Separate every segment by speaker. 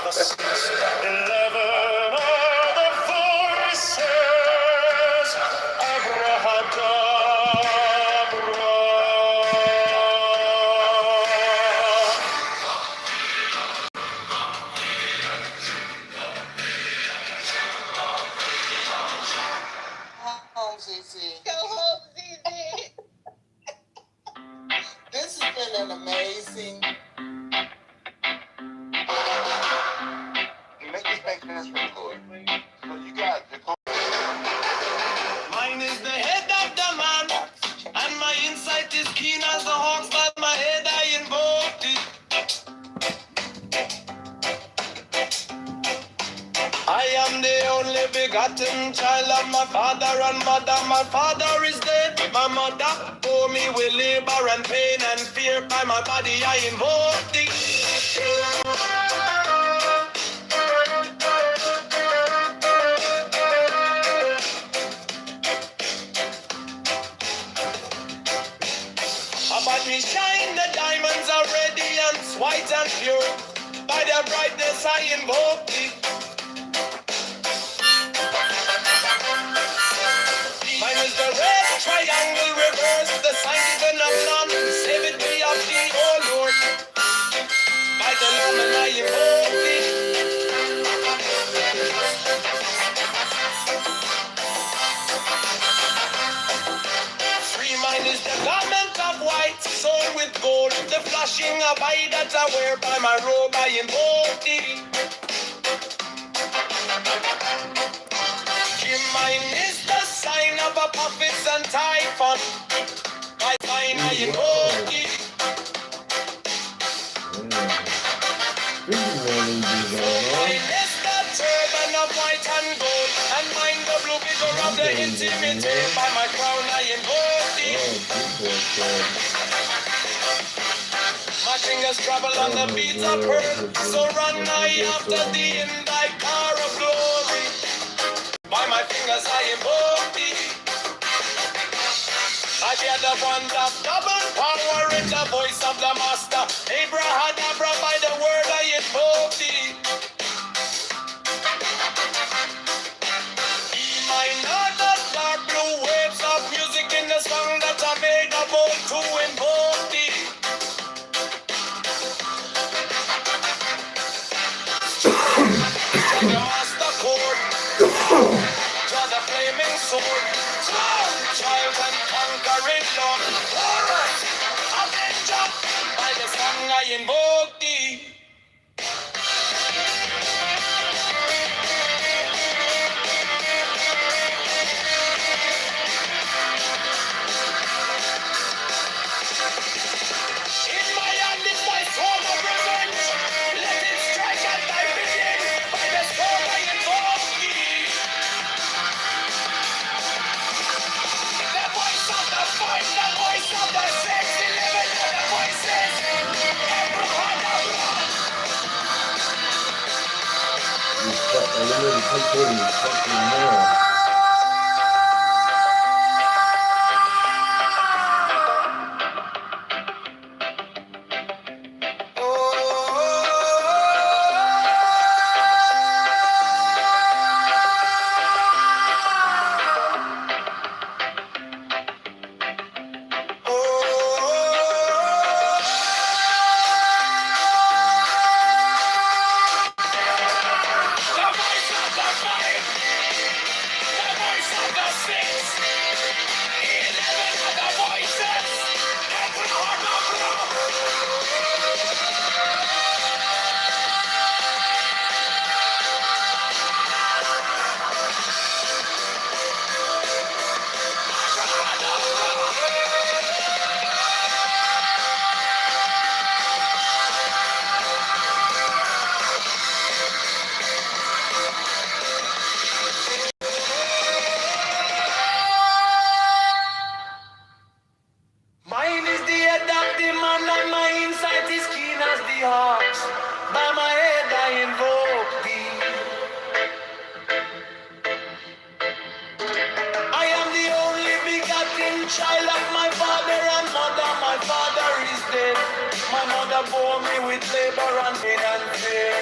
Speaker 1: the seas. 11 are the voices. Abrahadabra.
Speaker 2: Go home, CC. This has been an amazing. You make this make sense for the Lord. So you got the. Mine is the head of the man, and my insight is keen as the hawks. By my head I invoked it. I am the only begotten child of my father and mother. My father is dead. My mother bore me with labor and pain and fear. By my body I invoke thee. About me shine, the diamonds are radiant, white and pure. By their brightness I invoke thee. Mine is the red triangle reverse, the sign given of none. Save it me of thee, O Lord. By the Lamb and I invoke thee. Free mine is the garment of white, sewn with gold. The flashing of eye that I wear, by my robe I invoke thee. Mine is the sign of a prophets and typhon. By sign I invoke thee. Mine is the turban of white and gold, and mine the blue vigor of the intimate. By my crown I invoke thee. My fingers travel on the beats of pearl, so run I after thee in thy car of glory. By my fingers I invoke thee. I hear the one of double power in the voice of the master. Abrahadabra, by the word I invoke thee. Mine are the dark blue waves of music in the song that I made of old to invoke thee. The master chord, draw the flaming sword, child and conquering Lord, chorus, avenger, by the song I invoke thee. In my hand is my sword of revenge, let it strike at thy bidding, by the sword I invoke thee. The voice of the fight, the voice of the 611 other voices. Mine is the head of the man, and my insight is keen as the hawk. By my head I invoke thee. I am the only begotten child of my father and mother. My father is dead. My mother bore me with labor and pain and fear.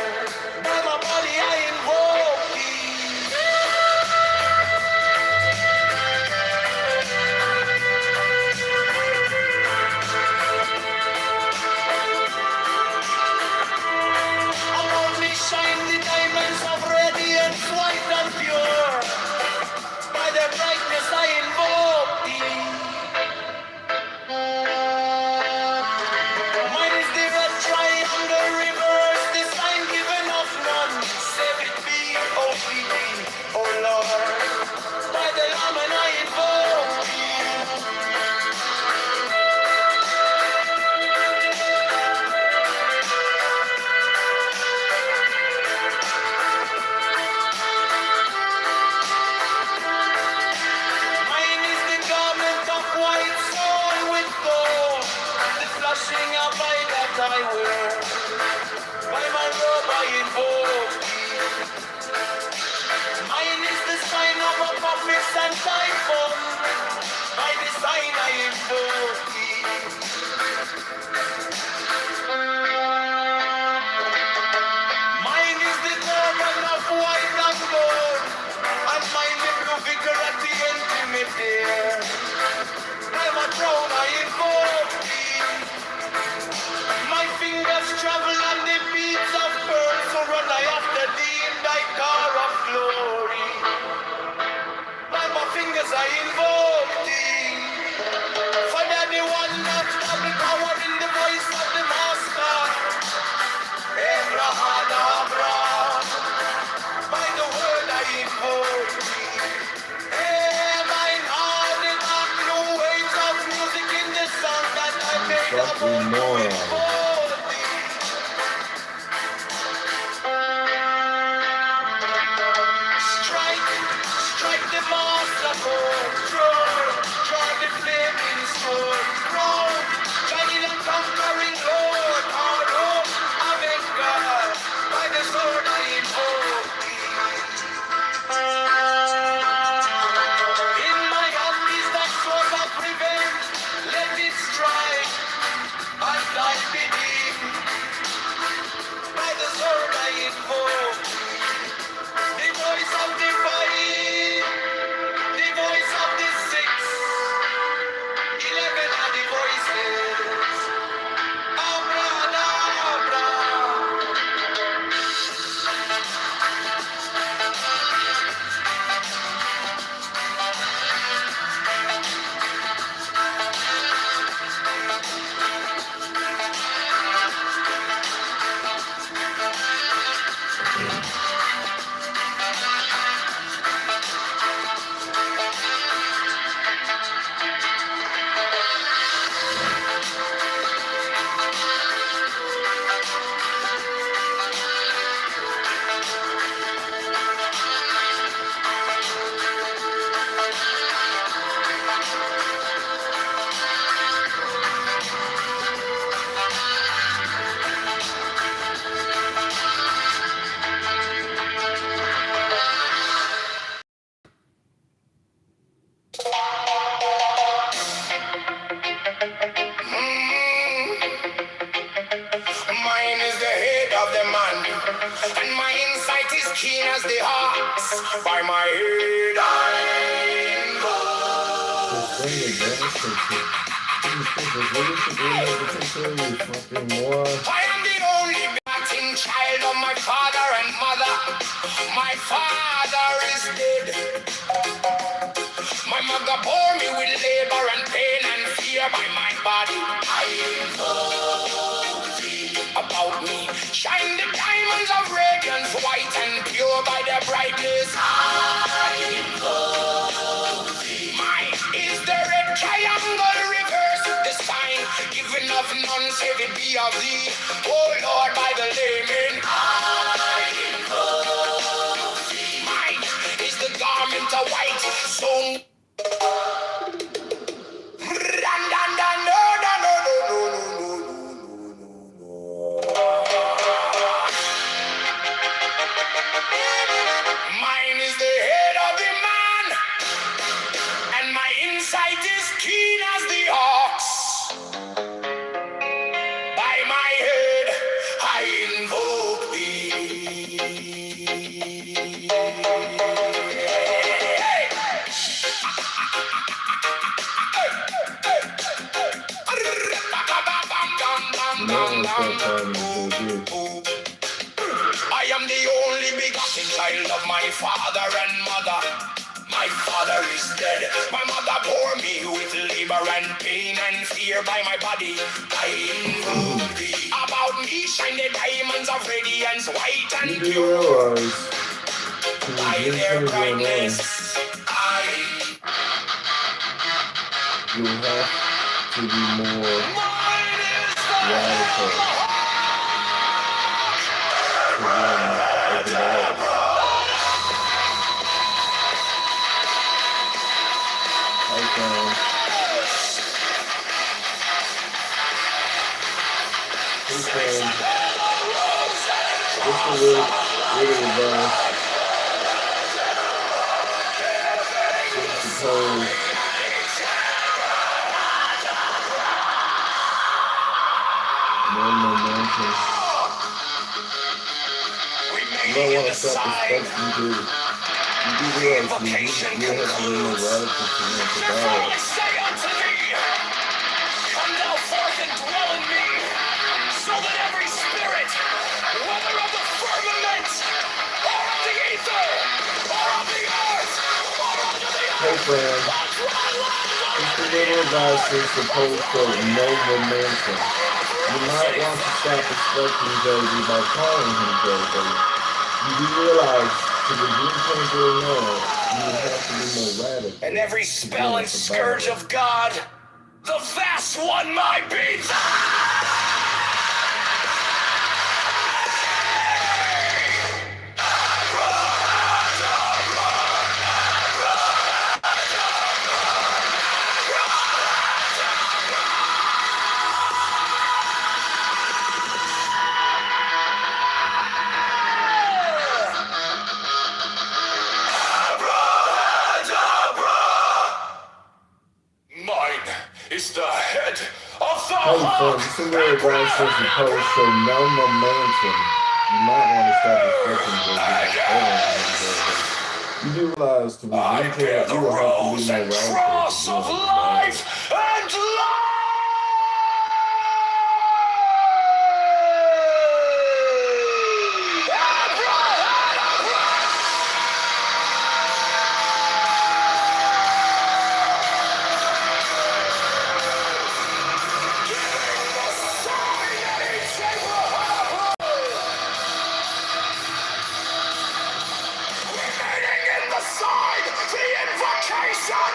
Speaker 2: it there. I'm a throne I invoke thee. My fingers travel on the beats of pearls, so run I after thee in thy car of glory. By my fingers I invoke thee. For that the one that double power in the voice of the master. Abraham, by the word I invoke thee. Hey, mine heart is not new waves of music in the song that I made up on you invoke thee. Strike the master chord, draw the flaming sword, round, shining and conquering Lord, hard hope, Avenger, by the sword I invoke thee. In my hand is that sword of revenge, let it strike, and I believe, by the sword I invoke the voice of the fight. The voice of the 11 are the voices. Abracadabra. Mine is the head of the man, and my insight is keen as the ox. By my head I am the only begotten child of my father and mother. My father is dead. My mother bore me with labor and pain and fear by my body. I know thee about me. Shine the diamonds of radiance, white and pure by their brightness. I know thee. Mine is the red triangle reverse, the sign given of none save it be of thee. Oh Lord, by the layman. I know thee. Mine is the garment of white, so mine is the head of the man, and my insight is keen as the ox. By my head I invoke thee. I am the only begotten child of my father and mother. My father is dead. My mother bore me with labor and pain and fear by my body. I invoke thee. About me shine the diamonds of radiance, white and pure. By their brightness,
Speaker 3: you have to be more radical to win over that. This is really advanced. Suppose no momentum. You might want to stop this function too. You do
Speaker 2: The
Speaker 3: realize
Speaker 2: invocation
Speaker 3: you have to be more
Speaker 2: concludes.
Speaker 3: radical to want to
Speaker 2: Therefore I
Speaker 3: die.
Speaker 2: say unto thee, come thou forth and dwell in me, so that every spirit, whether of the firmament, or of the ether, or of the earth, or under the
Speaker 3: Hey
Speaker 2: earth,
Speaker 3: friend,
Speaker 2: or dry land,
Speaker 3: just a
Speaker 2: wherever the
Speaker 3: little
Speaker 2: earth,
Speaker 3: advice is supposed to no momentum. You might want to stop expecting JD by calling him JD. You do realize to the dream changer or not, you would have to be more radical
Speaker 2: and every
Speaker 3: to
Speaker 2: spell
Speaker 3: win
Speaker 2: and
Speaker 3: at the
Speaker 2: scourge
Speaker 3: battle.
Speaker 2: of God, the vast one might be mine is the head of the
Speaker 3: Hey
Speaker 2: hawk.
Speaker 3: friend, just a little advice is supposed to no momentum. You might want to stop expecting JD by calling him JD. You do realize to
Speaker 2: I
Speaker 3: redeem
Speaker 2: bear
Speaker 3: it,
Speaker 2: the
Speaker 3: you will have to be
Speaker 2: rose
Speaker 3: more
Speaker 2: and
Speaker 3: radical
Speaker 2: cross
Speaker 3: to
Speaker 2: of
Speaker 3: win at the battle.
Speaker 2: life and life. Remaining in the side, the invocation concludes. Therefore I say unto thee,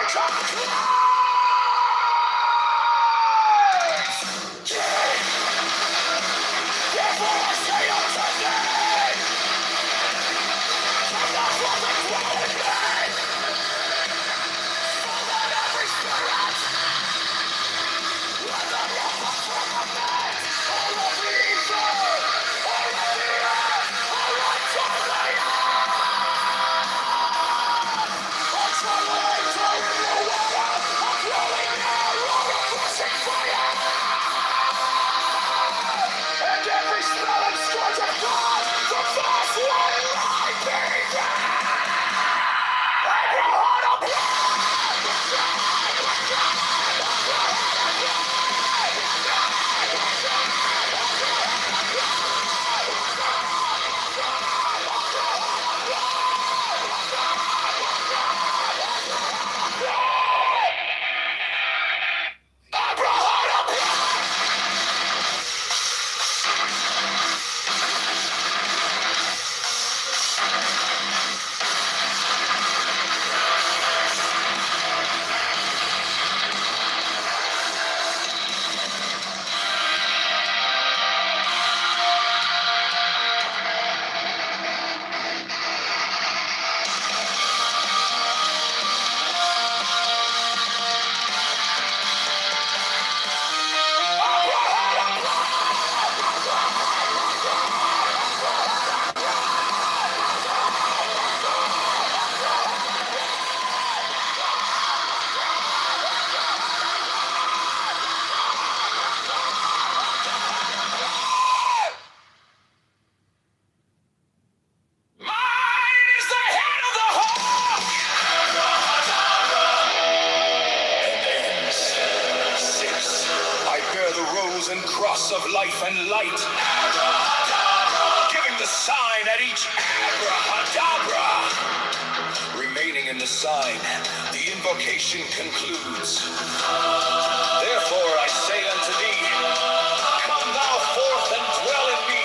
Speaker 2: come thou forth and dwell in me, so that every spirit, whether of the firmament, or of the ether, or of the earth, or unto the earth, or trembling or in the water, or flowing air, or a rushing fire, and every spell and scourge of God, the vast one might be there. Mine is the head of the hawk. Six. I bear the rose and cross of life and light, giving the sign at each abrahadabra. Remaining in the sign, the invocation concludes. Therefore I say unto thee, come thou forth and dwell in me,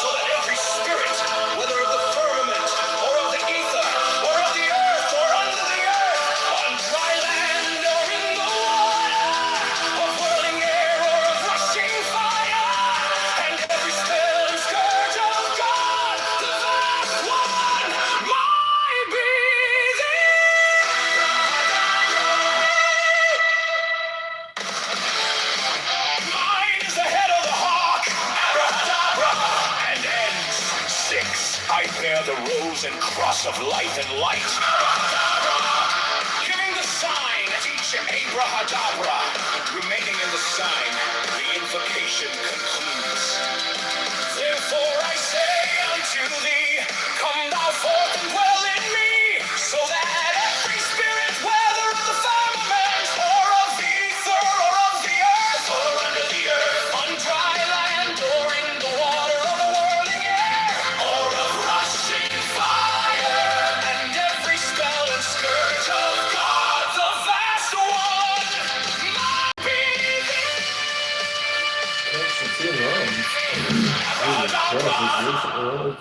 Speaker 2: so that every spirit, whether of the firmament, or of the ether, or of the earth, or under the earth, on dry land, or in the water, of whirling air, or of rushing fire, and every spell and scourge of God, the vast one, might be mine is the head of the hawk, abracadabra, and ends. Six. I bear the rose and cross of life and light, giving the sign at each abracadabra. Remaining in the sign, the invocation concludes. Therefore I say unto thee, come thou forth and dwell in me,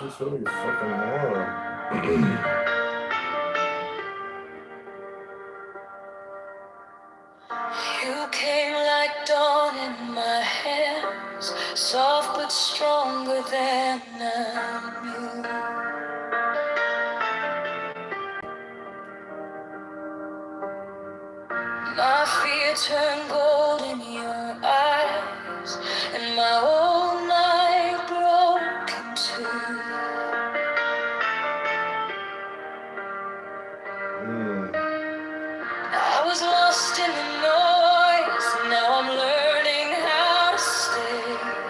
Speaker 3: just really fucking more.
Speaker 2: You came like dawn in my hands, soft but stronger than I knew. My fear turned gold in your eyes, and my whole night broke in two. I was lost in the noise, now I'm learning how to stay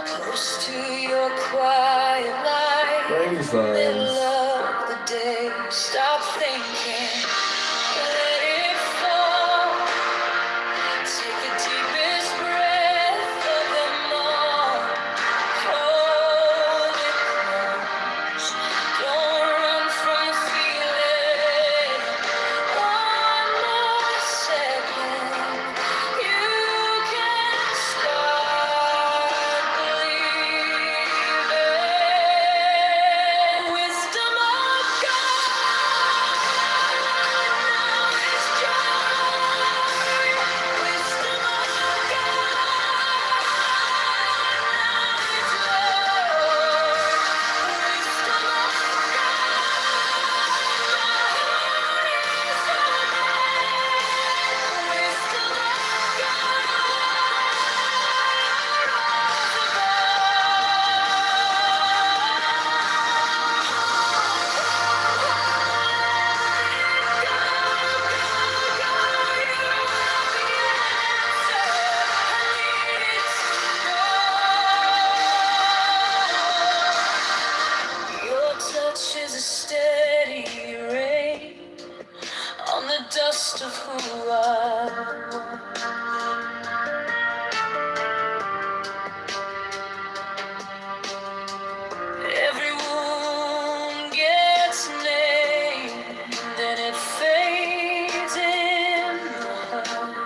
Speaker 2: close to your quiet light. Middle of the day, stop thinking, let it fall. Take the deepest breath of them all. Hold it close. Don't run from the feeling. One more second, you can start believing. Wisdom of God, now is joy. Wisdom of God, now is love. Wisdom of Your touch is a steady rain on the dust of who I was. Every wound gets named and it fades in the hush.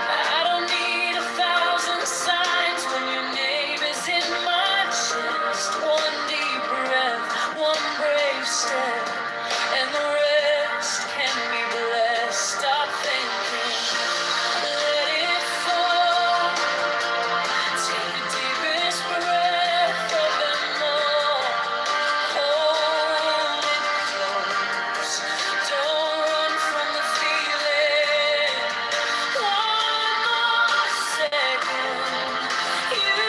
Speaker 2: I don't need 1,000 signs when your name is in my chest. One deep breath, one brave step, and the rest can be blessed. Stop thinking, let it fall. Take the deepest breath of them all. Hold it close. Don't run from the feeling. One more second, you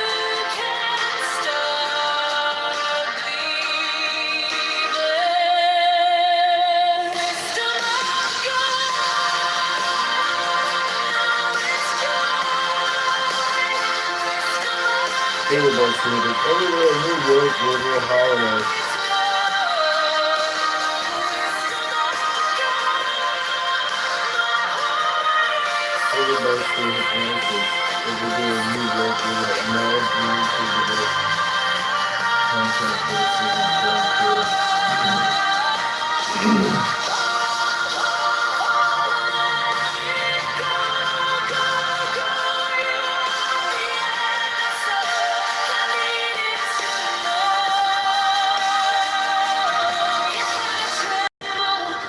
Speaker 2: can start believing. Wisdom of God, now is
Speaker 3: Everybody sing it. Everywhere in New York, we're real holiday. Everybody sing his answers. Everywhere in New York, we're at Mad Green to the content for the season 24.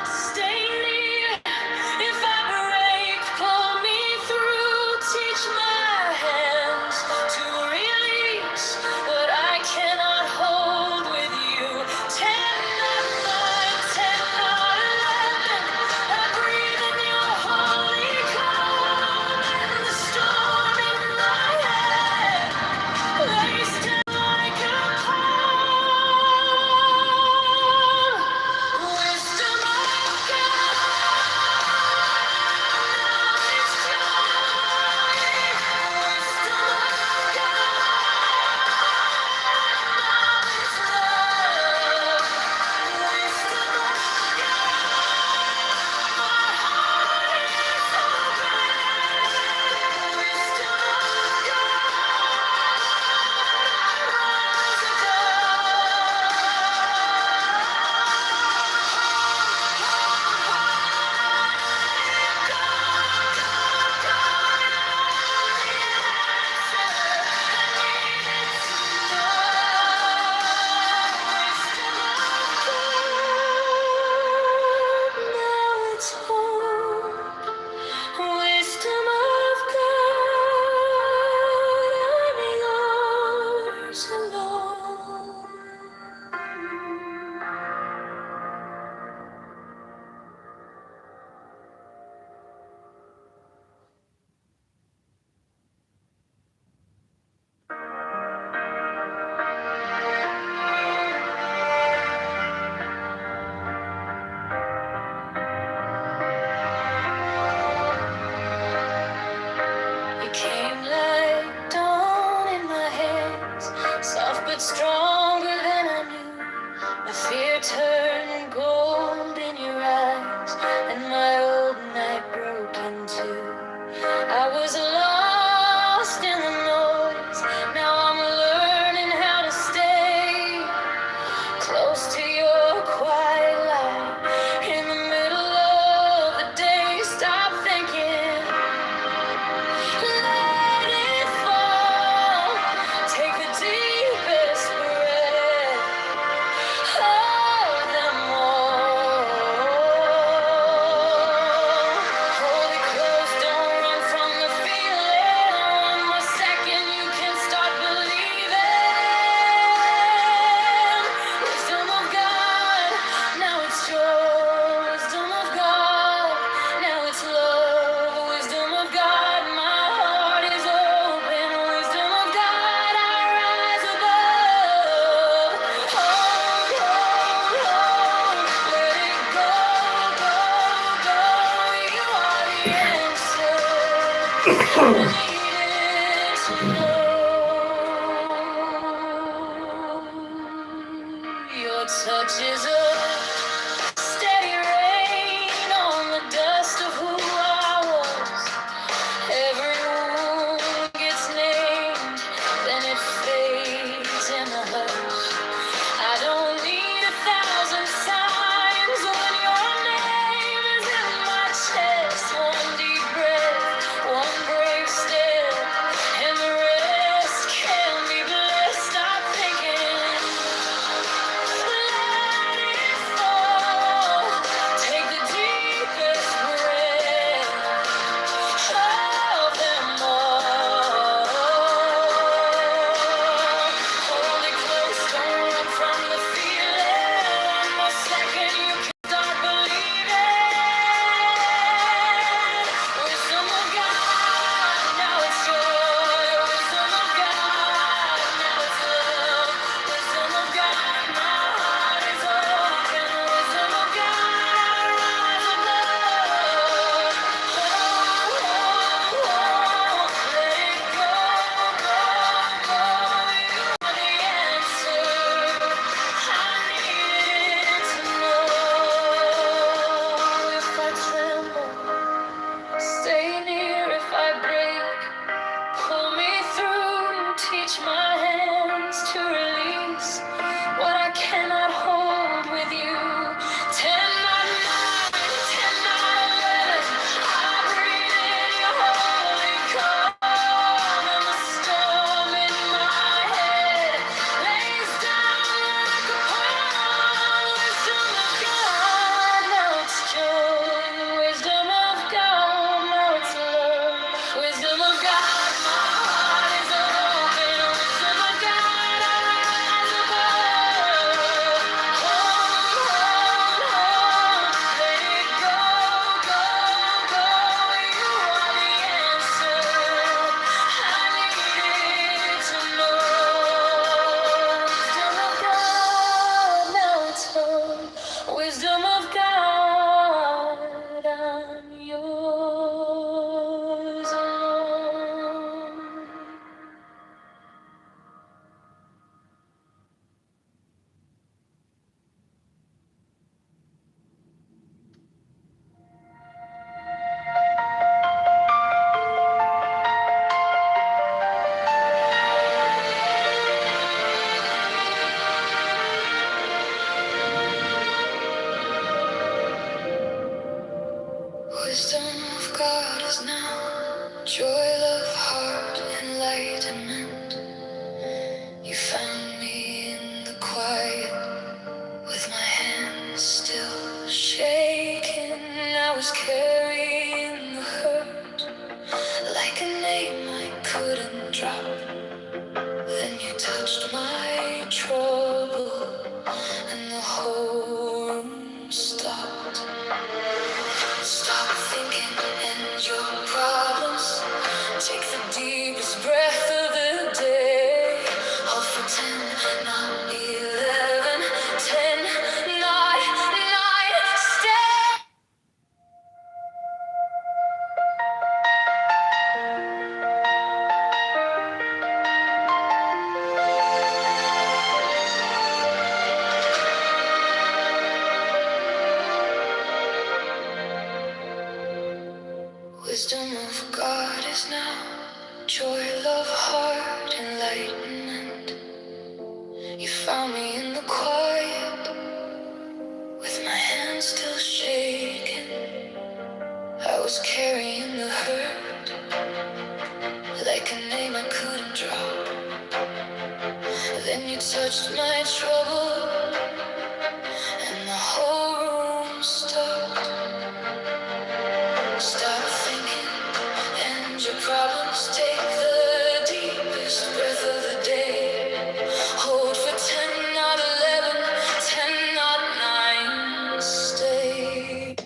Speaker 2: Stay near. If I break, pull me through. Teach my hands to release what I cannot hold with you. 10 not 9, 10 not 11. I breathe in your holy calm. And the storm in my head lays down like a pall. Wisdom of God, now is joy. Your touch is a steady rain on the dust of who I was. Every wound gets named, then it fades in the hush. I don't need 1,000 signs when your name is in my chest. One deep breath, one brave step, and the rest can be blessed. Stop thinking, let it fall. Take the deepest breath of them all. Hold it close, don't run from the feeling. One more second, you can start believing. Wisdom of God, now it's joy. Wisdom of God, now it's love. Wisdom of God, my heart is open. Wisdom of God, rise above. Let it go, go, go. You are the answer. I needed to know. If I tremble, stay near. If I break, pull me through. Teach my hands to release what I cannot hold with you. 10 not 9, 10 not 11. I breathe in your holy calm, and the storm in my head lays down like a palm. Wisdom of God, now it's joy. Wisdom of God, now it's love. Wisdom of God, my heart is open. Wisdom of God, I rise above. Let it go, go, go. You are the answer. I needed to know. Wisdom of God, now it's home. Wisdom of God, I'm yours alone. Wisdom of God is now joy, love, heart, enlightenment. You found me in the quiet with my hands still shaking. I was carrying the hurt like a name I couldn't drop. Then you touched my trouble and the whole room stopped. Stop thinking and your problems. Take the deepest breath of the day. Hold for 10, not 11. 10, not 9. Stay. Wisdom of God is now joy, love, heart, enlightenment. You found me in the quiet with my hands still shaking. I was carrying the hurt like a name I couldn't drop. Then you touched my trouble and the whole room stopped. Stop thinking and your problems. Take the deepest breath of the day. Hold for 10, not 11. 10, not 9. Stay.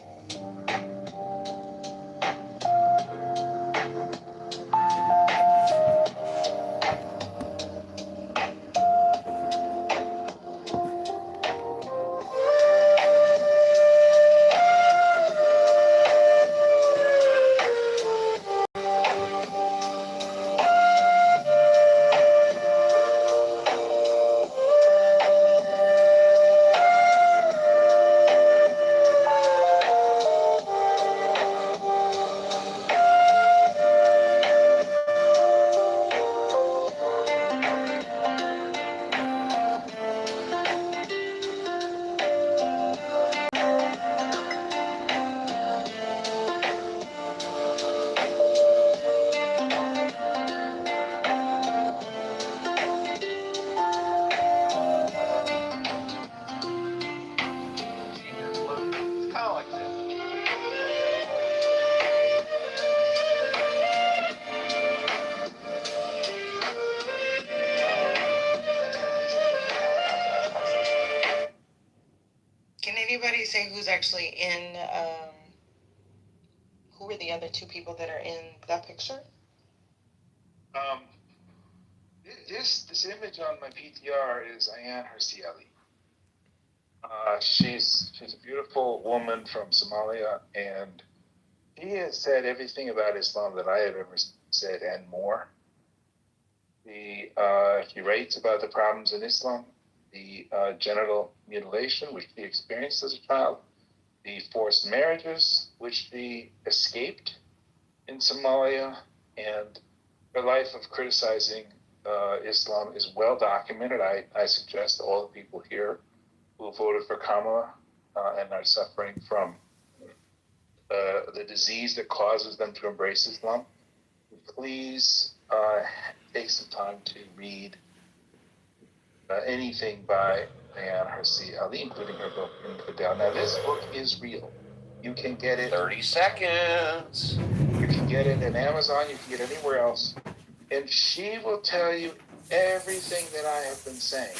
Speaker 4: say who's actually in? Who are the other two people that are in that picture?
Speaker 5: Um, this image on my PTR is Ayaan Hirsi Ali. She's a beautiful woman from Somalia, and she has said everything about Islam that I have ever said and more. She writes about the problems in Islam, the genital mutilation which she experienced as a child, the forced marriages which she escaped in Somalia, and her life of criticizing Islam is well documented. I suggest all the people here who voted for Kamala and are suffering from the disease that causes them to embrace Islam, please take some time to read anything by Ayaan Hirsi Ali, including her book Infidel. Now, this book is real. You can get it.
Speaker 2: 30 seconds.
Speaker 5: You can get it in Amazon. You can get it anywhere else. And she will tell you everything that I have been saying.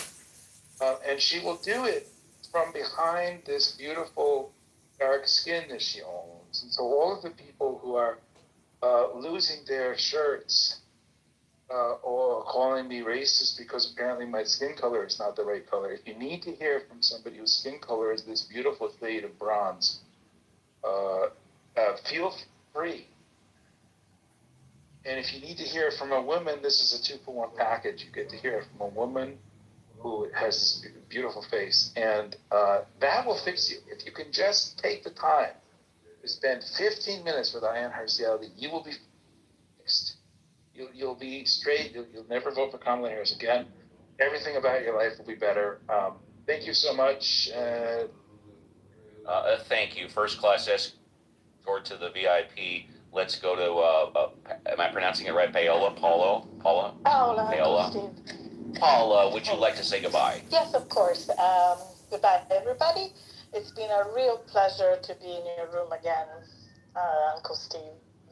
Speaker 5: And she will do it from behind this beautiful dark skin that she owns. And so all of the people who are losing their shirts or calling me racist because apparently my skin color is not the right color. If you need to hear from somebody whose skin color is this beautiful shade of bronze, feel free. And if you need to hear from a woman, this is a 2-for-1 package. You get to hear from a woman who has this beautiful face, and that will fix you. If you can just take the time to spend 15 minutes with Ayaan Hirsi Ali, you will be fixed. You'll be straight. You'll never vote for Kamala Harris again. Everything about your life will be better. Thank you so much.
Speaker 2: Thank you. First class escort to the VIP. Let's go to, am I pronouncing it right? Paola? Paula? Paola? Paula, would you like to say goodbye?
Speaker 4: Yes, of course. Goodbye, everybody. It's been a real pleasure to be in your room again, Uncle Steve.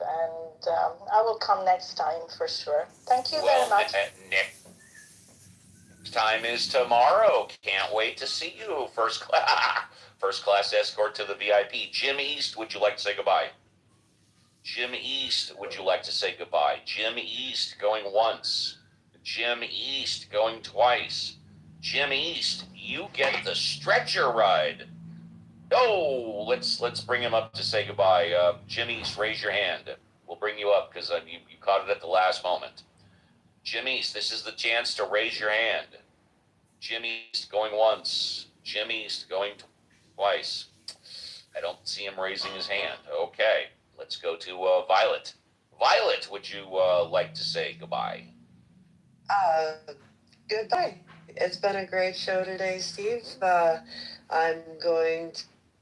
Speaker 4: And I will come next time for sure. Thank you very much.
Speaker 2: Next time is tomorrow. Can't wait to see you. First class escort to the VIP. Jim East, would you like to say goodbye? Jim East, would you like to say goodbye? Jim East going once. Jim East going twice. Jim East, you get the stretcher ride. Oh, let's bring him up to say goodbye. Jim East, raise your hand. We'll bring you up because you caught it at the last moment. Jim East, this is the chance to raise your hand. Jim East going once. Jim East going twice. I don't see him raising his hand. Okay, let's go to Violet. Violet, would you like to say goodbye?
Speaker 6: Goodbye. It's been a great show today, Steve. I'm going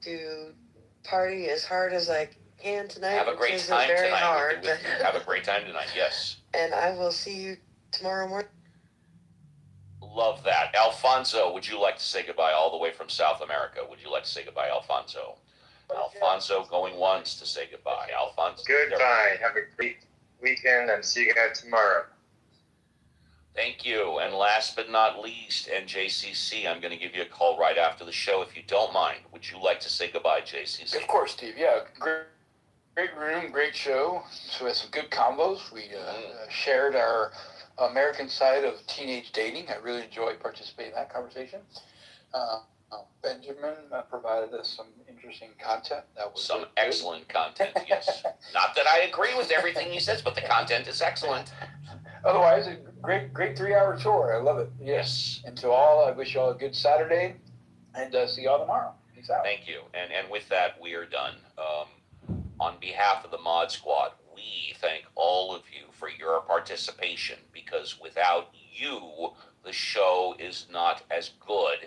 Speaker 6: to party as hard as I can tonight.
Speaker 2: Have a great time tonight. Have a great time tonight, yes.
Speaker 6: And I will see you tomorrow morning.
Speaker 2: Love that. Alfonso, would you like to say goodbye all the way from South America? Would you like to say goodbye, Alfonso? Alfonso going once to say goodbye. Alfonso.
Speaker 7: Goodbye. Have a great weekend and see you guys tomorrow.
Speaker 2: Thank you. And last but not least, NJCC, I'm going to give you a call right after the show if you don't mind. Would you like to say goodbye, JCC?
Speaker 8: Of course, Steve. Yeah, great room, great show. So we had some good combos. We shared our American side of teenage dating. I really enjoyed participating in that conversation. Benjamin provided us some interesting content. That was
Speaker 2: some excellent content, yes. Not that I agree with everything he says, but the content is excellent.
Speaker 8: Otherwise, a great 3-hour tour. I love it. Yes. And to all, I wish you all a good Saturday, and see you all tomorrow. Peace out.
Speaker 2: Thank you. And with that, we are done. On behalf of the Mod Squad, we thank all of you for your participation, because without you, the show is not as good.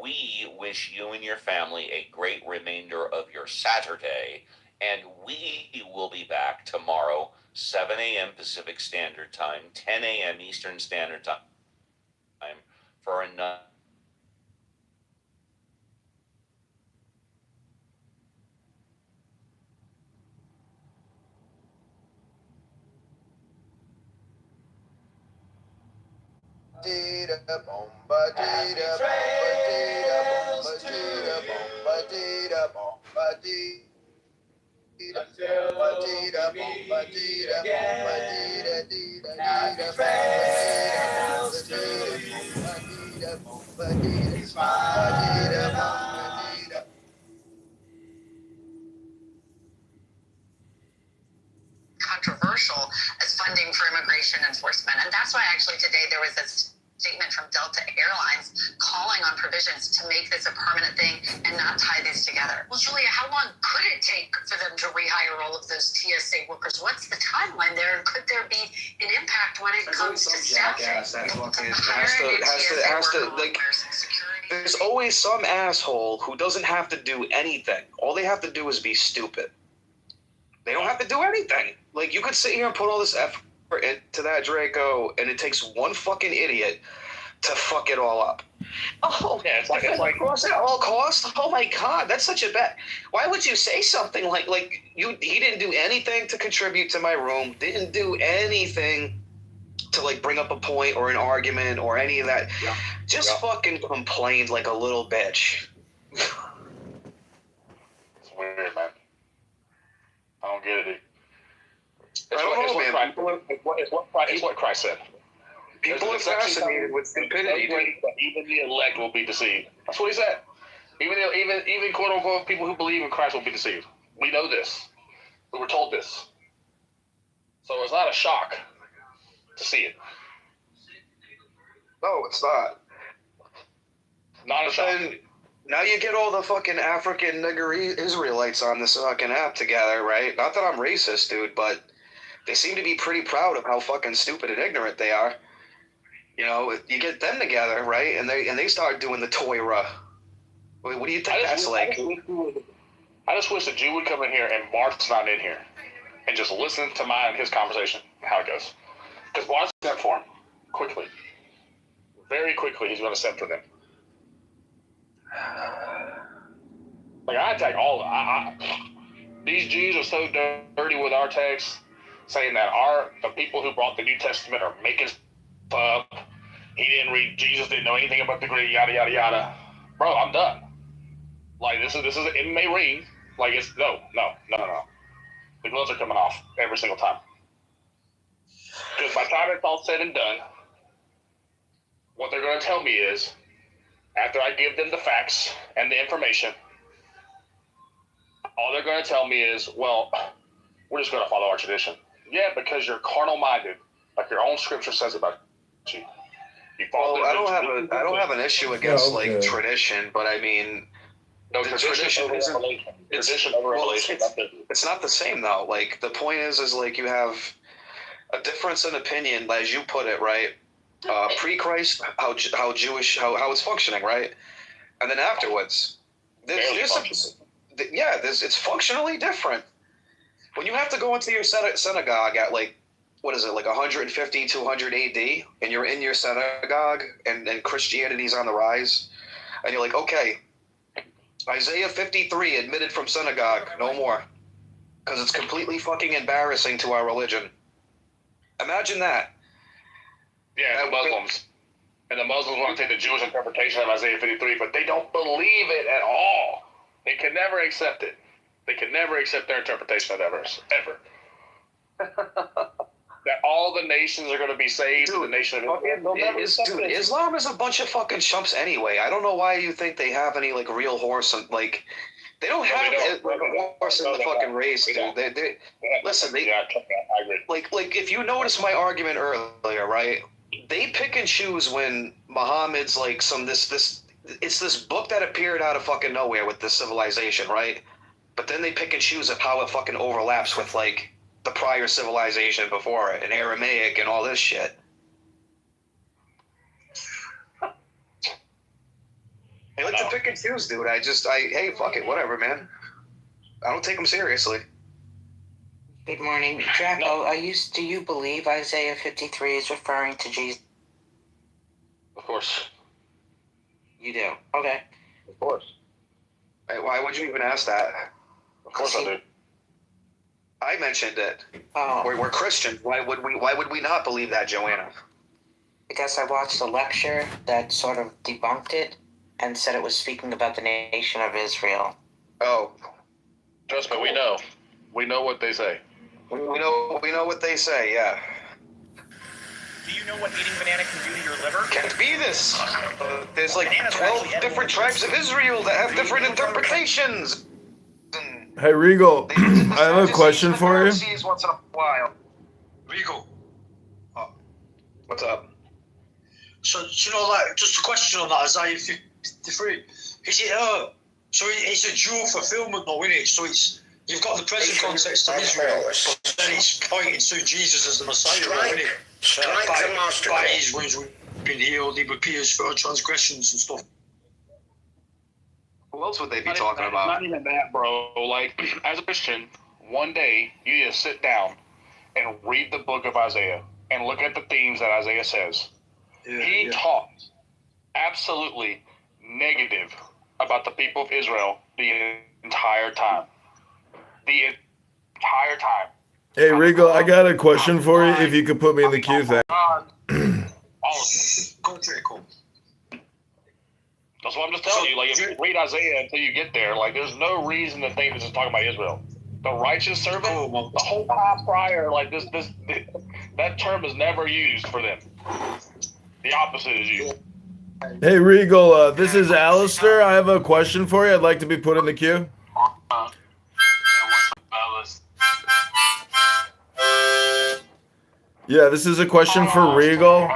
Speaker 2: We wish you and your family a great remainder of your Saturday, and we will be back tomorrow, 7 a.m. Pacific Standard Time, 10 a.m. Eastern Standard Time, for another
Speaker 7: Happy
Speaker 9: Controversial as funding for immigration enforcement. And that's why actually today there was a statement from Delta Airlines calling on provisions to make this a permanent thing and not tie these together. Well, Julia, how long could it take for them to rehire all of those TSA workers? What's the timeline there? Could there be an impact when it comes to staffing?
Speaker 10: There's always some asshole who doesn't have to do anything. All they have to do is be stupid. They don't have to do anything. Like, you could sit here and put all this effort into that Draco, and it takes one fucking idiot to fuck it all up. Oh, yeah, it's like cross at all costs. Oh my God, that's such a bad. Why would you say something like you? He didn't do anything to contribute to my room. Didn't do anything to like bring up a point or an argument or any of that. Yeah. Just fucking complained like a little bitch.
Speaker 11: It's weird, man. I don't get it. It's what Christ said.
Speaker 10: People are fascinated with stupidity.
Speaker 11: Even the elect will be deceived. That's what he said. Even quote unquote people who believe in Christ will be deceived. We know this. We were told this. So it's not a shock to see it.
Speaker 10: No, it's not.
Speaker 11: Not a shock.
Speaker 10: And now you get all the fucking African nigger Israelites on this fucking app together, right? Not that I'm racist, dude, but they seem to be pretty proud of how fucking stupid and ignorant they are. You know, you get them together, right? And they start doing the Torah. What do you think that's like?
Speaker 11: I just wish a Jew would come in here and Bart's not in here and just listen to his conversation, how it goes. Because Bart's sent for him quickly. Very quickly, he's going to send for them. Like, I attack these Jews are so dirty with our text, saying that the people who brought the New Testament are making up. He didn't read, Jesus didn't know anything about the Greek, yada yada yada. Bro, I'm done. Like, this is it may ring. Like, it's no. The gloves are coming off every single time. Because by the time it's all said and done, what they're going to tell me is, after I give them the facts and the information, all they're going to tell me is, well, we're just going to follow our tradition. Yeah, because you're carnal-minded, like your own scripture says about you.
Speaker 10: I don't have an issue against tradition, but I mean,
Speaker 11: no, tradition over revelation. Tradition over revelation.
Speaker 10: It's not the same though. Like, the point is like you have a difference in opinion, as you put it, right? Pre-Christ, how Jewish, how it's functioning, right? And then afterwards, it's functionally different. When you have to go into your synagogue at like 150, 200 AD, and you're in your synagogue, and Christianity's on the rise, and you're like, okay, Isaiah 53 admitted from synagogue, no more, because it's completely fucking embarrassing to our religion. Imagine that.
Speaker 11: Yeah, and the Muslims want to take the Jewish interpretation of Isaiah 53, but they don't believe it at all. They can never accept it. They can never accept their interpretation of that verse, ever. That all the nations are going to be saved. Dude, the nation of Israel.
Speaker 10: Islam is a bunch of fucking chumps anyway. I don't know why you think they have any like real horse and like they don't have a horse in the fucking race, dude. Listen, I agree. Like if you notice my argument earlier, right? They pick and choose when Muhammad's like it's this book that appeared out of fucking nowhere with this civilization, right? But then they pick and choose of how it fucking overlaps with like the prior civilization before it, and Aramaic and all this shit. They like to pick and choose, dude. Hey, fuck it, whatever, man. I don't take them seriously.
Speaker 12: Good morning, Draco. Do you believe Isaiah 53 is referring to Jesus?
Speaker 11: Of course.
Speaker 12: You do? Okay.
Speaker 11: Of course.
Speaker 10: Why would you even ask that?
Speaker 11: Of course I do.
Speaker 10: I mentioned it.
Speaker 12: Oh.
Speaker 10: We're Christians. Why would we not believe that, Joanna?
Speaker 12: Because I watched a lecture that sort of debunked it. and said it was speaking about the nation of Israel.
Speaker 10: Oh,
Speaker 11: Trust me, we know. We know what they say.
Speaker 10: we know what they say. Yeah.
Speaker 13: Do you know what eating banana can do to your liver?
Speaker 10: Can't be this. There's like
Speaker 13: Bananas
Speaker 10: 12
Speaker 13: actually
Speaker 10: different tribes of Israel that have different interpretations.
Speaker 3: Hey, Regal, I have a question for you.
Speaker 10: Once in a while.
Speaker 14: Regal.
Speaker 10: What's up?
Speaker 14: So, do you know, like, just a question on that, Isaiah 53. Is it, so it's a dual fulfillment though, isn't it? So it's, you've got the present context of Israel, but then it's pointing to Jesus as the Messiah, isn't it? By his wounds we've been healed, he appears for our transgressions and stuff.
Speaker 10: Who else would they be
Speaker 11: Not
Speaker 10: talking
Speaker 11: even,
Speaker 10: about?
Speaker 11: Not even that, bro. Like, as a Christian, one day you need to sit down and read the book of Isaiah and look at the themes that Isaiah says. He talked absolutely negative about the people of Israel the entire time. The entire time.
Speaker 3: Hey, Regal, I got a question for you. If you could put me in the queue, thank.
Speaker 11: That's what I'm just telling you. Like, if you read Isaiah until you get there, like, there's no reason to think this is talking about Israel. The righteous servant, the whole time prior, like that term is never used for them. The opposite is used.
Speaker 3: Hey, Regal, this is Alistair. I have a question for you. I'd like to be put in the queue. Yeah, this is a question for Regal.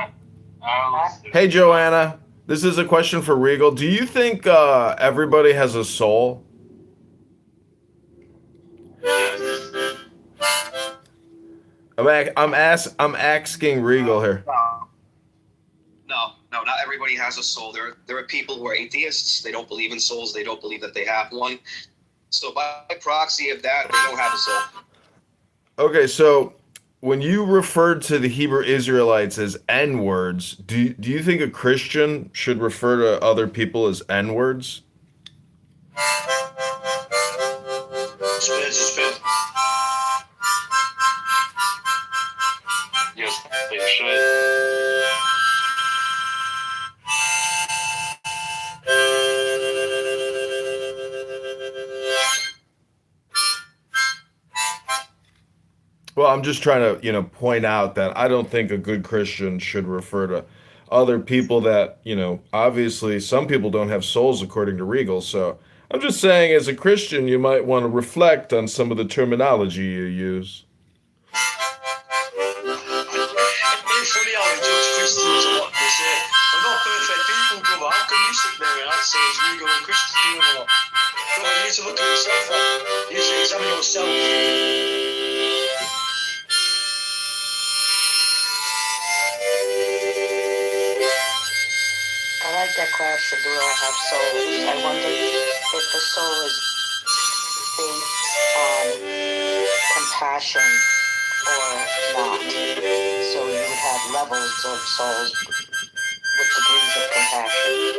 Speaker 3: Hey, Joanna. This is a question for Regal. Do you think everybody has a soul? I'm asking Regal here.
Speaker 10: No, not everybody has a soul. There are people who are atheists. They don't believe in souls. They don't believe that they have one. So by proxy of that, they don't have a soul.
Speaker 3: Okay, so when you referred to the Hebrew Israelites as N-words, do you think a Christian should refer to other people as N-words?
Speaker 11: Yes, they should.
Speaker 3: Well, I'm just trying to, point out that I don't think a good Christian should refer to other people that, obviously some people don't have souls according to Regal. So I'm just saying, as a Christian, you might want to reflect on some of the terminology you use.
Speaker 14: It's funny how we judge Christians and what they say. We're not perfect people, brother. How can you sit there and say it's Regal and Christian or what? Brother, you need to look at yourself, man. You need to examine yourself.
Speaker 12: I like that question. Do I have souls? I wonder if the soul is based on compassion or not. So you would have levels of souls with degrees of compassion.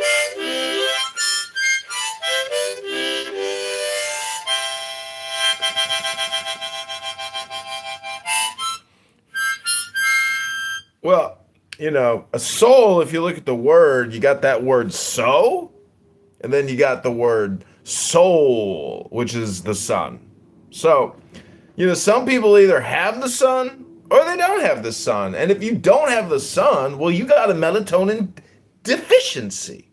Speaker 3: Well, a soul, if you look at the word, you got that word so, and then you got the word soul, which is the sun. So, some people either have the sun or they don't have the sun. And if you don't have the sun, well, you got a melatonin deficiency.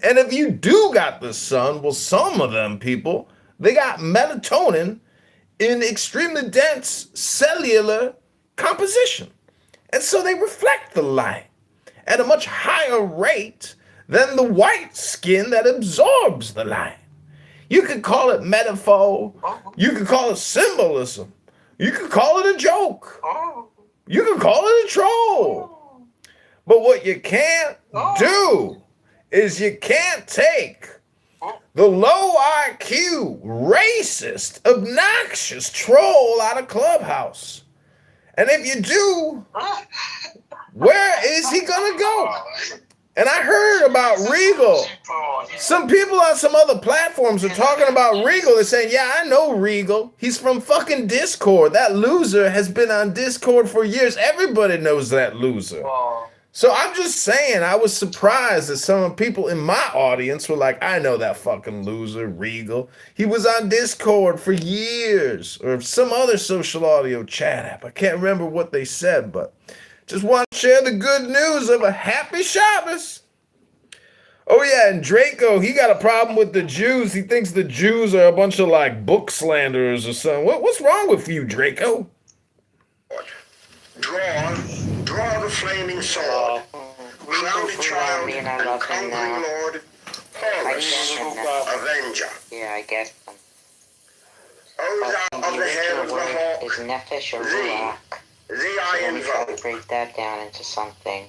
Speaker 3: And if you do got the sun, well, some of them people, they got melatonin in extremely dense cellular composition. And so they reflect the light at a much higher rate than the white skin that absorbs the light. You could call it metaphor. You could call it symbolism. You could call it a joke. You could call it a troll. But what you can't do is you can't take the low IQ, racist, obnoxious troll out of Clubhouse. And if you do, where is he gonna go? And I heard about Regal. Some people on some other platforms are talking about Regal. They're saying, yeah, I know Regal. He's from fucking Discord. That loser has been on Discord for years. Everybody knows that loser. So I'm just saying, I was surprised that some people in my audience were like, I know that fucking loser, Regal. He was on Discord for years, or some other social audio chat app. I can't remember what they said, but just want to share the good news of a happy Shabbos. Oh yeah, and Draco, he got a problem with the Jews. He thinks the Jews are a bunch of like book slanderers or something. What's wrong with you, Draco?
Speaker 15: Draw the flaming sword. Crown the child
Speaker 12: me and
Speaker 15: and
Speaker 12: I love him
Speaker 15: conquering
Speaker 12: now.
Speaker 15: Lord, Horus, Avenger.
Speaker 12: Yeah, I guess.
Speaker 15: O thou of the head of the hawk,
Speaker 12: Is Nefesh or
Speaker 15: thee,
Speaker 12: Ruach.
Speaker 15: thee I
Speaker 12: Let me try to
Speaker 15: invoke.
Speaker 12: break that down into something.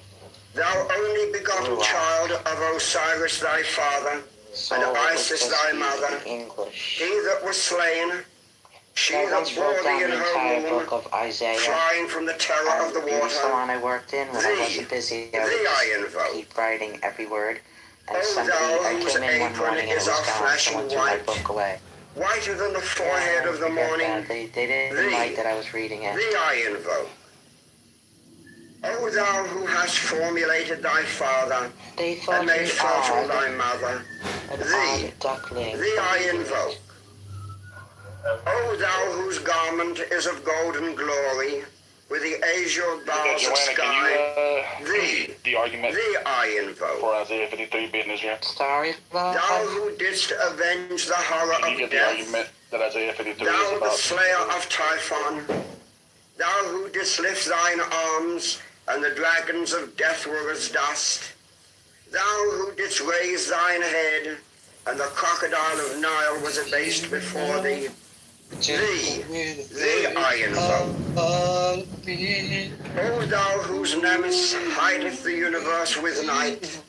Speaker 15: Thou only begotten
Speaker 12: Ruach.
Speaker 15: child of Osiris thy father,
Speaker 12: So
Speaker 15: and
Speaker 12: it was
Speaker 15: Isis
Speaker 12: just
Speaker 15: thy
Speaker 12: used
Speaker 15: mother,
Speaker 12: in English.
Speaker 15: he that was slain, she
Speaker 12: I
Speaker 15: that
Speaker 12: once
Speaker 15: bore
Speaker 12: wrote down
Speaker 15: thee in
Speaker 12: the
Speaker 15: her
Speaker 12: entire
Speaker 15: womb,
Speaker 12: book of Isaiah.
Speaker 15: flying from the terror of the
Speaker 12: The beauty salon
Speaker 15: water.
Speaker 12: I worked in, when I wasn't busy, I would
Speaker 15: Thee I
Speaker 12: just
Speaker 15: invoke.
Speaker 12: keep writing every word. And
Speaker 15: O
Speaker 12: somebody,
Speaker 15: thou
Speaker 12: I
Speaker 15: whose
Speaker 12: came in one
Speaker 15: apron
Speaker 12: morning and it
Speaker 15: is
Speaker 12: was
Speaker 15: of
Speaker 12: gone.
Speaker 15: flashing
Speaker 12: Someone threw my
Speaker 15: white,
Speaker 12: book away.
Speaker 15: whiter than the forehead of the morning.
Speaker 12: They didn't like that I was reading it.
Speaker 15: Thee I invoke. O thou who hast formulated thy father,
Speaker 12: They thought
Speaker 15: and made
Speaker 12: me
Speaker 15: fertile
Speaker 12: odd,
Speaker 15: thy mother,
Speaker 12: an
Speaker 15: thee,
Speaker 12: odd duckling.
Speaker 15: thee I invoke. O thou whose garment is of golden glory, with the azure bars of
Speaker 11: Joanna,
Speaker 15: sky,
Speaker 11: can
Speaker 15: thee,
Speaker 11: you the argument
Speaker 15: thee I invoke.
Speaker 11: for Isaiah 53 being Israel?
Speaker 12: Sorry about
Speaker 15: Thou who didst avenge the horror
Speaker 11: Can you
Speaker 15: of
Speaker 11: give the
Speaker 15: death,
Speaker 11: argument that Isaiah 53 is
Speaker 15: thou the
Speaker 11: about?
Speaker 15: slayer of Typhon, thou who didst lift thine arms, and the dragons of death were as dust, thou who didst raise thine head, and the crocodile of Nile was abased before thee, thee I invoke. O thou whose nemesis hideth the universe with night,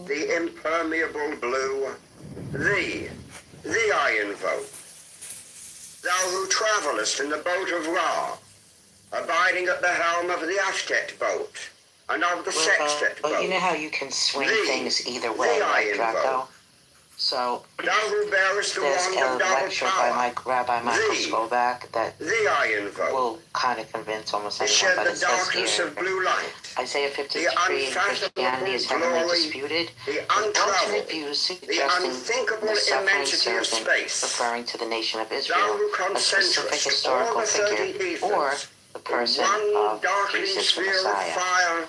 Speaker 15: the impermeable blue, thee I invoke. Thou who travellest in the boat of Ra, abiding at the helm of the Aftet boat, and of the Sextet boat.
Speaker 12: You know how you can swing
Speaker 15: Thee,
Speaker 12: things either
Speaker 15: thee
Speaker 12: way,
Speaker 15: I
Speaker 12: right, Draco?
Speaker 15: invoke.
Speaker 12: So,
Speaker 15: Thou who bearest the
Speaker 12: there's
Speaker 15: wand
Speaker 12: a
Speaker 15: of double
Speaker 12: lecture by
Speaker 15: power,
Speaker 12: Rabbi Michael
Speaker 15: thee,
Speaker 12: Skobac that
Speaker 15: thee I invoke.
Speaker 12: will kind of convince almost
Speaker 15: To
Speaker 12: anyone,
Speaker 15: shed
Speaker 12: but
Speaker 15: the
Speaker 12: it says
Speaker 15: darkness
Speaker 12: here,
Speaker 15: of blue light,
Speaker 12: Isaiah 53 in Christianity is heavily
Speaker 15: glory,
Speaker 12: disputed,
Speaker 15: the
Speaker 12: with alternate
Speaker 15: untravelled,
Speaker 12: views
Speaker 15: the
Speaker 12: suggesting
Speaker 15: unthinkable
Speaker 12: the suffering
Speaker 15: immensity of
Speaker 12: servant
Speaker 15: space.
Speaker 12: referring to the nation of
Speaker 15: Thou
Speaker 12: Israel,
Speaker 15: who
Speaker 12: a specific
Speaker 15: concentrest
Speaker 12: historical
Speaker 15: all the 30
Speaker 12: figure,
Speaker 15: ethers,
Speaker 12: or the person
Speaker 15: one
Speaker 12: of
Speaker 15: darkening
Speaker 12: Jesus the
Speaker 15: sphere of
Speaker 12: Messiah.
Speaker 15: fire,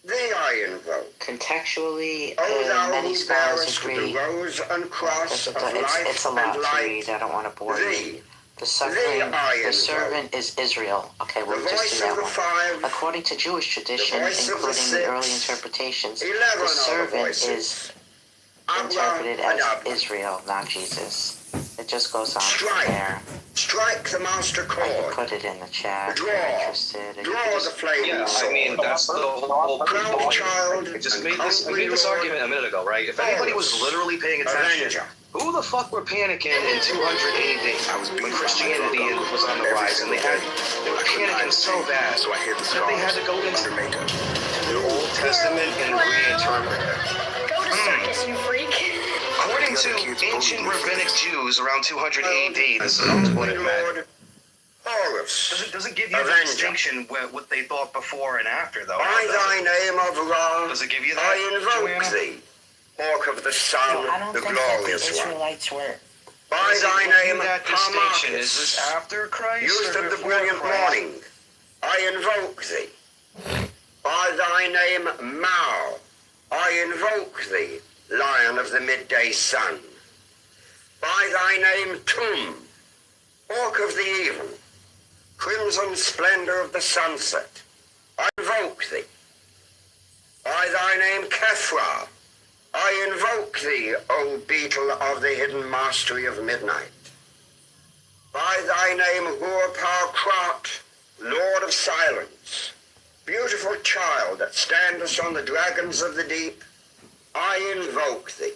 Speaker 15: thee I invoke.
Speaker 12: Contextually,
Speaker 15: O thou
Speaker 12: many
Speaker 15: who
Speaker 12: scholars
Speaker 15: bearest
Speaker 12: agree.
Speaker 15: the rose and cross of life
Speaker 12: It's a lot
Speaker 15: and
Speaker 12: to
Speaker 15: light,
Speaker 12: read. I don't want to bore you.
Speaker 15: thee,
Speaker 12: The suffering,
Speaker 15: I
Speaker 12: the
Speaker 15: invoke.
Speaker 12: servant is Israel. Okay, we'll
Speaker 15: The
Speaker 12: just
Speaker 15: voice
Speaker 12: do
Speaker 15: of
Speaker 12: that
Speaker 15: the
Speaker 12: one.
Speaker 15: five,
Speaker 12: According to Jewish tradition,
Speaker 15: voice of the
Speaker 12: including the early
Speaker 15: six,
Speaker 12: interpretations,
Speaker 15: 11
Speaker 12: the
Speaker 15: other
Speaker 12: servant
Speaker 15: voices.
Speaker 12: is
Speaker 15: Abba
Speaker 12: interpreted
Speaker 15: and
Speaker 12: as
Speaker 15: Abba.
Speaker 12: Israel, not Jesus. It just goes on from
Speaker 15: Strike.
Speaker 12: there.
Speaker 15: Strike the master
Speaker 12: I can
Speaker 15: chord.
Speaker 12: put it in the chat if
Speaker 15: Draw.
Speaker 12: you're interested. Or you
Speaker 15: Draw
Speaker 12: can
Speaker 15: the
Speaker 12: just
Speaker 15: flaming
Speaker 10: Yeah,
Speaker 15: sword.
Speaker 10: I mean, that's the whole
Speaker 15: Crown the child
Speaker 10: I just
Speaker 15: and
Speaker 10: made this, we
Speaker 15: conquering
Speaker 10: made this
Speaker 15: Lord,
Speaker 10: argument a minute ago, right? If anybody was literally paying attention,
Speaker 15: Avenger.
Speaker 10: who the fuck were panicking in 200 AD when Christianity was on the rise and they were panicking so bad that they had to go into the Old Testament and reinterpret it.
Speaker 9: Go to circus, you freak.
Speaker 10: According to ancient rabbinic Jews around 200 AD, this is what it meant.
Speaker 15: Lord, Horus,
Speaker 10: Doesn't give you the
Speaker 15: Avenger.
Speaker 10: distinction what they thought before and after, though.
Speaker 15: By
Speaker 10: does
Speaker 15: thy
Speaker 10: it?
Speaker 15: name of Ra,
Speaker 10: Does it give you that,
Speaker 15: I invoke
Speaker 10: Joanna?
Speaker 15: thee. Hawk of the sun,
Speaker 12: I don't
Speaker 15: the
Speaker 12: think that the
Speaker 15: glorious one.
Speaker 12: Israelites were.
Speaker 15: By
Speaker 10: Does it
Speaker 15: thy
Speaker 10: give you
Speaker 15: name,
Speaker 10: that distinction? Is
Speaker 15: Hamarcus,
Speaker 10: this after Christ
Speaker 15: youth
Speaker 10: or
Speaker 15: of the
Speaker 10: before
Speaker 15: brilliant
Speaker 10: Christ?
Speaker 15: morning, I invoke thee. By thy name, Mao, I invoke thee, lion of the midday sun. By thy name, Tum, hawk of the even, crimson splendor of the sunset, I invoke thee. By thy name, Kephra, I invoke thee, O beetle of the hidden mastery of midnight. By thy name, Hur-Par-Krat, Lord of silence, beautiful child that standest on the dragons of the deep, I invoke thee.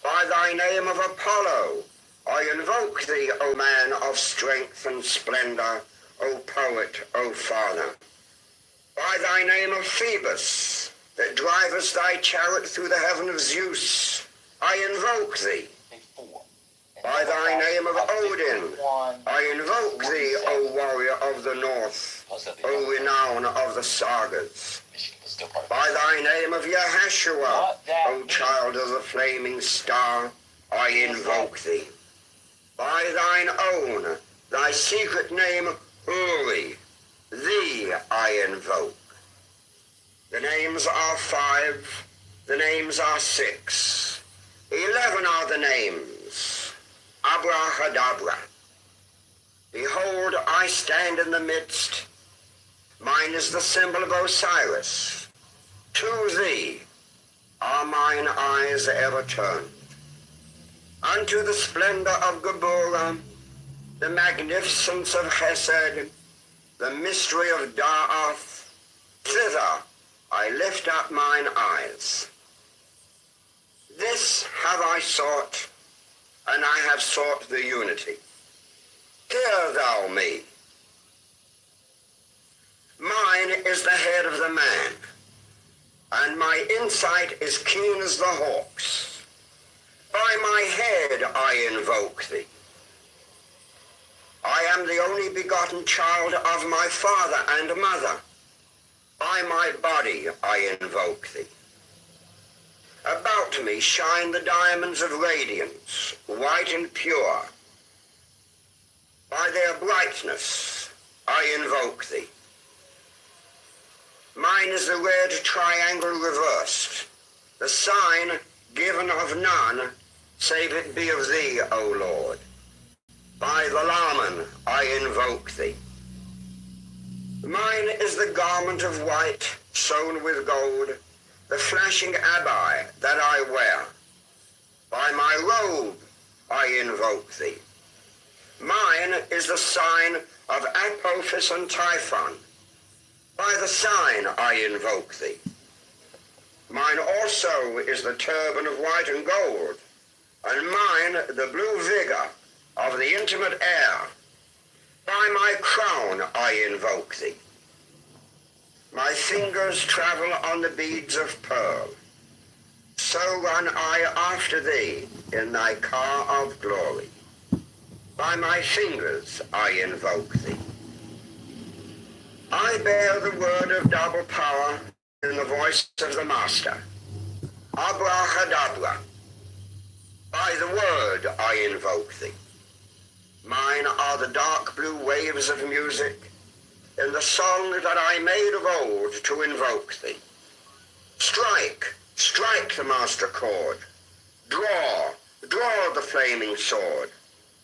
Speaker 15: By thy name of Apollo, I invoke thee, O man of strength and splendor, O poet, O father. By thy name of Phoebus, that drivest thy chariot through the heaven of Zeus, I invoke thee. By thy name of Odin, I invoke thee, O warrior of the north, O renown of the sagas. By thy name of Yahashua, O child of the flaming star, I invoke thee. By thine own, thy secret name, Uri, thee I invoke. The names are 5, the names are 6, 11 are the names. Abrahadabra. Behold, I stand in the midst. Mine is the symbol of Osiris. To thee are mine eyes ever turned. Unto the splendor of Geburah, the magnificence of Chesed, the mystery of Da'ath, thither I lift up mine eyes. This have I sought, and I have sought the unity. Hear thou me. Mine is the head of the man, and my insight is keen as the hawk's. By my head I invoke thee. I am the only begotten child of my father and mother. By my body I invoke thee. About me shine the diamonds of radiance, white and pure. By their brightness I invoke thee. Mine is the red triangle reversed, the sign given of none, save it be of thee, O Lord. By the Laman I invoke thee. Mine is the garment of white, sewn with gold, the flashing abbai that I wear. By my robe I invoke thee. Mine is the sign of Apophis and Typhon. By the sign I invoke thee. Mine also is the turban of white and gold, and mine the blue vigor of the intimate air. By my crown I invoke thee. My fingers travel on the beads of pearl. So run I after thee in thy car of glory. By my fingers I invoke thee. I bear the word of double power in the voice of the Master. Abrahadabra. By the word I invoke thee. Mine are the dark blue waves of music in the song that I made of old to invoke thee. Strike, strike the master chord. Draw, draw the flaming sword.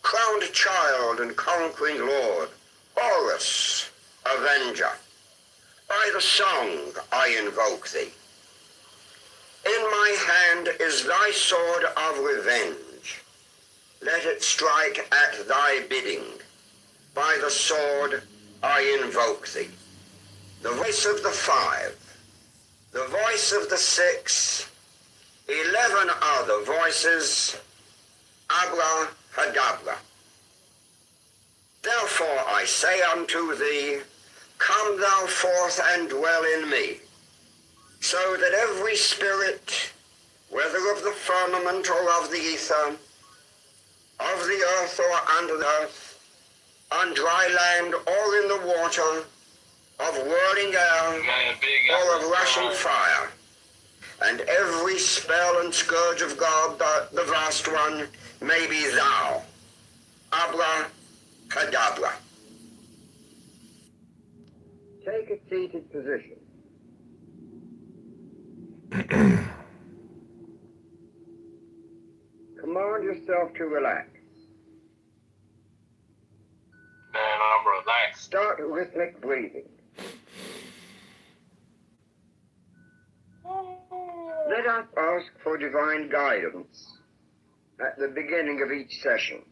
Speaker 15: Crowned child and conquering lord, Horus, avenger. By the song I invoke thee. In my hand is thy sword of revenge. Let it strike at thy bidding. By the sword I invoke thee. The voice of the 5, the voice of the 6, 11 other voices, Abrahadabra. Therefore I say unto thee, come thou forth and dwell in me, so that every spirit, whether of the firmament or of the ether, of the earth or under the earth, on dry land or in the water, of whirling air or of rushing fire, and every spell and scourge of God, the vast one, may be thou. Abrahadabra. Take a seated position. Command yourself to relax.
Speaker 11: Man, I'm relaxed.
Speaker 15: Start rhythmic breathing. Let us ask for divine guidance at the beginning of each session.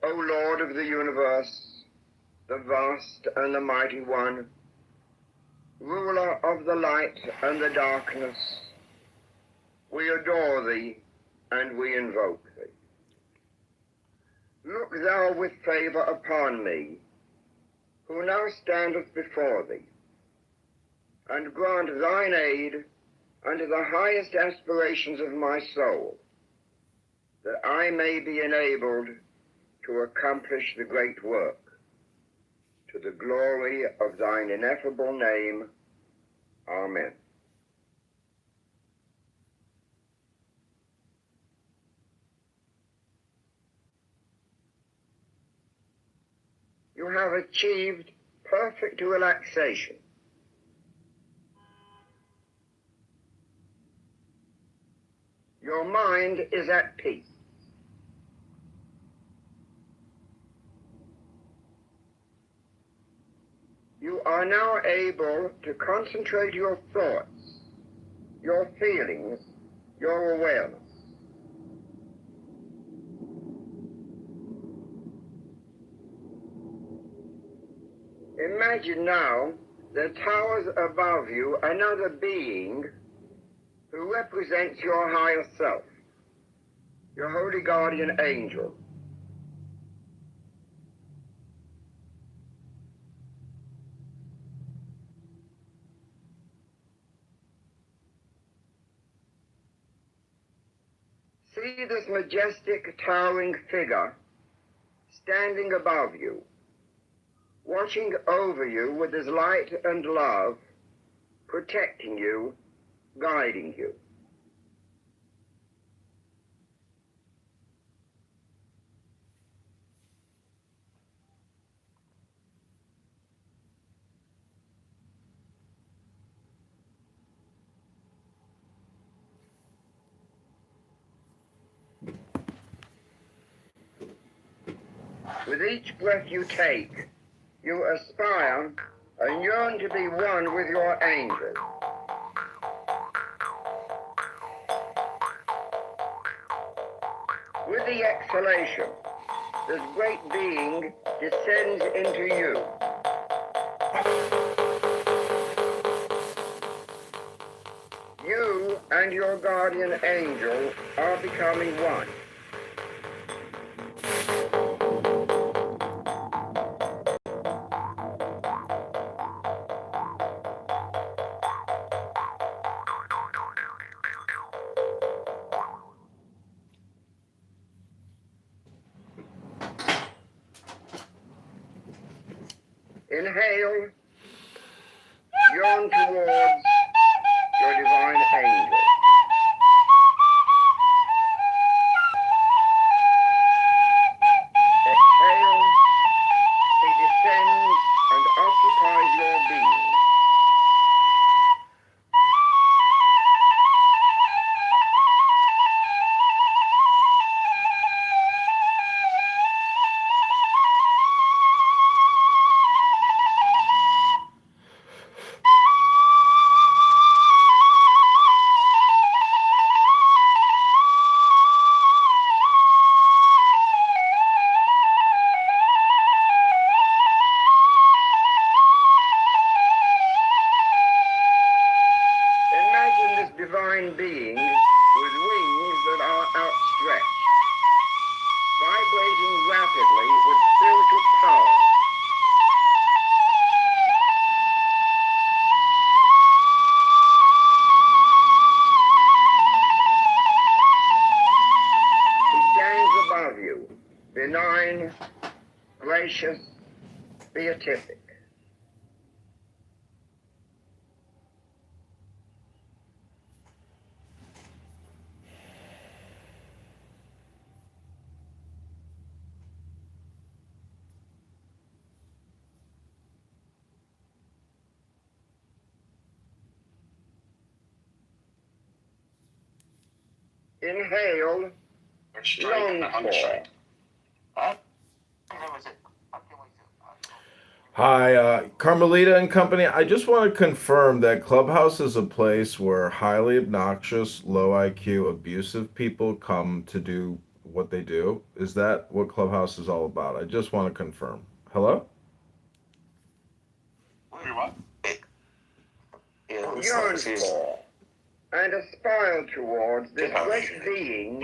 Speaker 15: O Lord of the universe, the vast and the mighty one, ruler of the light and the darkness, we adore thee and we invoke thee. Look thou with favor upon me, who now standeth before thee, and grant thine aid under the highest aspirations of my soul, that I may be enabled to accomplish the great work, to the glory of thine ineffable name. Amen. You have achieved perfect relaxation. Your mind is at peace. You are now able to concentrate your thoughts, your feelings, your awareness. Imagine now there towers above you another being who represents your higher self, your holy guardian angel. See this majestic, towering figure standing above you, watching over you with his light and love, protecting you, guiding you. With each breath you take, you aspire and yearn to be one with your angel. With the exhalation, this great being descends into you. You and your guardian angel are becoming one. Inhale, yawn towards your divine angel. Exhale, he descends and occupies your being. Imagine this divine being with wings that are outstretched, vibrating rapidly with spiritual power. He stands above you, benign, gracious, beatific. Inhale, long for.
Speaker 3: Hi, Carmelita and company. I just want to confirm that Clubhouse is a place where highly obnoxious, low IQ, abusive people come to do what they do. Is that what Clubhouse is all about? I just want to confirm. Hello?
Speaker 15: Yearn for and aspire towards this great being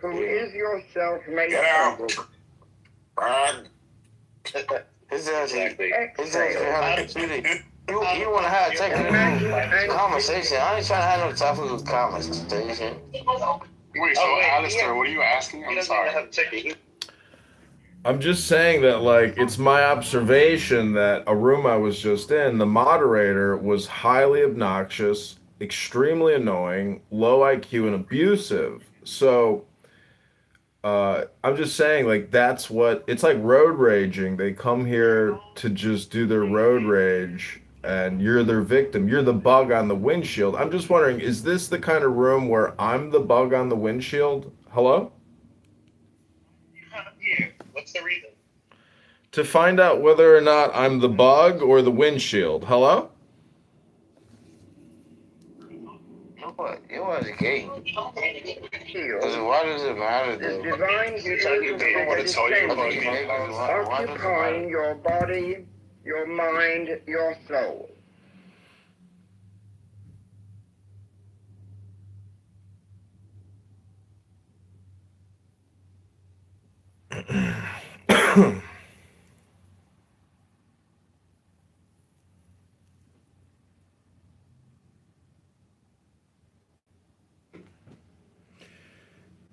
Speaker 15: who is yourself made able.
Speaker 10: Exactly.
Speaker 15: Exhale.
Speaker 2: You want to have a technical conversation. I ain't trying to have no topical conversation.
Speaker 11: Wait, so Alistair, what are you asking? I'm sorry.
Speaker 3: I'm just saying that, like, it's my observation that a room I was just in, the moderator was highly obnoxious, extremely annoying, low IQ, and abusive. So, I'm just saying, like, that's what it's like road raging. They come here to just do their road rage, and you're their victim. You're the bug on the windshield. I'm just wondering, is this the kind of room where I'm the bug on the windshield? Hello?
Speaker 7: Yeah. What's the reason?
Speaker 3: To find out whether or not I'm the bug or the windshield. Hello?
Speaker 2: You was gay. Because why does it matter though?
Speaker 15: Divine occupying your body, your mind, your soul.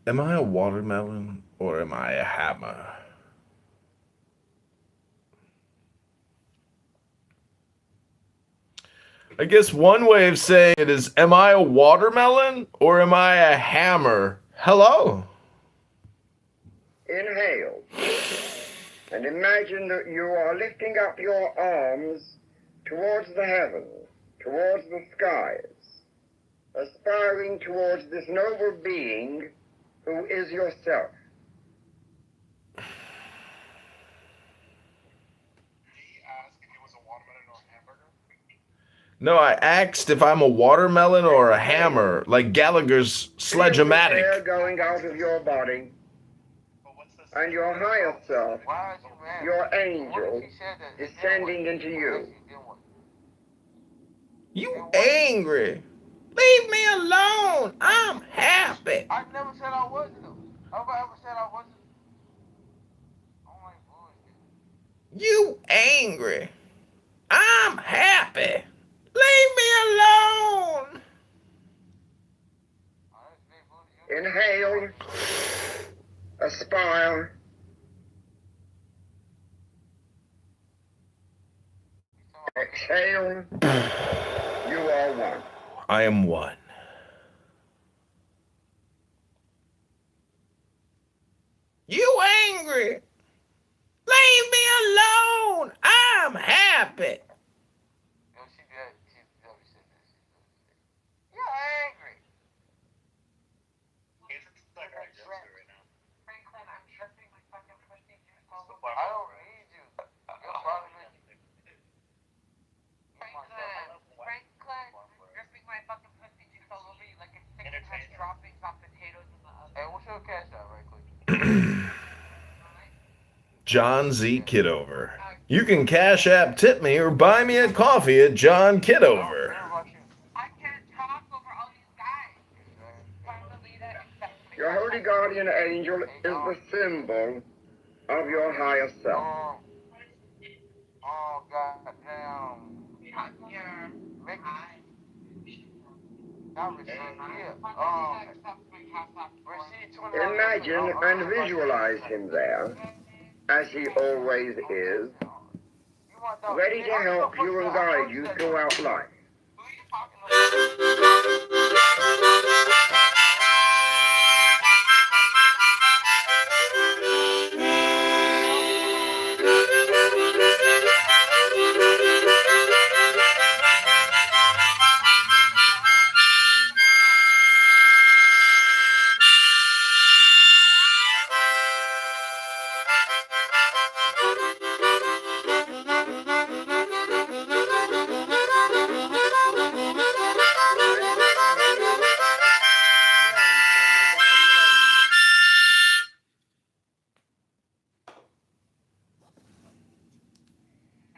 Speaker 3: Am I a watermelon or am I a hammer? I guess one way of saying it is, am I a watermelon or am I a hammer? Hello?
Speaker 15: Inhale. And imagine that you are lifting up your arms towards the heavens, towards the skies, aspiring towards this noble being who is yourself.
Speaker 3: No, I asked if I'm a watermelon or a hammer, like Gallagher's Sledge-O-Matic.
Speaker 15: Air going out of your body, and your higher self, your angel, descending into you.
Speaker 3: You angry? Leave me alone. I'm happy.
Speaker 2: I never said I wasn't. Nobody ever said I wasn't.
Speaker 3: You angry? I'm happy. Leave me alone.
Speaker 15: Inhale, aspire, exhale, you are one.
Speaker 3: I am one. You angry? Leave me alone. I'm happy.
Speaker 2: You're angry. I don't need you. You're probably Hey, what's your cash out right quick?
Speaker 3: John Z. Kitover. You can Cash App tip me or buy me a coffee at John Kitover.
Speaker 15: Your holy guardian angel is the symbol of your higher self.
Speaker 2: Oh, goddamn.
Speaker 15: Imagine and visualize him there, as he always is, ready to help you and guide you throughout life.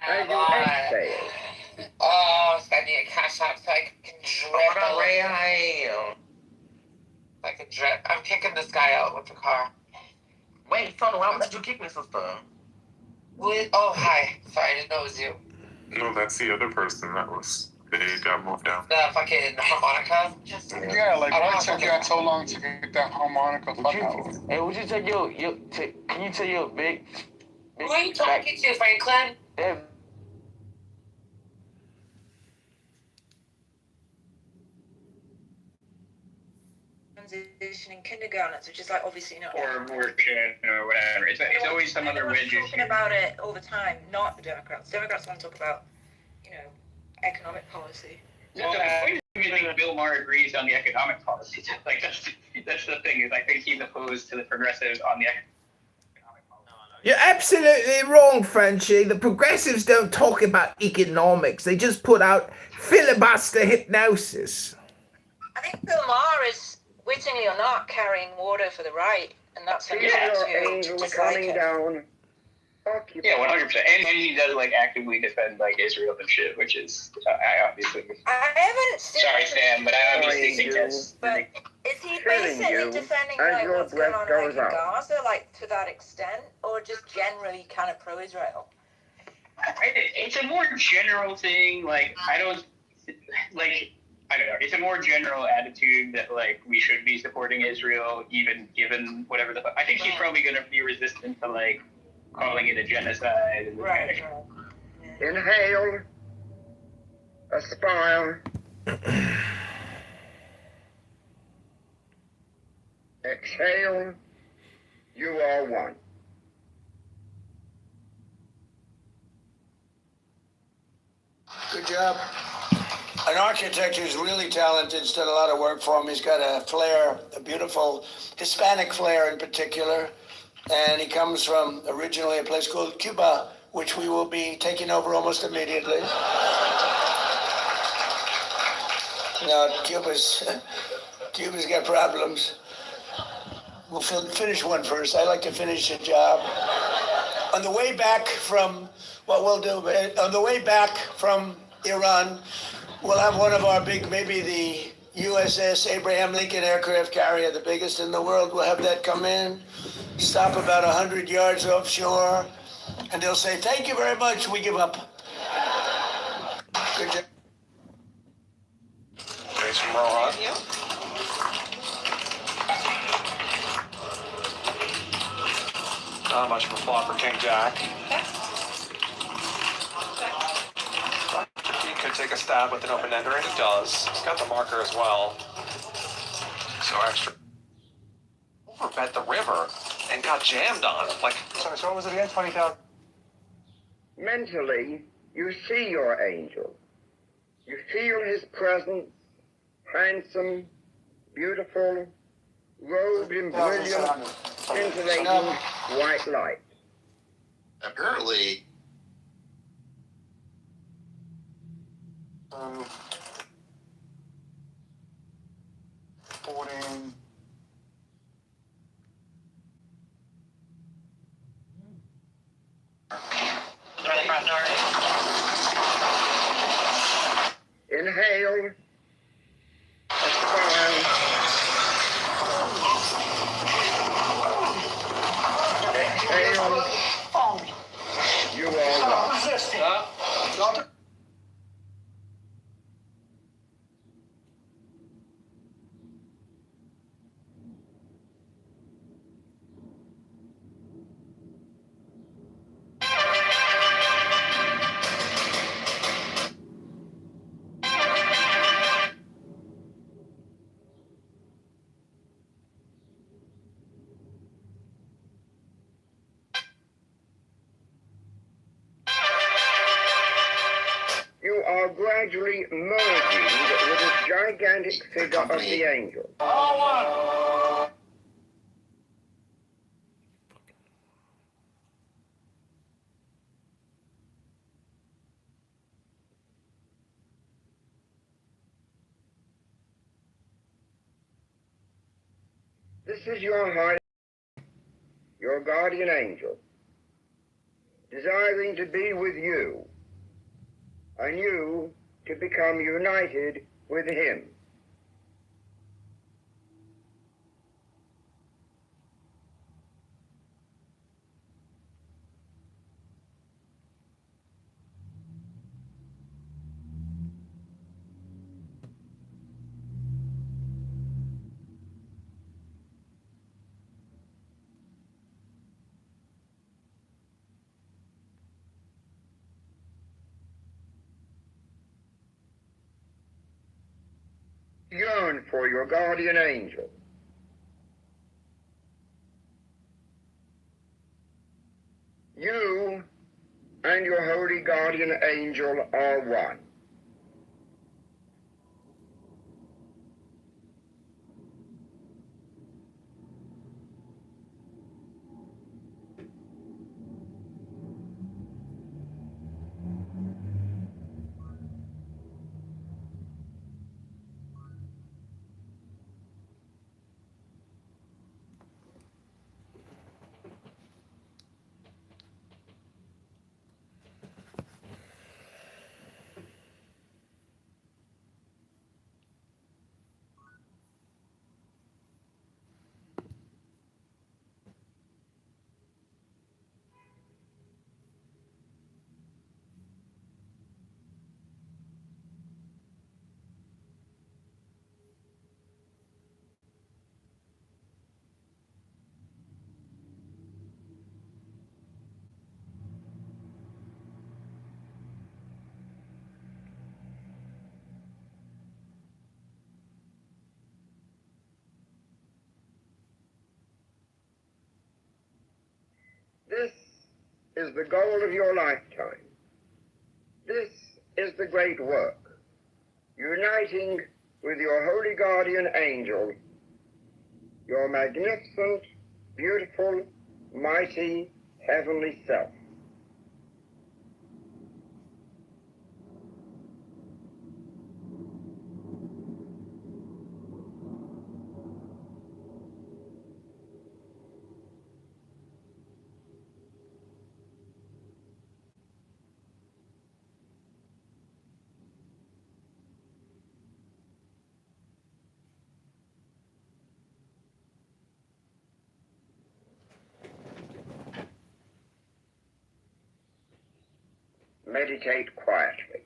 Speaker 15: As you exhale,
Speaker 2: Oh, send me a cash app so I can drip a little. I can drip. I'm kicking this guy out with the car.
Speaker 16: Wait, Soda, why would you kick me, sister?
Speaker 2: Oh, hi. Sorry, I didn't know it was you.
Speaker 1: No, that's the other person that was. They got moved down.
Speaker 2: The fucking harmonica.
Speaker 8: Yeah, like why it took you so long to get that harmonica fuck out?
Speaker 2: Hey, would you take can you tell your big
Speaker 9: Who are you talking to, Franklin?
Speaker 2: Yeah.
Speaker 16: Transition in kindergartens, which is like obviously not.
Speaker 7: Or abortion or whatever. It's always some other wedge issue.
Speaker 16: Talking about it all the time, not the Democrats. Democrats want to talk about, economic policy.
Speaker 7: Well, the point is, I think Bill Maher agrees on the economic policy. Like that's the thing is I think he's opposed to the progressives on the economic policy.
Speaker 3: You're absolutely wrong, Frenchie. The progressives don't talk about economics. They just put out filibuster hypnosis.
Speaker 16: I think Bill Maher is, wittingly or not, carrying water for the right, and that's something to dislike it.
Speaker 15: Down.
Speaker 7: Yeah, 100%. And he does like actively defend like Israel and shit, which is I obviously.
Speaker 16: I haven't seen.
Speaker 7: Sorry, Sam, but I obviously think that's.
Speaker 16: But is he basically defending like what's going on like in Gaza, like to that extent, or just generally kind of pro-Israel?
Speaker 7: It's a more general thing. Like I don't know. It's a more general attitude that like we should be supporting Israel, even given whatever the. I think he's probably going to be resistant to like calling it a genocide. And
Speaker 16: right.
Speaker 15: Inhale. Aspire. Exhale. You are one.
Speaker 17: Good job. An architect who's really talented, he's done a lot of work for him. He's got a flair, a beautiful Hispanic flair in particular. And he comes from originally a place called Cuba, which we will be taking over almost immediately. Now, Cuba's got problems. We'll finish one first. I like to finish a job. On the way back from, on the way back from Iran, we'll have one of our big, maybe the USS Abraham Lincoln aircraft carrier, the biggest in the world. We'll have that come in, stop about 100 yards offshore, and they'll say, "Thank you very much, we give up." Good job.
Speaker 11: Thanks from Rohan.
Speaker 16: Thank you.
Speaker 11: Not much of a flop for King Jack. He could take a stab with an open ender, and he does. He's got the marker as well. So extra. Overbet the river and got jammed on. Like, sorry, so what was it again? 20,000?
Speaker 15: Mentally, you see your angel. You feel his presence, handsome, beautiful, robed in brilliant, scintillating white light.
Speaker 18: Apparently,
Speaker 8: 14.
Speaker 15: Inhale. Expire. Exhale. You are one. You are gradually merging with this gigantic figure of the angel. This is your heart, your guardian angel, desiring to be with you, and you to become united with him. moment for your guardian angel. You and your holy guardian angel are one. This is the goal of your lifetime. This is the great work, uniting with your holy guardian angel, your magnificent, beautiful, mighty, heavenly self. Meditate quietly.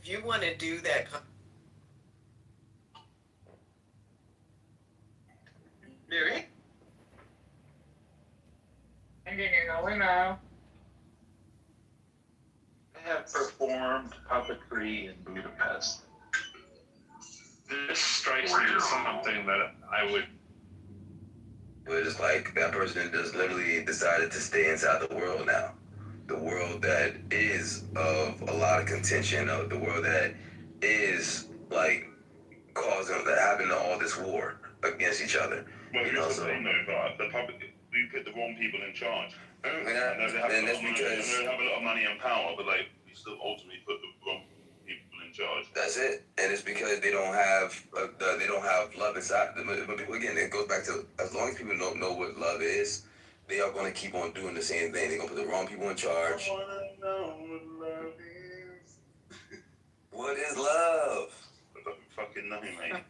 Speaker 18: If you want to do that, Mary?
Speaker 3: I have performed puppetry in Budapest. This strikes me as something that I would.
Speaker 19: But it's like that person just literally decided to stay inside the world now. The world that is of a lot of contention, of the world that is like causing that having all this war against each other.
Speaker 1: Well,
Speaker 19: You know,
Speaker 1: here's the
Speaker 19: so
Speaker 1: thing though, but the public, we put the wrong people in charge.
Speaker 19: and
Speaker 1: I know they have,
Speaker 19: and
Speaker 1: a lot
Speaker 19: that's
Speaker 1: of money, I
Speaker 19: because
Speaker 1: know they have a lot of money and power, but like we still ultimately put the wrong people in charge.
Speaker 19: that's it, and it's because they don't have love inside them. But people, again, it goes back to as long as people don't know what love is, they are going to keep on doing the same thing. They're going to put the wrong people in charge.
Speaker 1: I wanna know what love is.
Speaker 19: What is love?
Speaker 1: I don't fucking know, mate.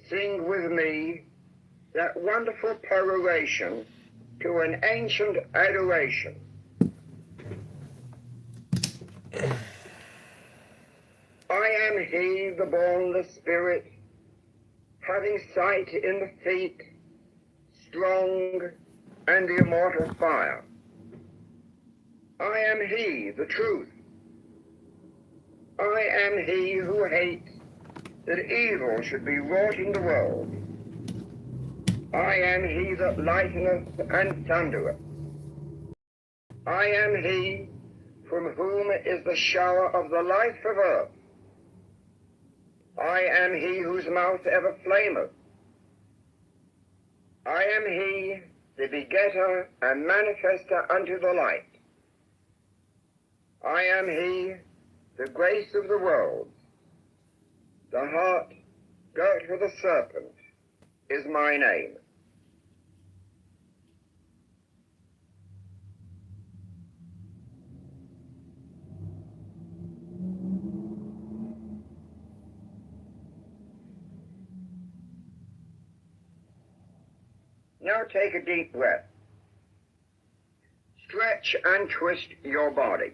Speaker 15: Sing with me that wonderful peroration to an ancient adoration. I am he, the bornless spirit, having sight in the feet, strong and immortal fire. I am he, the truth. I am he who hates that evil should be wrought in the world. I am he that lighteneth and thundereth. I am he from whom is the shower of the life of earth. I am he whose mouth ever flameth. I am he, the begetter and manifester unto the light. I am he, the grace of the world. The heart girt with a serpent is my name. Now take a deep breath. Stretch and twist your body.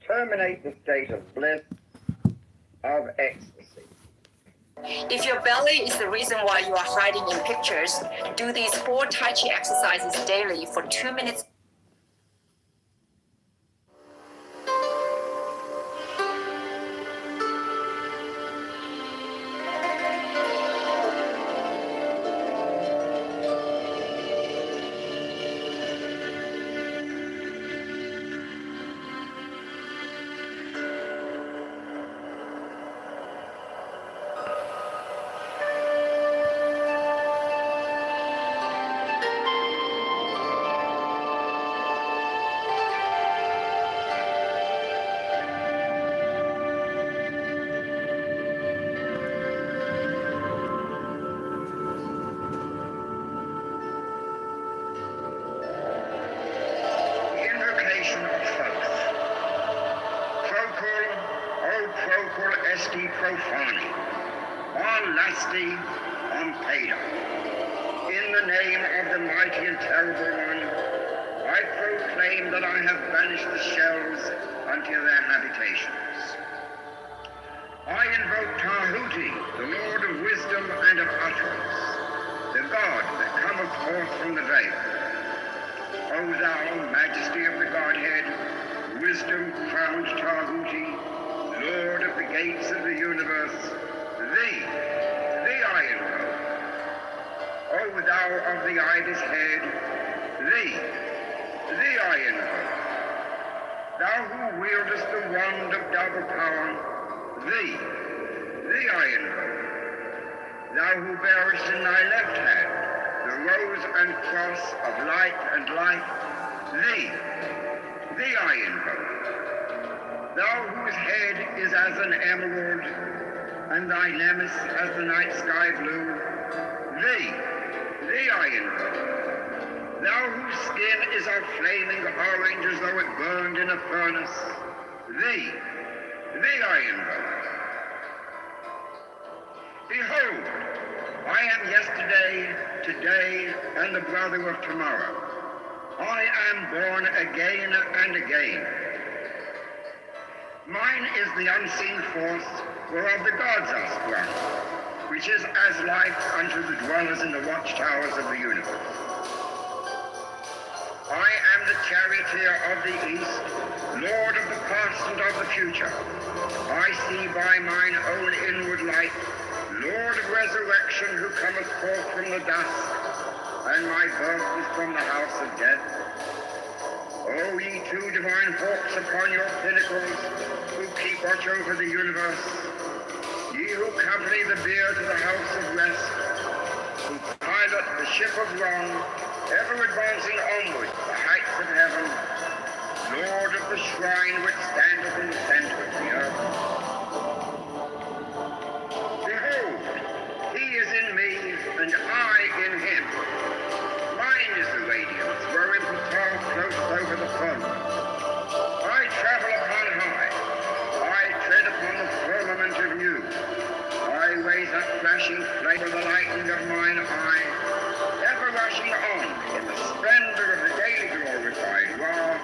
Speaker 15: Terminate the state of bliss, of ecstasy.
Speaker 20: If your belly is the reason why you are hiding in pictures, do these 4 Tai Chi exercises daily for 2 minutes.
Speaker 15: Invocation of faith. Procul, o procul esti profani, on lasti, on peda. In the name of the mighty and terrible one, I proclaim that I have banished the shells unto their habitations. I invoke Tahuti, the Lord of wisdom and of utterance, the God that cometh forth from the veil. O thou, majesty of the Godhead, wisdom-crowned Tahuti, Lord of the gates of the universe, thee I invoke. O thou of the ibis head, thee I invoke. Thou who wieldest the wand of double power, thee I invoke. Thou who bearest in thy left hand the rose and cross of light and life, thee I invoke. Thou whose head is as an emerald, and thy nemes as the night sky blue, thee I invoke. Thou whose skin is of flaming orange as though it burned in a furnace, thee I invoke. Behold, I am yesterday, today, and the brother of tomorrow. I am born again and again. Mine is the unseen force whereof the gods are sprung, which is as life unto the dwellers in the watchtowers of the universe. I am the charioteer of the east, lord of the past and of the future. I see by mine own inward light, Lord of resurrection, who cometh forth from the dust, and my birth is from the house of death. O ye two divine hawks upon your pinnacles, who keep watch over the universe, ye who accompany the bier to the house of rest, who pilot the ship of wrong, ever advancing onward to the heights of heaven, Lord of the shrine which standeth in the center of the earth. In me, and I in him. Mine is the radiance wherein Patal floats over the foam. I travel upon high. I tread upon the firmament of you. I raise up flashing flame for the lightning of mine eye, ever rushing on in the splendor of the daily glorified Ra,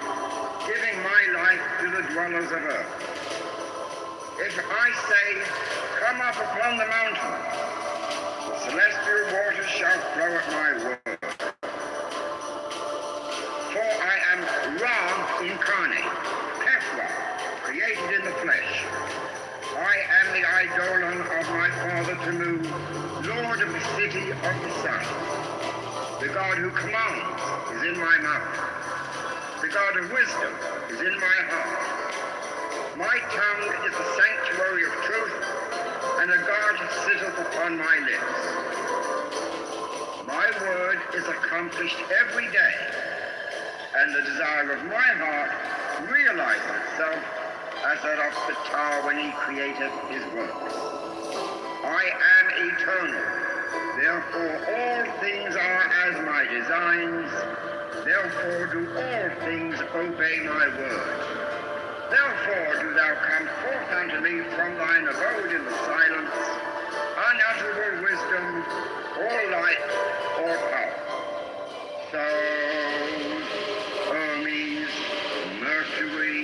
Speaker 15: giving my life to the dwellers of earth. If I say, come up upon the mountain, celestial waters shall flow at my word. For I am Ra incarnate, Kefra, created in the flesh. I am the eidolon of my father Tamu, Lord of the city of the sun. The God who commands is in my mouth. The God of wisdom is in my heart. My tongue is the sanctuary of truth, and a guard sitteth upon my lips. My word is accomplished every day, and the desire of my heart realized itself as that of the Ptah when he created his works. I am eternal, therefore all things are as my designs, therefore do all things obey my word. Therefore do thou come forth unto me from thine abode in the silence, unutterable wisdom, or light, or power. So, Hermes, Mercury,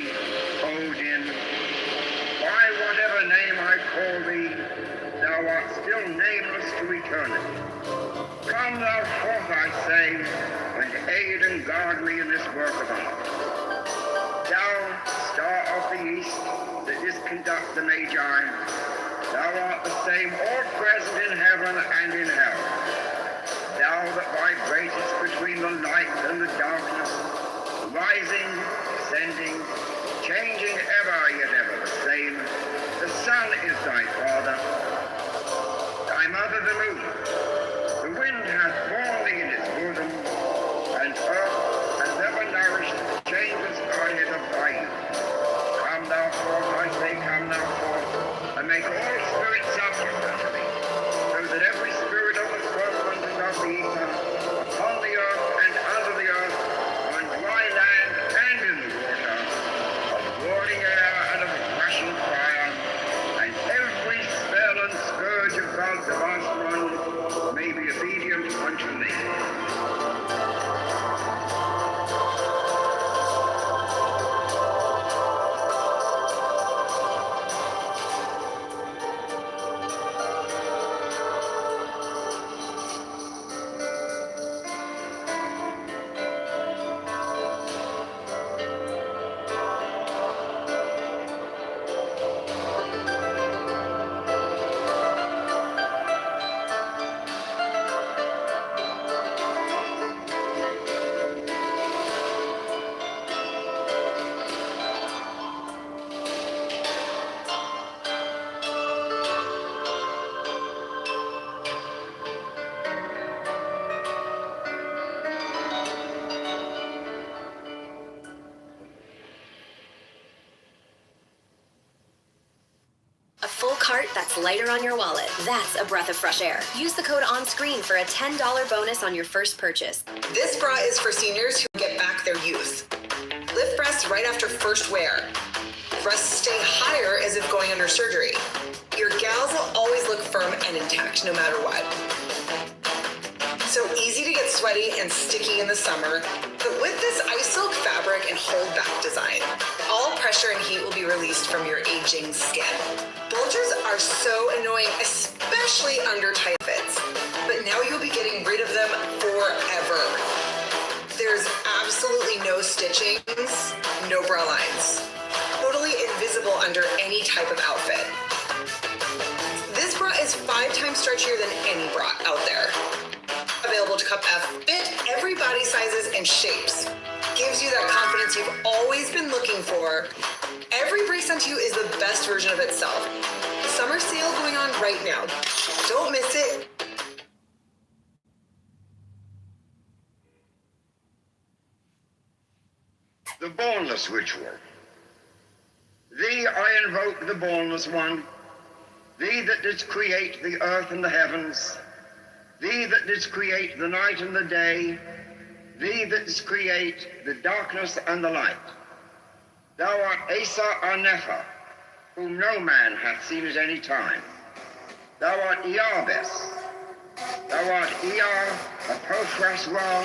Speaker 15: Odin, by whatever name I call thee, thou art still nameless to eternity. Come thou forth, I say, and aid and guard me in this work of art. Thou, star of the east, that didst conduct the Magi, thou art the same all present in heaven and in hell. Thou that vibratest between the light and the darkness, rising, descending, changing ever yet ever the same. The sun is thy father, thy mother the moon. The wind hath borne thee in its bosom, and earth hath ever nourished the changeless Godhead of thy youth. Come thou forth, I say, come thou forth, and make all spirits subject unto thee, so that every spirit of the firmament and of the ether, upon the earth and under the earth, on dry land and in the water, of roaring air and of rushing fire, and every spell and scourge of God's vast one may be obedient unto thee.
Speaker 19: A full cart that's lighter on your wallet. That's a breath of fresh air. Use the code on screen for a $10 bonus on your first purchase.
Speaker 21: This bra is for seniors who get back their youth. Lift breasts right after first wear. Breasts stay higher as if going under surgery. Your gals will always look firm and intact no matter what. So easy to get sweaty and sticky in the summer, but with this ice silk fabric and hold back design, all pressure and heat will be released from your aging skin. Bulgers are so annoying, especially under tight fits, but now you'll be getting rid of them forever. There's absolutely no stitchings, no bra lines. Totally invisible under any type of outfit. This bra is 5 times stretchier than any bra out there. Available to cup F, fit every body sizes and shapes. Gives you that confidence you've always been looking for. Every brace sent to you is the best version of itself. Summer sale going on right now. Don't miss it.
Speaker 15: The Bornless Ritual. Thee I invoke, the Bornless One, thee that didst create the earth and the heavens, thee that didst create the night and the day, thee that didst create the darkness and the light. Thou art Asa Arnepha, whom no man hath seen at any time. Thou art Iarbes. Thou art Ear, Apophras Ra.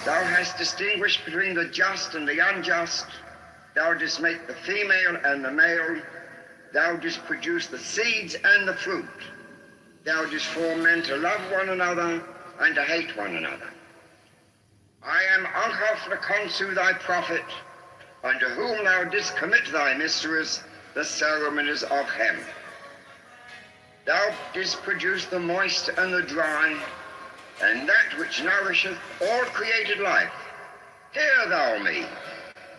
Speaker 15: Thou hast distinguished between the just and the unjust. Thou didst make the female and the male. Thou didst produce the seeds and the fruit. Thou didst form men to love one another and to hate one another. I am Anchof the Konsu, thy prophet, unto whom thou didst commit thy mysteries, the ceremonies of heaven. Thou didst produce the moist and the dry, and that which nourisheth all created life. Hear thou me,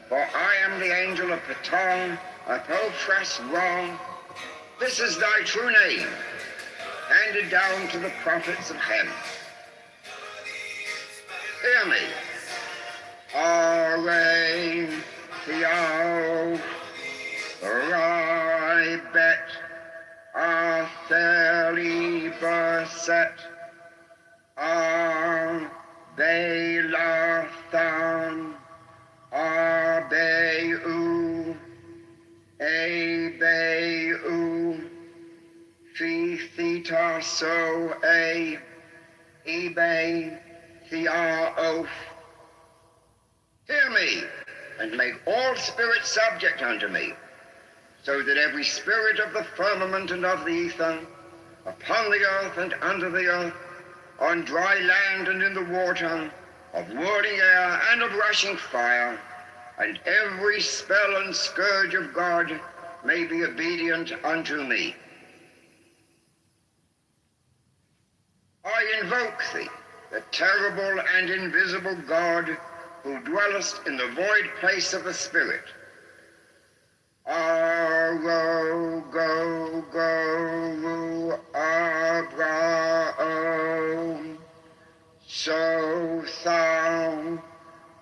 Speaker 15: for I am the angel of Ptah, Apophras Ra. This is thy true name, handed down to the prophets of heaven. Hear me. Are Theo, Rybet, Artheli, Berset, Belathan, Arbeu, Ebeu, Phi Theta So A, Ebe, Theos. Hear me, and make all spirits subject unto me, so that every spirit of the firmament and of the ether, upon the earth and under the earth, on dry land and in the water, of whirling air and of rushing fire, and every spell and scourge of God may be obedient unto me. I invoke thee, the terrible and invisible God, who dwellest in the void place of the Spirit. Aro, go, go, Abrao, so thou,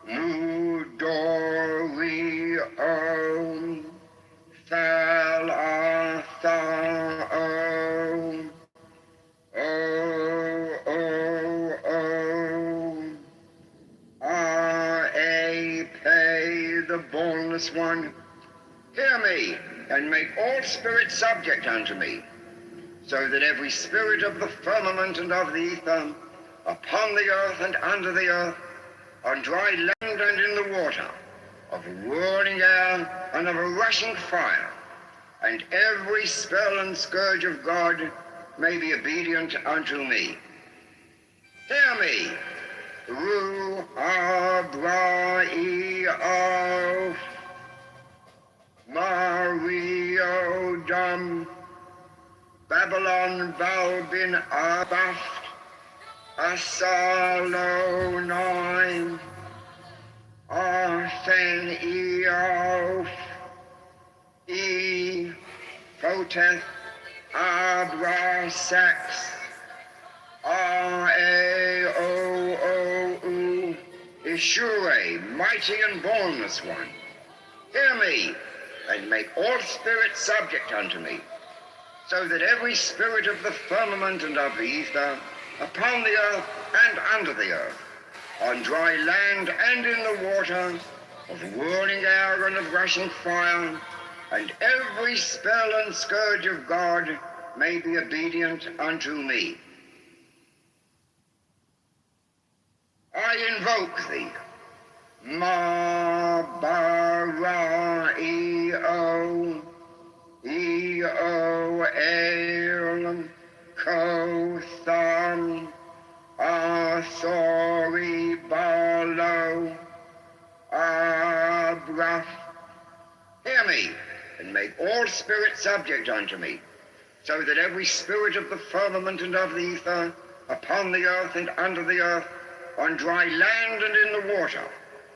Speaker 15: Mudorio, Thalathao, the boneless one, hear me, and make all spirits subject unto me, so that every spirit of the firmament and of the ether, upon the earth and under the earth, on dry land and in the water, of whirling air and of a rushing fire, and every spell and scourge of God may be obedient unto me. Hear me, Ru Abraio, Mario Dum, Babylon Balbin Abaft, Asalo 9, Arthen Eof, E, Photeth, Abra Sex, R-A-O-O-U, Ishure, mighty and boneless one. Hear me, and make all spirits subject unto me, so that every spirit of the firmament and of the ether, upon the earth and under the earth, on dry land and in the water, of whirling air and of rushing fire, and every spell and scourge of God may be obedient unto me. I invoke thee, Ma-ba-ra-e-o, E-o-el, Ko-tham, A-thori-balo, Abraf. Hear me, and make all spirits subject unto me, so that every spirit of the firmament and of the ether, upon the earth and under the earth, on dry land and in the water,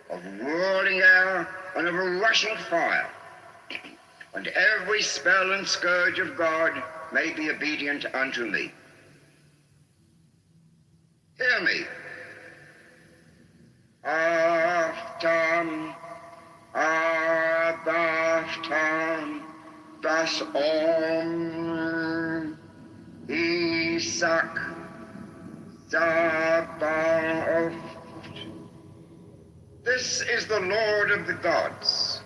Speaker 15: of whirling air and of a rushing fire, and every spell and scourge of God may be obedient unto me. Hear me. Aftam, Abaftam, Bas-om, Isak, Sabaoth. This is the Lord of the gods.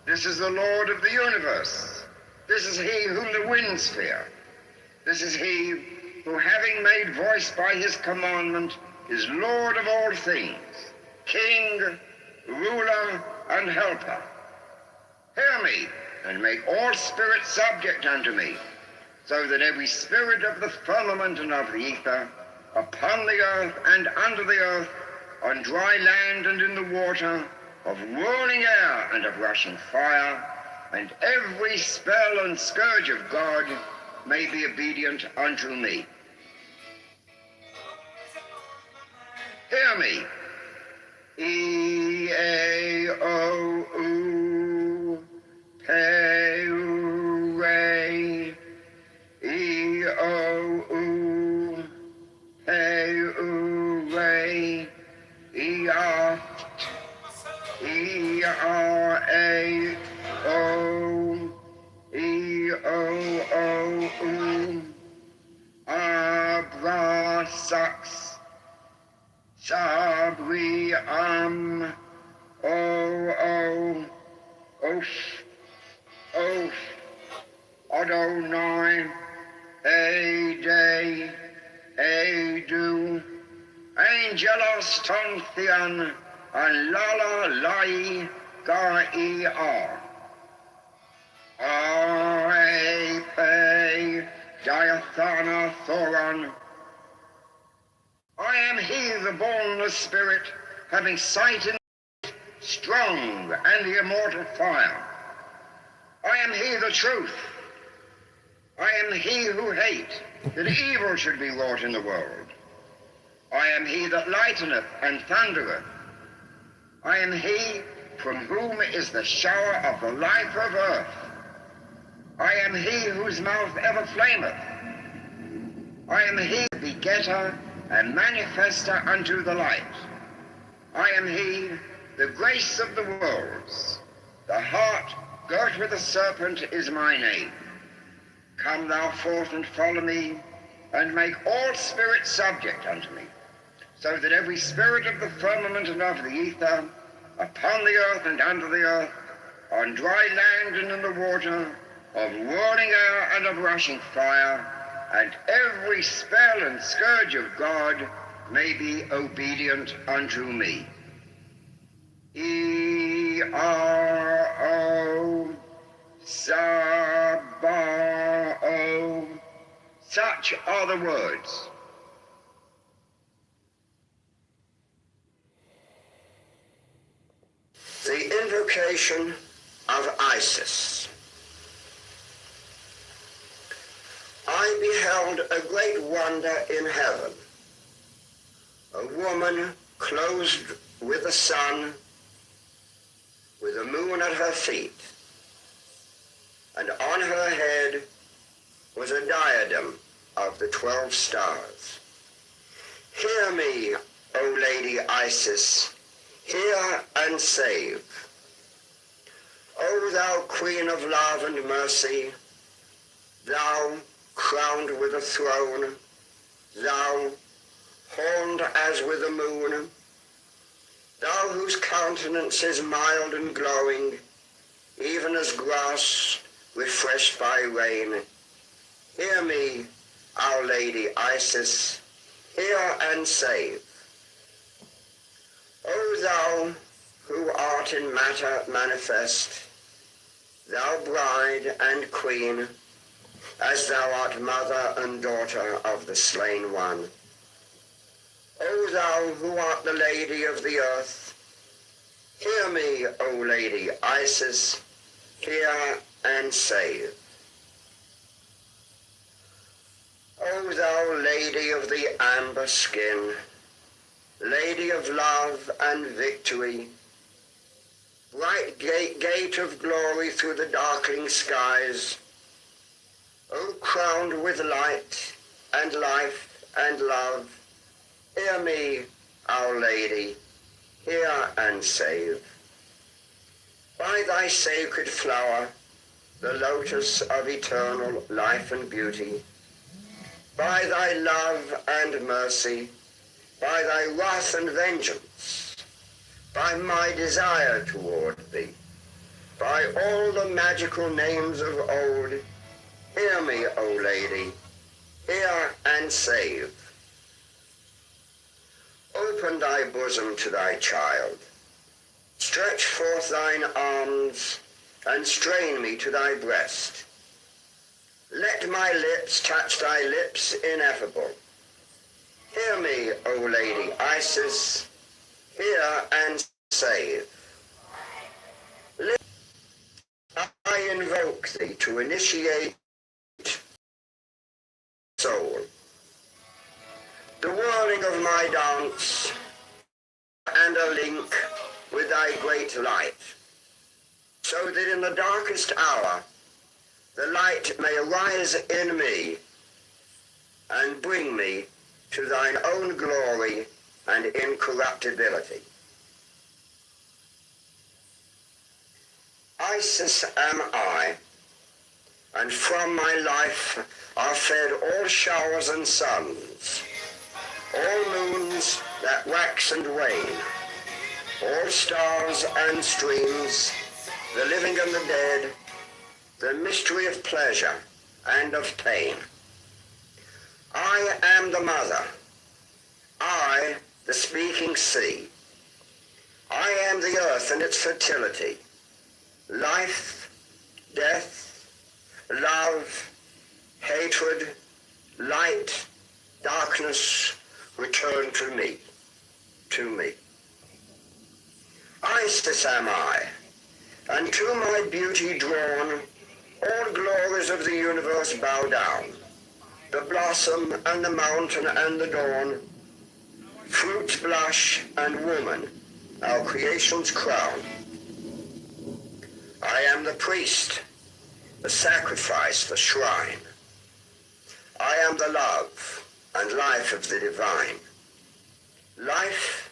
Speaker 15: This is the Lord of the universe. This is he whom the winds fear. This is he who, having made voice by his commandment, is Lord of all things, King, ruler, and helper. Hear me, and make all spirits subject unto me, so that every spirit of the firmament and of the ether, upon the earth and under the earth, on dry land and in the water, of whirling air and of rushing fire, and every spell and scourge of God may be obedient unto me. Hear me. E-A-O-U, Pe-U-Re, E-O-U, Pe-U-Re, E-A, E-R-A, Abra Sax Sabri Oath Adonai Day Do Angelos Tonthian and Lala Lai Gaia I pay Diathana Thoron. I am he, the bornless spirit, having sight in strong and the immortal fire. I am he, the truth. I am he who hate, that evil should be wrought in the world. I am he that lighteneth and thundereth. I am he from whom is the shower of the life of earth. I am he whose mouth ever flameth. I am he, the begetter and manifester unto the light. I am he, the grace of the worlds. The heart girt with a serpent is my name. Come thou forth and follow me, and make all spirits subject unto me, so that every spirit of the firmament and of the ether, upon the earth and under the earth, on dry land and in the water, of whirling air and of rushing fire, and every spell and scourge of God may be obedient unto me. E-R-O Sabao. Such are the words. The invocation of Isis. I beheld a great wonder in heaven, a woman clothed with the sun, with the moon at her feet, and on her head was a diadem of the 12 stars. Hear me, O Lady Isis, hear and save. O thou Queen of love and mercy, thou crowned with a throne, thou horned as with the moon, thou whose countenance is mild and glowing, even as grass refreshed by rain. Hear me, Our Lady Isis, hear and save. O thou who art in matter manifest, thou bride and queen, as thou art mother and daughter of the slain one. O thou who art the Lady of the earth, hear me, O Lady Isis, hear and save. O thou Lady of the amber skin, Lady of love and victory, bright gate of glory through the darkling skies, O crowned with light and life and love, hear me, Our Lady, hear and save. By thy sacred flower, the lotus of eternal life and beauty, by thy love and mercy, by thy wrath and vengeance, by my desire toward thee, by all the magical names of old, hear me, O Lady, hear and save. Open thy bosom to thy child, stretch forth thine arms, and strain me to thy breast. Let my lips touch thy lips ineffable. Hear me, O Lady Isis, hear and save. I invoke thee to initiate soul. The whirling of my dance, and a link with thy great light, so that in the darkest hour the light may arise in me and bring me to thine own glory and incorruptibility. Isis am I, and from my life are fed all showers and suns, all moons that wax and wane, all stars and streams, the living and the dead, the mystery of pleasure and of pain. I am the mother, I, the speaking sea. I am the earth and its fertility, life, death, love, hatred, light, darkness, return to me, to me. Isis am I, and to my beauty drawn, all glories of the universe bow down, the blossom and the mountain and the dawn, fruits blush and woman, our creation's crown. I am the priest, the sacrifice, the shrine. I am the love and life of the divine. Life,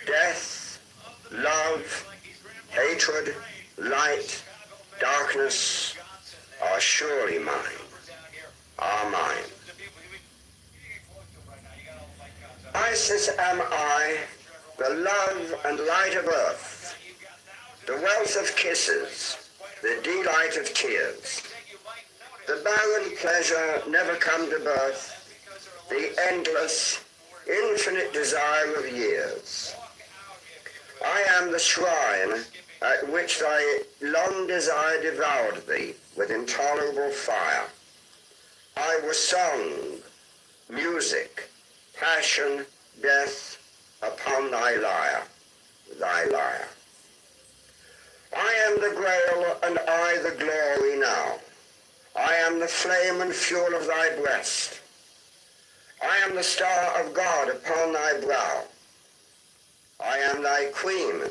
Speaker 15: death, love, hatred, light, darkness are surely mine, are mine. Isis am I, the love and light of earth, the wealth of kisses, the delight of tears, the barren pleasure never come to birth, the endless, infinite desire of years. I am the shrine at which thy long desire devoured thee with intolerable fire. I was song, music, passion, death upon thy lyre, thy lyre. I am the grail and I the glory now. I am the flame and fuel of thy breast. I am the star of God upon thy brow. I am thy queen,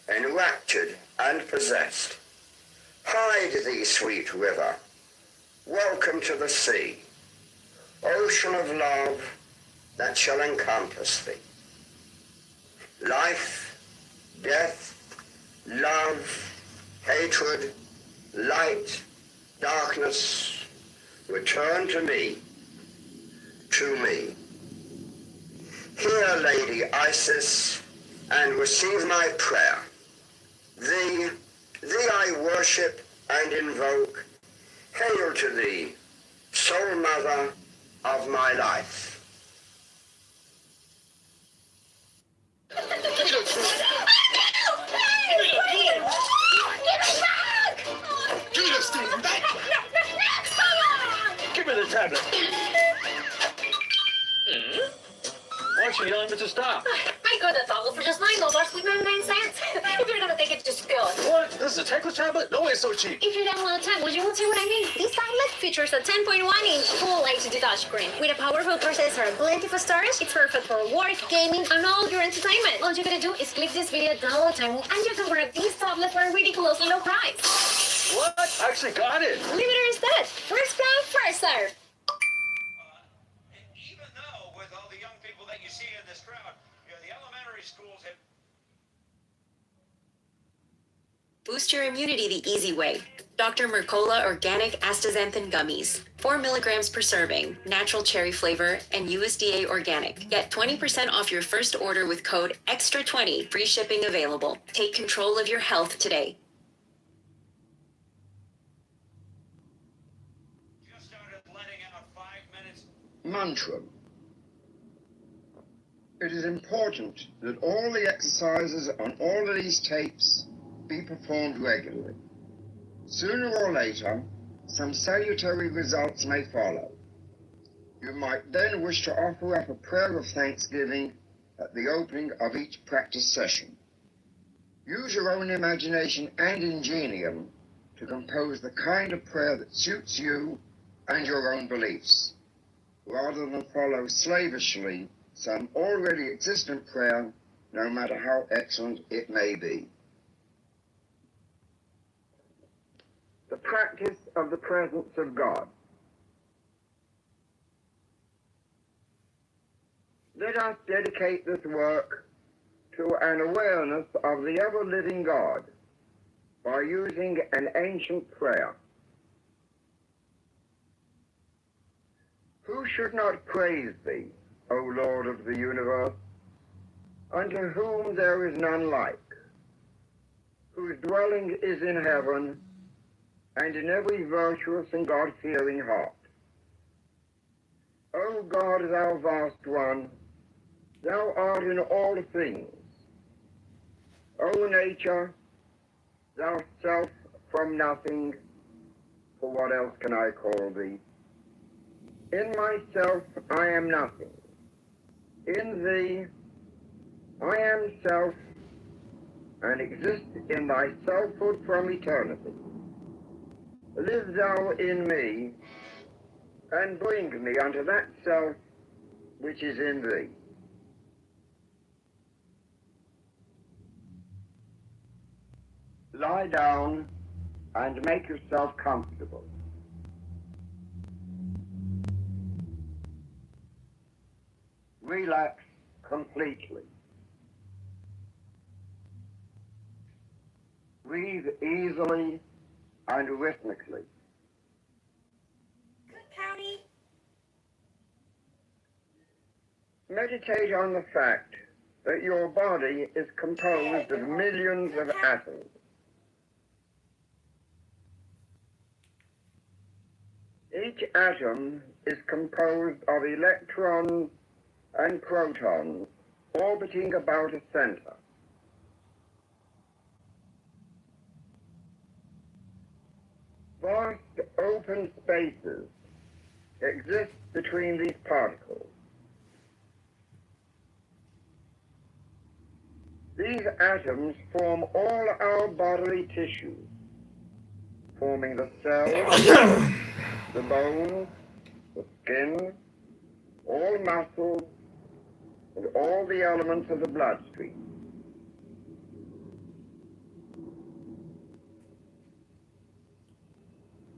Speaker 15: enraptured and possessed. Hide thee, sweet river. Welcome to the sea, ocean of love that shall encompass thee. Life, death, love, hatred, light, darkness, return to me, to me. Hear, Lady Isis, and receive my prayer. Thee I worship and invoke. Hail to thee, sole mother of my life.
Speaker 2: Give me this thing back! Give me the tablet! Why are you yelling me to stop?
Speaker 5: My goodness, Uncle, for just $9, we made 9 cents. If you're gonna take it, just go.
Speaker 2: What? This is a techless tablet? No way it's so cheap.
Speaker 5: If you download a tablet, you will see what I mean. This tablet features a 10.1-inch full HD touchscreen with a powerful processor and plenty of storage. It's perfect for work, gaming, and all your entertainment. All you gotta do is click this video, download time, and you can grab this tablet for a ridiculously low price.
Speaker 2: What? I actually got it.
Speaker 5: Leave it instead. First come, first serve.
Speaker 22: Even though with all the young people that you see in this crowd, the elementary schools have...
Speaker 23: Boost your immunity the easy way. Dr. Mercola Organic Astaxanthin Gummies. 4 milligrams per serving, natural cherry flavor, and USDA organic. Get 20% off your first order with code EXTRA20. Free shipping available. Take control of your health today.
Speaker 22: Just started letting out 5 minutes.
Speaker 24: Mantra. It is important that all the exercises on all of these tapes be performed regularly. Sooner or later, some salutary results may follow. You might then wish to offer up a prayer of thanksgiving at the opening of each practice session. Use your own imagination and ingenium to compose the kind of prayer that suits you and your own beliefs, rather than follow slavishly some already existent prayer, no matter how excellent it may be. The practice of the presence of God. Let us dedicate this work to an awareness of the ever-living God by using an ancient prayer. Who should not praise thee, O Lord of the universe, unto whom there is none like, whose dwelling is in heaven, and in every virtuous and God-fearing heart. O God, thou vast one, thou art in all things. O nature, thou self from nothing, for what else can I call thee? In myself I am nothing. In thee I am self, and exist in thy selfhood from eternity. Live thou in me, and bring me unto that self which is in thee. Lie down and make yourself comfortable. Relax completely. Breathe easily and rhythmically. Meditate on the fact that your body is composed of millions of atoms. Each atom is composed of electrons and protons orbiting about a center. Vast open spaces exist between these particles. These atoms form all our bodily tissues, forming the cells, the bones, the skin, all muscles, and all the elements of the bloodstream.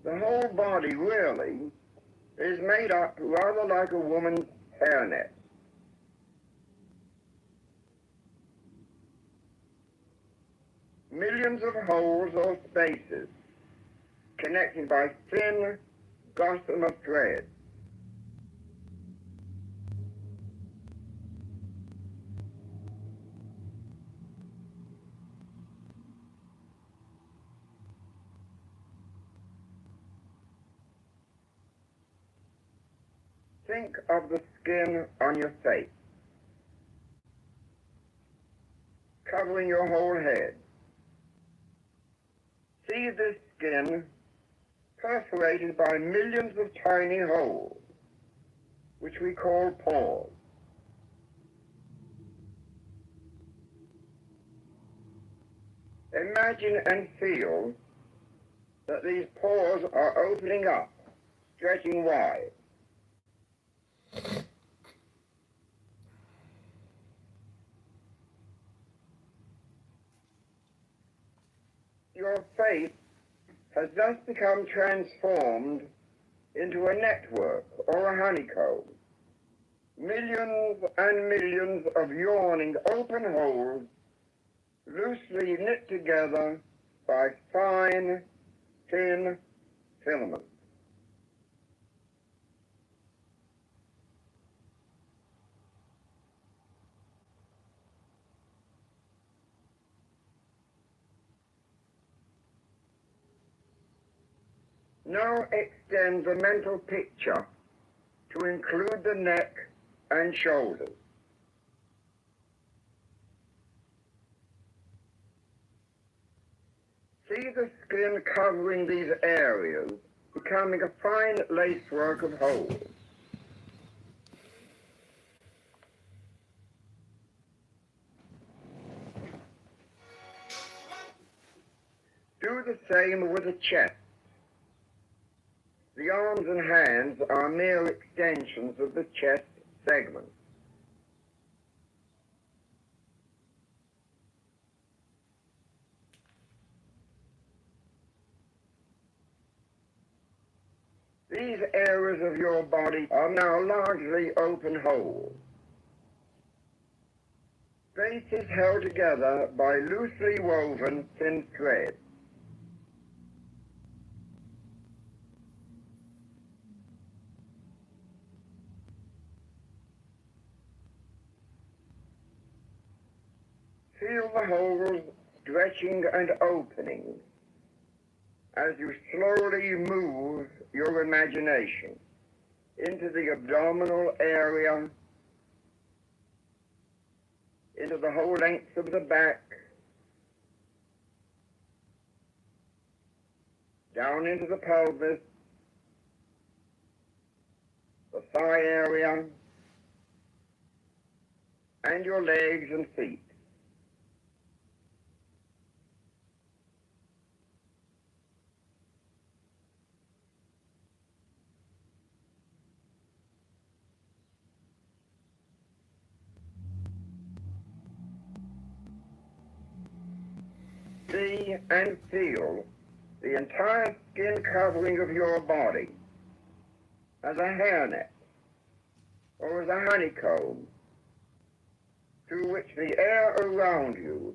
Speaker 24: The whole body really is made up rather like a woman's hairnet. Millions of holes or spaces connected by thin gossamer threads. Think of the skin on your face, covering your whole head. See this skin perforated by millions of tiny holes, which we call pores. Imagine and feel that these pores are opening up, stretching wide. Your face has thus become transformed into a network or a honeycomb. Millions and millions of yawning open holes loosely knit together by fine, thin filaments. Now extend the mental picture to include the neck and shoulders. See the skin covering these areas, becoming a fine lacework of holes. Do the same with the chest. The arms and hands are mere extensions of the chest segment. These areas of your body are now largely open holes. Spaces held together by loosely woven thin threads. Feel the holes stretching and opening as you slowly move your imagination into the abdominal area, into the whole length of the back, down into the pelvis, the thigh area, and your legs and feet. See and feel the entire skin covering of your body as a hairnet or as a honeycomb through which the air around you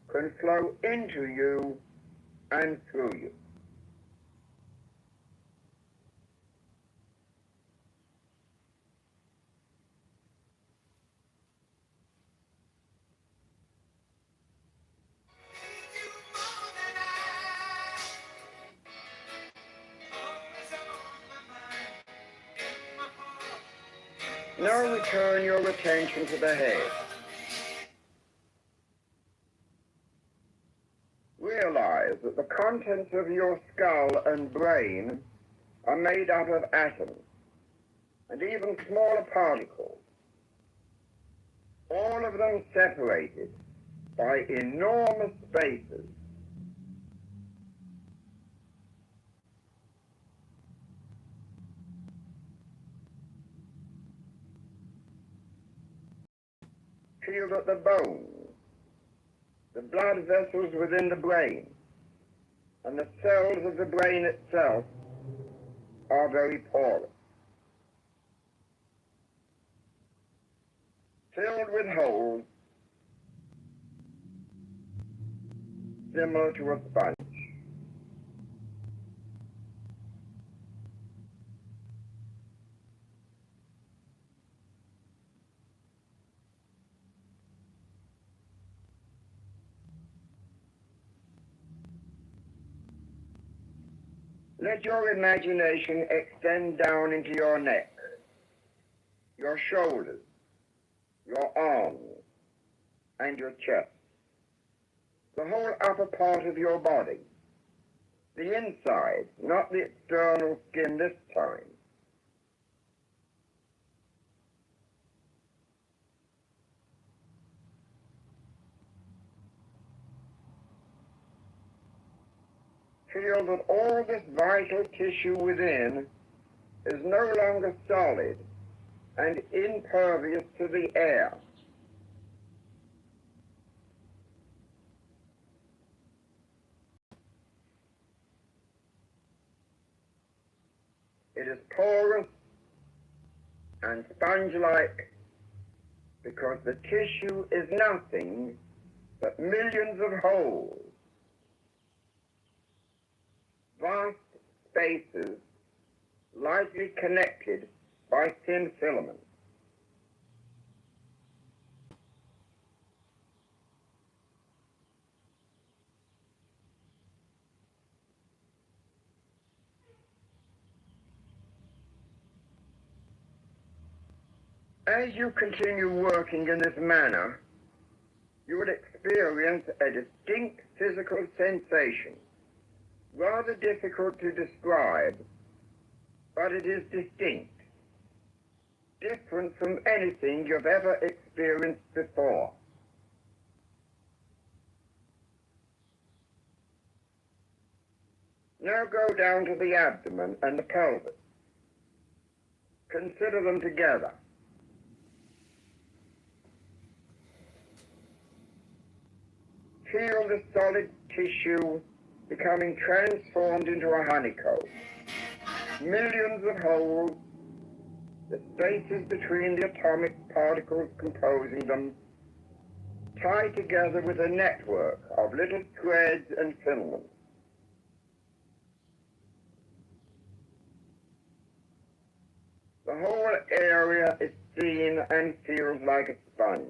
Speaker 24: can flow into you and through you. Now return your attention to the head. Realize that the contents of your skull and brain are made up of atoms and even smaller particles, all of them separated by enormous spaces. Feel that the bones, the blood vessels within the brain, and the cells of the brain itself are very porous, filled with holes similar to a sponge. Let your imagination extend down into your neck, your shoulders, your arms, and your chest. The whole upper part of your body. The inside, not the external skin this time. Feel that all this vital tissue within is no longer solid and impervious to the air. It is porous and sponge-like because the tissue is nothing but millions of holes, vast spaces lightly connected by thin filaments. As you continue working in this manner, you will experience a distinct physical sensation, rather difficult to describe, but it is distinct, different from anything you've ever experienced before. Now go down to the abdomen and the pelvis. Consider them together. Feel the solid tissue becoming transformed into a honeycomb. Millions of holes, the spaces between the atomic particles composing them, tied together with a network of little threads and filaments. The whole area is seen and feels like a sponge.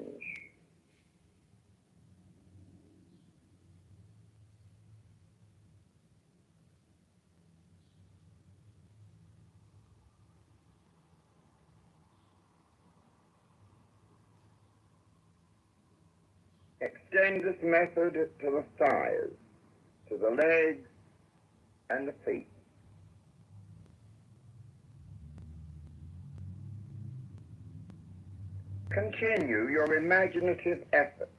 Speaker 24: Extend this method to the thighs, to the legs, and the feet. Continue your imaginative effort,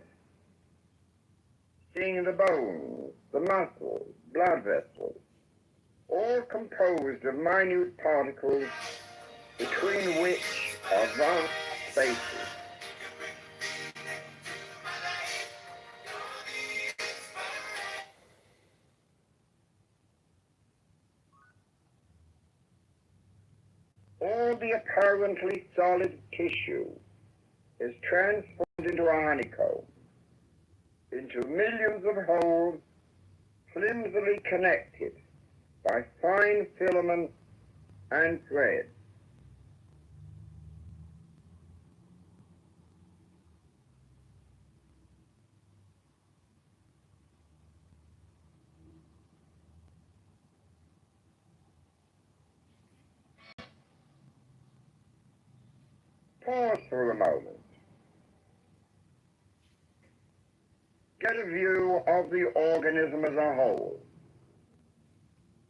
Speaker 24: seeing the bones, the muscles, blood vessels, all composed of minute particles between which are vast spaces. All the apparently solid tissue is transformed into a honeycomb, into millions of holes flimsily connected by fine filaments and threads. Pause for a moment. Get a view of the organism as a whole.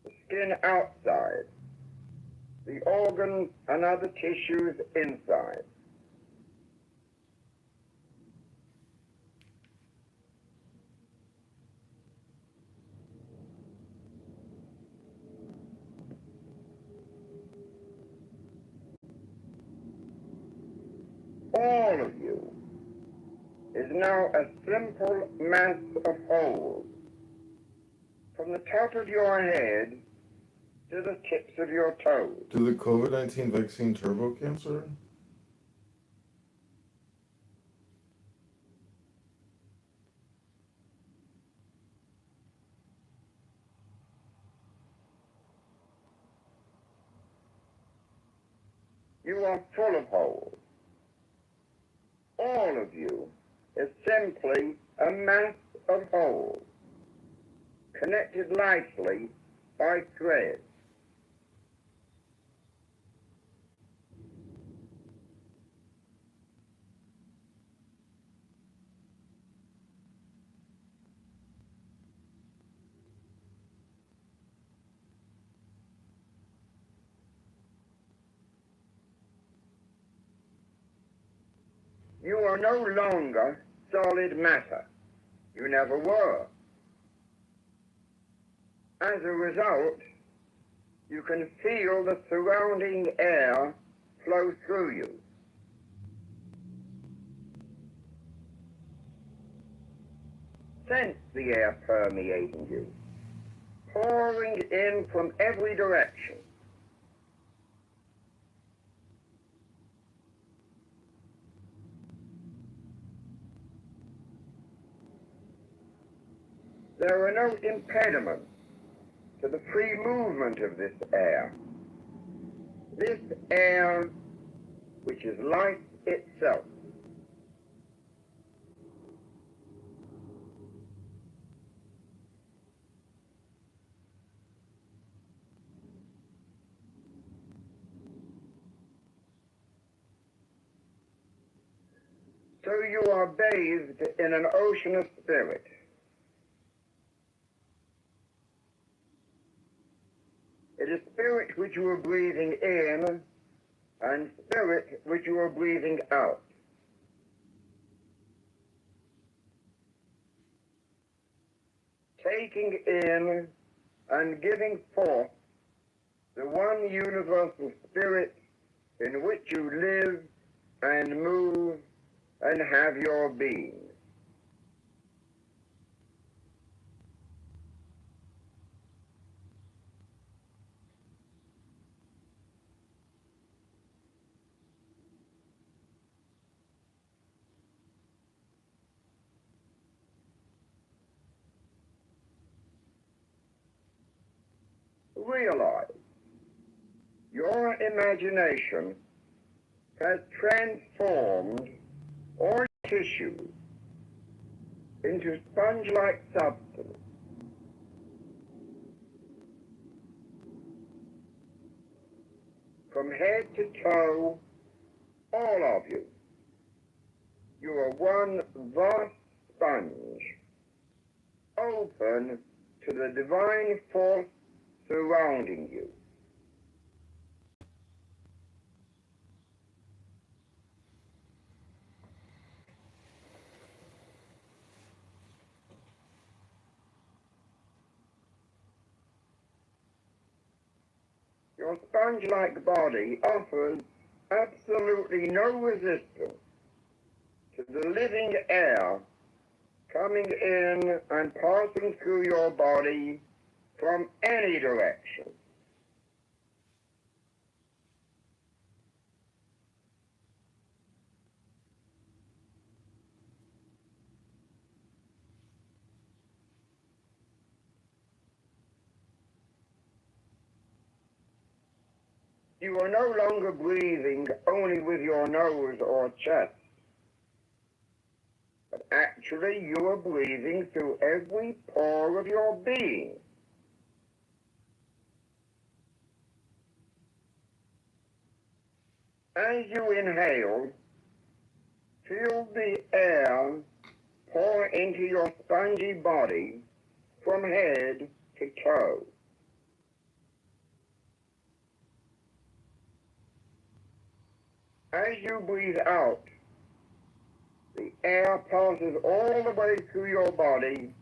Speaker 24: The skin outside, the organs and other tissues inside. All of you is now a simple mass of holes, from the top of your head to the tips of your toes.
Speaker 3: Do the COVID-19 vaccine turbo cancer?
Speaker 24: You are full of holes. All of you is simply a mass of holes, connected lightly by threads. You are no longer solid matter. You never were. As a result, you can feel the surrounding air flow through you. Sense the air permeating you, pouring in from every direction. There are no impediments to the free movement of this air. This air, which is life itself. So you are bathed in an ocean of spirit. It is spirit which you are breathing in and spirit which you are breathing out. Taking in and giving forth the one universal spirit in which you live and move and have your being. Realize your imagination has transformed all tissues into sponge-like substance. From head to toe, all of you, you are one vast sponge, open to the divine force surrounding you. Your sponge-like body offers absolutely no resistance to the living air coming in and passing through your body from any direction. You are no longer breathing only with your nose or chest, but actually you are breathing through every pore of your being. As you inhale, feel the air pour into your spongy body from head to toe. As you breathe out, the air passes all the way through your body,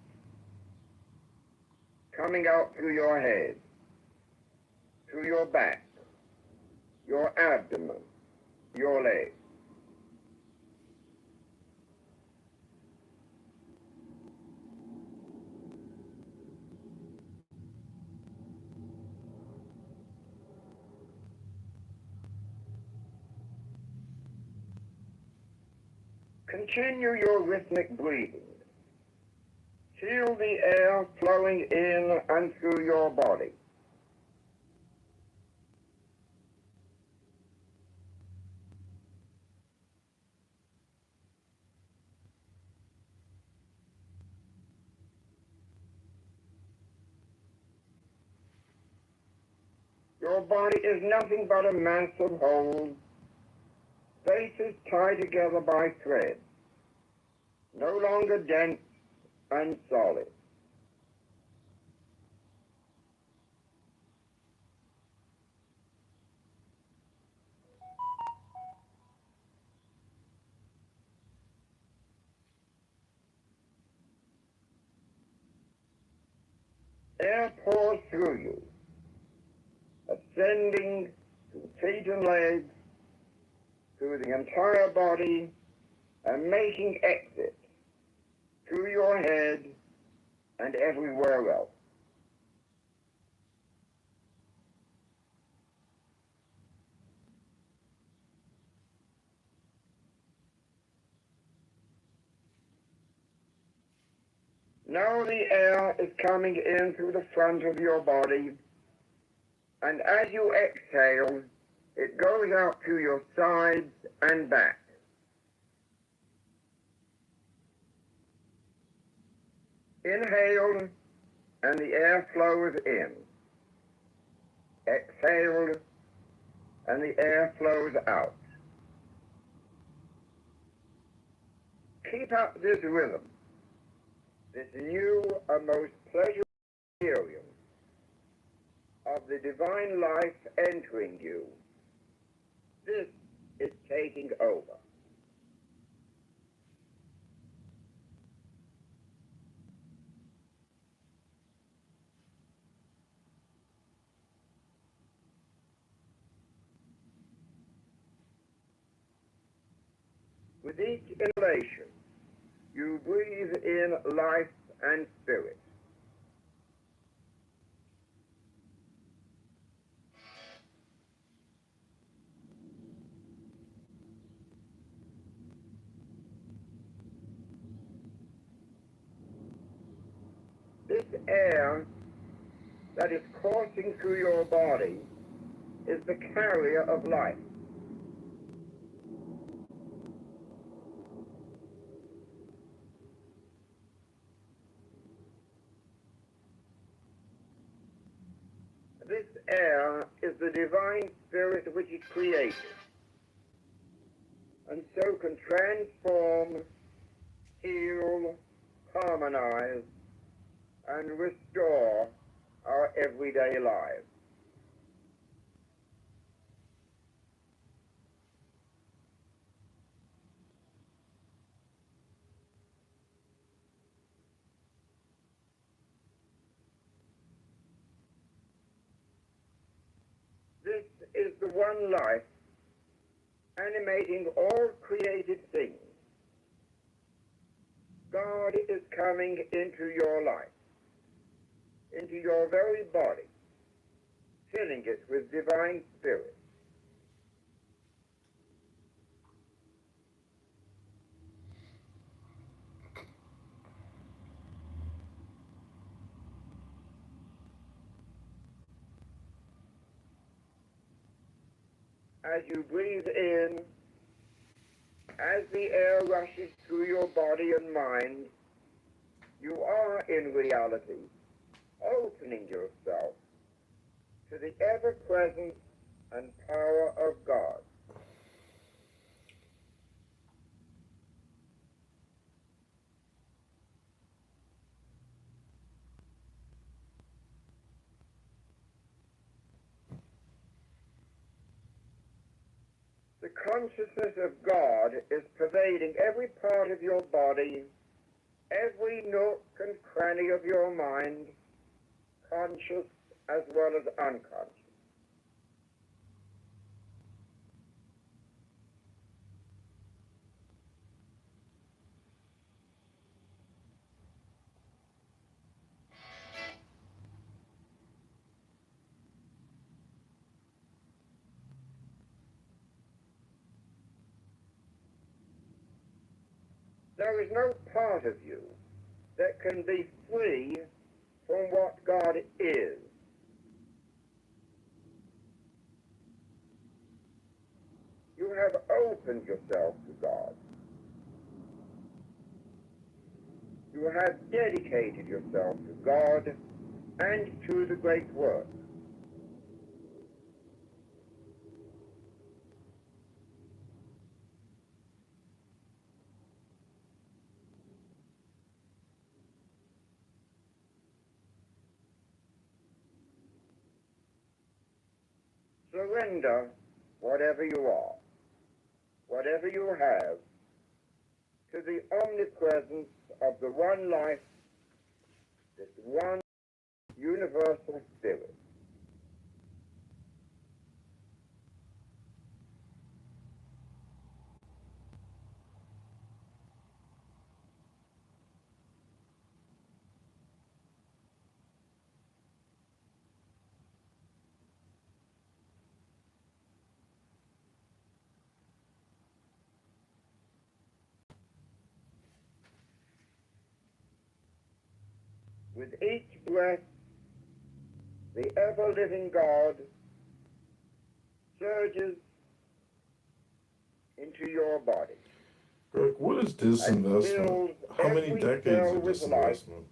Speaker 24: coming out through your head, through your back, your abdomen, your legs. Continue your rhythmic breathing. Feel the air flowing in and through your body. Your body is nothing but a mass of holes, spaces tied together by threads, no longer dense and solid. Air pours through you, ascending to feet and legs, through the entire body, and making exit through your head and everywhere else. Now the air is coming in through the front of your body, and as you exhale, it goes out through your sides and back. Inhale, and the air flows in. Exhale, and the air flows out. Keep up this rhythm, this new and most pleasurable experience of the divine life entering you. This is taking over. With each inhalation, you breathe in life and spirit. This air that is coursing through your body is the carrier of life. This air is the divine spirit which it created, and so can transform, heal, harmonize, and restore our everyday lives. This is the one life animating all created things. God is coming into your life, into your very body, filling it with divine spirit. As you breathe in, as the air rushes through your body and mind, you are in reality opening yourself to the ever-presence and power of God. The consciousness of God is pervading every part of your body, every nook and cranny of your mind, conscious as well as unconscious. There is no part of you that can be free from what God is. You have opened yourself to God. You have dedicated yourself to God and to the great work. Surrender whatever you are, whatever you have, to the omnipresence of the one life, this one universal spirit. With each breath, the ever-living God surges into your body.
Speaker 3: Greg, what is disinvestment? How many decades of disinvestment?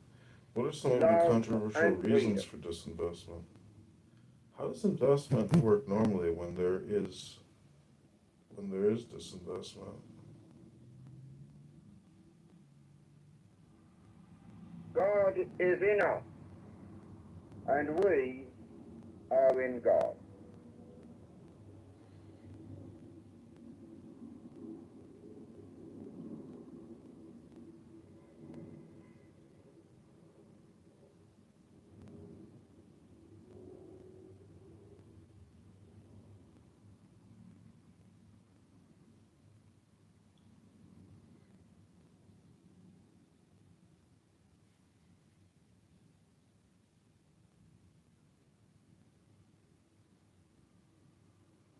Speaker 3: What are some of the controversial reasons for disinvestment? How does investment work normally when there is disinvestment?
Speaker 24: God is in us, and we are in God.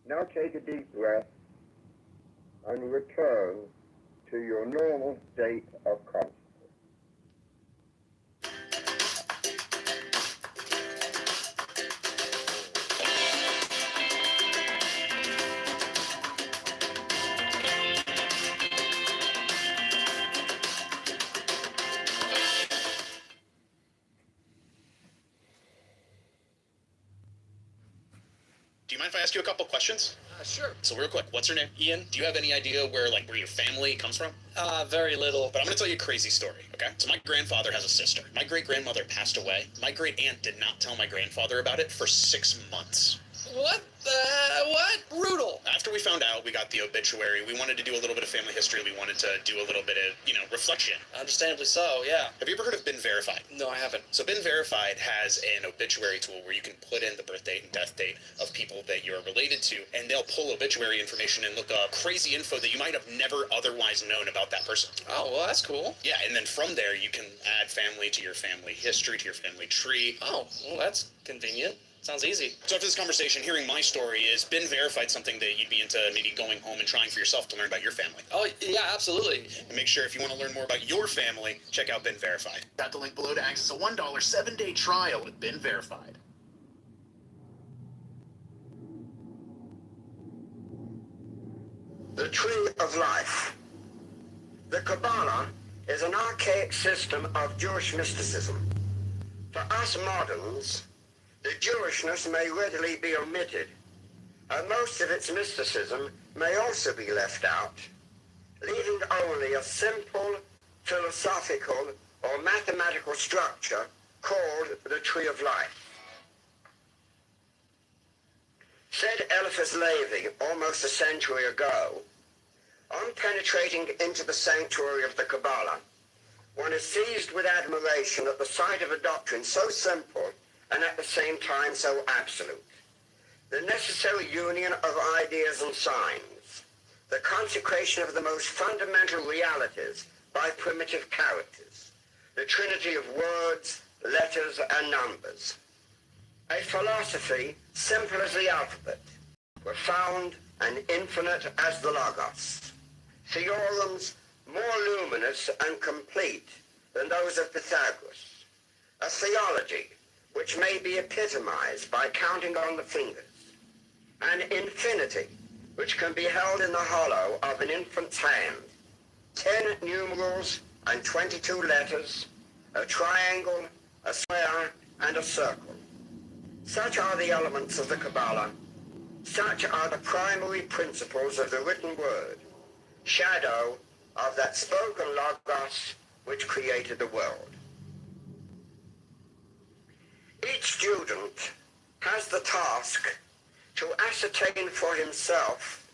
Speaker 24: Now take a deep breath and return to your normal state of consciousness.
Speaker 4: Do you mind if I ask you a couple questions? Sure. So real quick, what's your name? Ian. Do you have any idea where your family comes from?
Speaker 6: Very little.
Speaker 4: But I'm going to tell you a crazy story, okay? So my grandfather has a sister. My great-grandmother passed away. My great-aunt did not tell my grandfather about it for 6 months.
Speaker 6: What? Brutal.
Speaker 4: After we found out, we got the obituary. We wanted to do a little bit of family history. We wanted to do a little bit of, reflection.
Speaker 6: Understandably so, yeah.
Speaker 4: Have you ever heard of Been Verified?
Speaker 6: No, I haven't.
Speaker 4: So Been Verified has an obituary tool where you can put in the birth date and death date of people that you're related to, and they'll pull obituary information and look up crazy info that you might have never otherwise known about that person.
Speaker 6: Oh, well, that's cool.
Speaker 4: Yeah, and then from there, you can add family to your family history, to your family tree.
Speaker 6: Oh, well, that's convenient. Sounds easy.
Speaker 4: So after this conversation, hearing my story, is Been Verified something that you'd be into maybe going home and trying for yourself to learn about your family?
Speaker 6: Oh, yeah, absolutely.
Speaker 4: And make sure if you want to learn more about your family, check out Been Verified. Got the link below to access a $1 7-day trial with Been Verified.
Speaker 15: The Tree of Life. The Kabbalah is an archaic system of Jewish mysticism. For us moderns, the Jewishness may readily be omitted, and most of its mysticism may also be left out, leaving only a simple philosophical or mathematical structure called the Tree of Life. Said Eliphas Levi almost a century ago, on penetrating into the sanctuary of the Kabbalah, one is seized with admiration at the sight of a doctrine so simple and at the same time so absolute. The necessary union of ideas and signs, the consecration of the most fundamental realities by primitive characters, the trinity of words, letters, and numbers. A philosophy simple as the alphabet, profound and infinite as the Logos. Theorems more luminous and complete than those of Pythagoras. A theology which may be epitomized by counting on the fingers. An infinity which can be held in the hollow of an infant's hand. 10 numerals and 22 letters, a triangle, a square, and a circle. Such are the elements of the Kabbalah. Such are the primary principles of the written word, shadow of that spoken Logos which created the world. Each student has the task to ascertain for himself,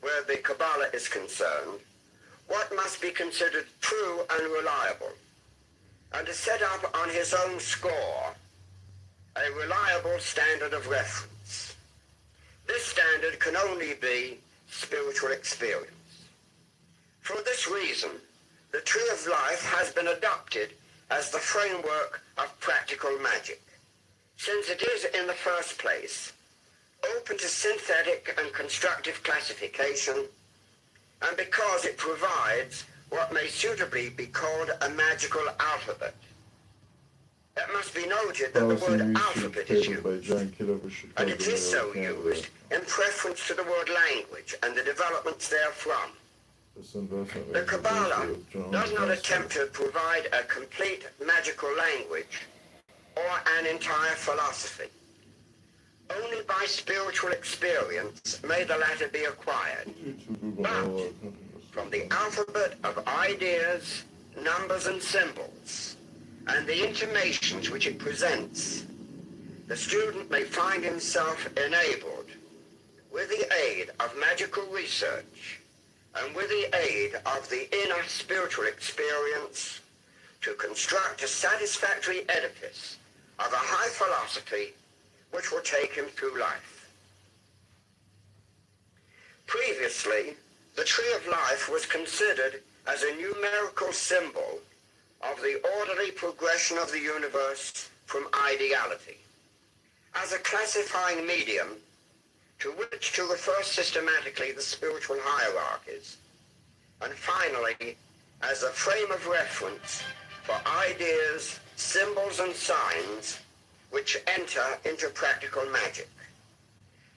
Speaker 15: where the Kabbalah is concerned, what must be considered true and reliable, and to set up on his own score a reliable standard of reference. This standard can only be spiritual experience. For this reason, the Tree of Life has been adopted as the framework of practical magic, since it is, in the first place, open to synthetic and constructive classification, and because it provides what may suitably be called a magical alphabet. It must be noted that the word alphabet is used, and it is so used in preference to the word language and the developments therefrom. The Kabbalah does not attempt to provide a complete magical language or an entire philosophy. Only by spiritual experience may the latter be acquired. But from the alphabet of ideas, numbers, and symbols, and the intimations which it presents, the student may find himself enabled, with the aid of magical research, and with the aid of the inner spiritual experience, to construct a satisfactory edifice of a high philosophy which will take him through life. Previously, the Tree of Life was considered as a numerical symbol of the orderly progression of the universe from ideality, as a classifying medium to which to refer systematically the spiritual hierarchies, and finally, as a frame of reference for ideas, symbols, and signs which enter into practical magic.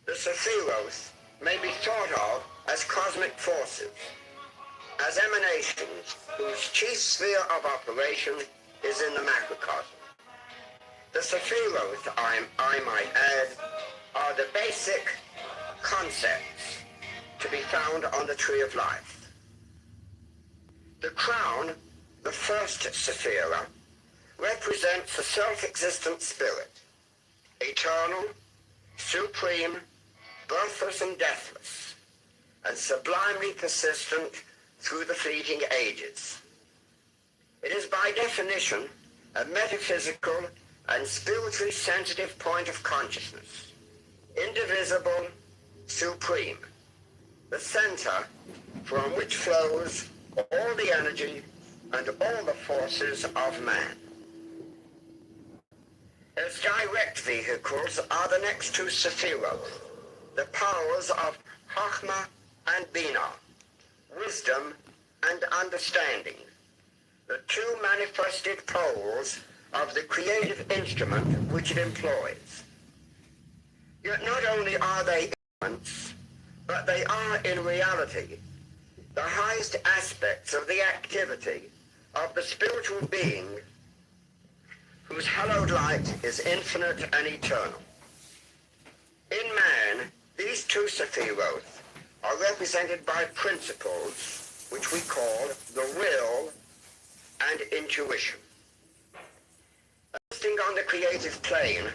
Speaker 15: The Sephiroth may be thought of as cosmic forces, as emanations whose chief sphere of operation is in the macrocosm. The Sephiroth, I might add, are the basic concepts to be found on the tree of life. The crown, the first sephira, represents the self-existent spirit, eternal, supreme, birthless and deathless, and sublimely persistent through the fleeting ages. It is by definition a metaphysical and spiritually sensitive point of consciousness, indivisible, supreme, the center from which flows all the energy and all the forces of man. Its direct vehicles are the next two sephirot, the powers of Chachma and Bina, wisdom and understanding, the two manifested poles of the creative instrument which it employs. Yet not only are they instruments, but they are in reality the highest aspects of the activity of the spiritual being whose hallowed light is infinite and eternal. In man, these two sephirot are represented by principles which we call the will and intuition. Resting on the creative plane,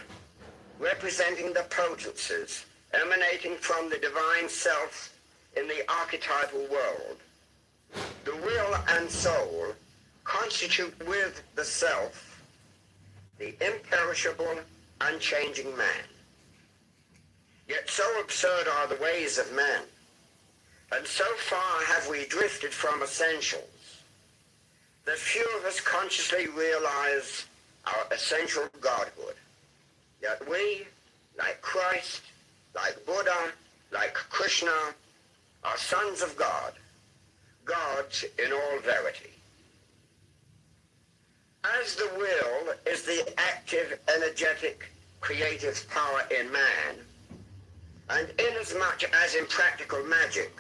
Speaker 15: representing the potencies emanating from the divine self in the archetypal world, the will and soul constitute with the self the imperishable, unchanging man. Yet so absurd are the ways of man, and so far have we drifted from essentials, that few of us consciously realize our essential godhood. Yet we, like Christ, like Buddha, like Krishna, are sons of God, gods in all verity. As the will is the active, energetic, creative power in man, and inasmuch as in practical magic,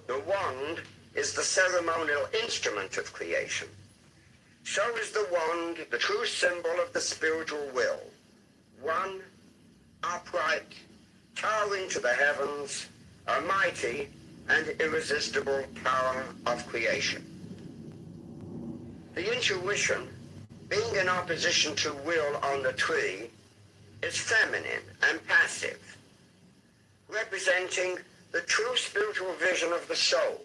Speaker 15: the wand is the ceremonial instrument of creation, so is the wand the true symbol of the spiritual will, one, upright, towering to the heavens, a mighty and irresistible power of creation. The intuition, being in opposition to will on the tree, is feminine and passive, representing the true spiritual vision of the soul,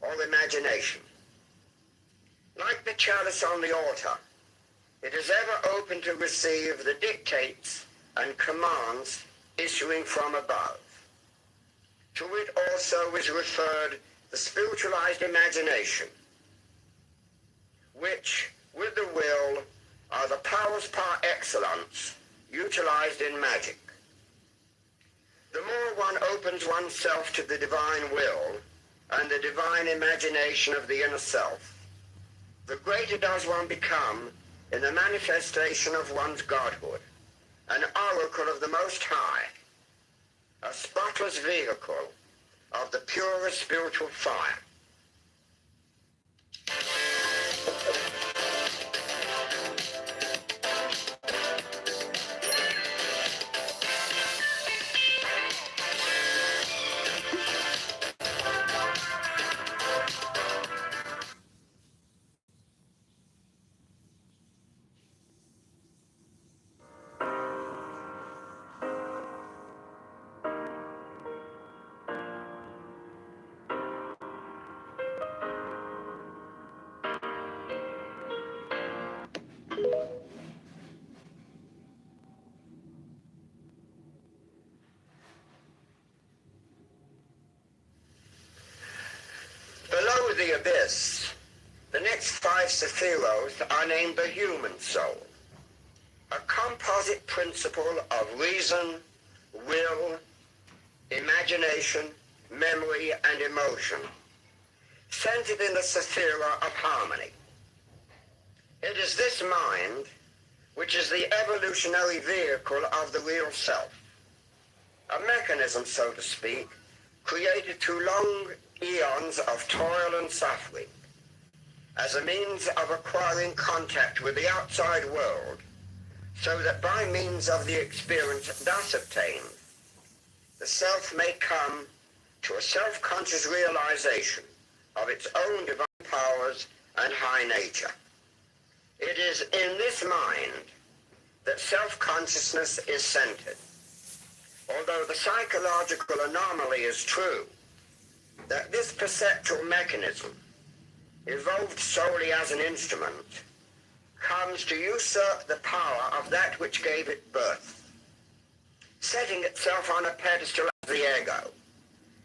Speaker 15: or imagination. Like the chalice on the altar, it is ever open to receive the dictates and commands issuing from above. To it also is referred the spiritualized imagination, which, with the will, are the powers par excellence utilized in magic. The more one opens oneself to the divine will and the divine imagination of the inner self, the greater does one become in the manifestation of one's godhood, an oracle of the Most High, a spotless vehicle of the purest spiritual fire. Below the abyss, the next five sephirot are named the human soul, a composite principle of reason, will, imagination, memory, and emotion, centered in the sephira of harmony. It is this mind which is the evolutionary vehicle of the real self, a mechanism, so to speak, created through long eons of toil and suffering, as a means of acquiring contact with the outside world, so that by means of the experience thus obtained, the self may come to a self-conscious realization of its own divine powers and high nature. It is in this mind that self-consciousness is centered. Although the psychological anomaly is true, that this perceptual mechanism, evolved solely as an instrument, comes to usurp the power of that which gave it birth, setting itself on a pedestal as the ego,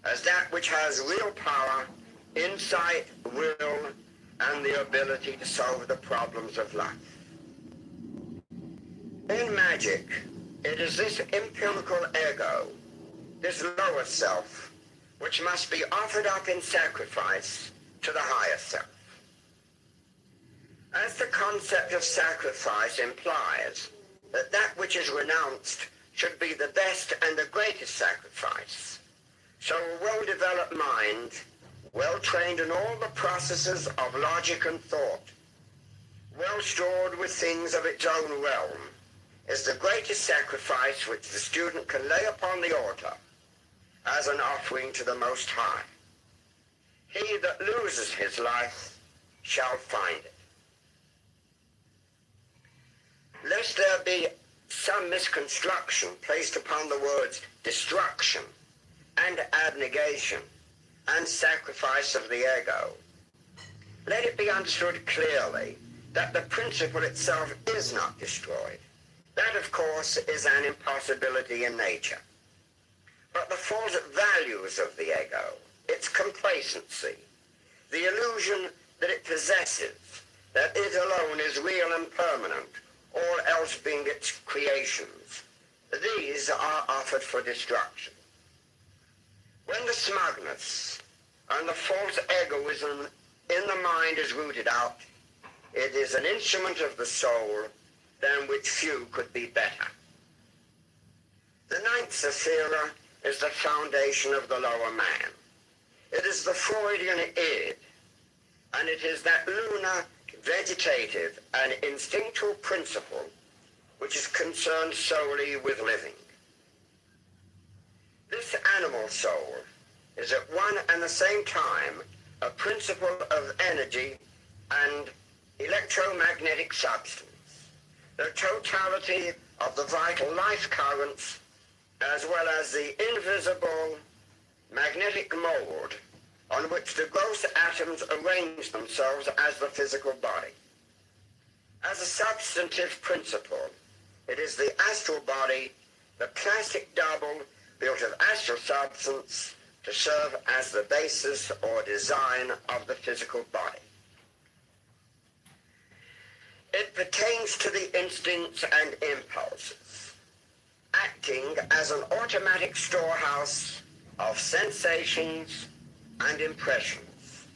Speaker 15: as that which has real power, insight, will, and the ability to solve the problems of life. In magic, it is this empirical ego, this lower self, which must be offered up in sacrifice to the higher self. As the concept of sacrifice implies that that which is renounced should be the best and the greatest sacrifice, so a well-developed mind, well-trained in all the processes of logic and thought, well-stored with things of its own realm, is the greatest sacrifice which the student can lay upon the altar as an offering to the Most High. He that loses his life shall find it. Lest there be some misconstruction placed upon the words destruction and abnegation and sacrifice of the ego, let it be understood clearly that the principle itself is not destroyed. That, of course, is an impossibility in nature. But the false values of the ego, its complacency, the illusion that it possesses, that it alone is real and permanent, all else being its creations, these are offered for destruction. When the smugness and the false egoism in the mind is rooted out, it is an instrument of the soul than which few could be better. The ninth sephira is the foundation of the lower man. It is the Freudian id, and it is that lunar, vegetative, and instinctual principle which is concerned solely with living. This animal soul is at one and the same time a principle of energy and electromagnetic substance, the totality of the vital life currents, as well as the invisible magnetic mold on which the gross atoms arrange themselves as the physical body. As a substantive principle, it is the astral body, the plastic double built of astral substance, to serve as the basis or design of the physical body. It pertains to the instincts and impulses, acting as an automatic storehouse of sensations and impressions,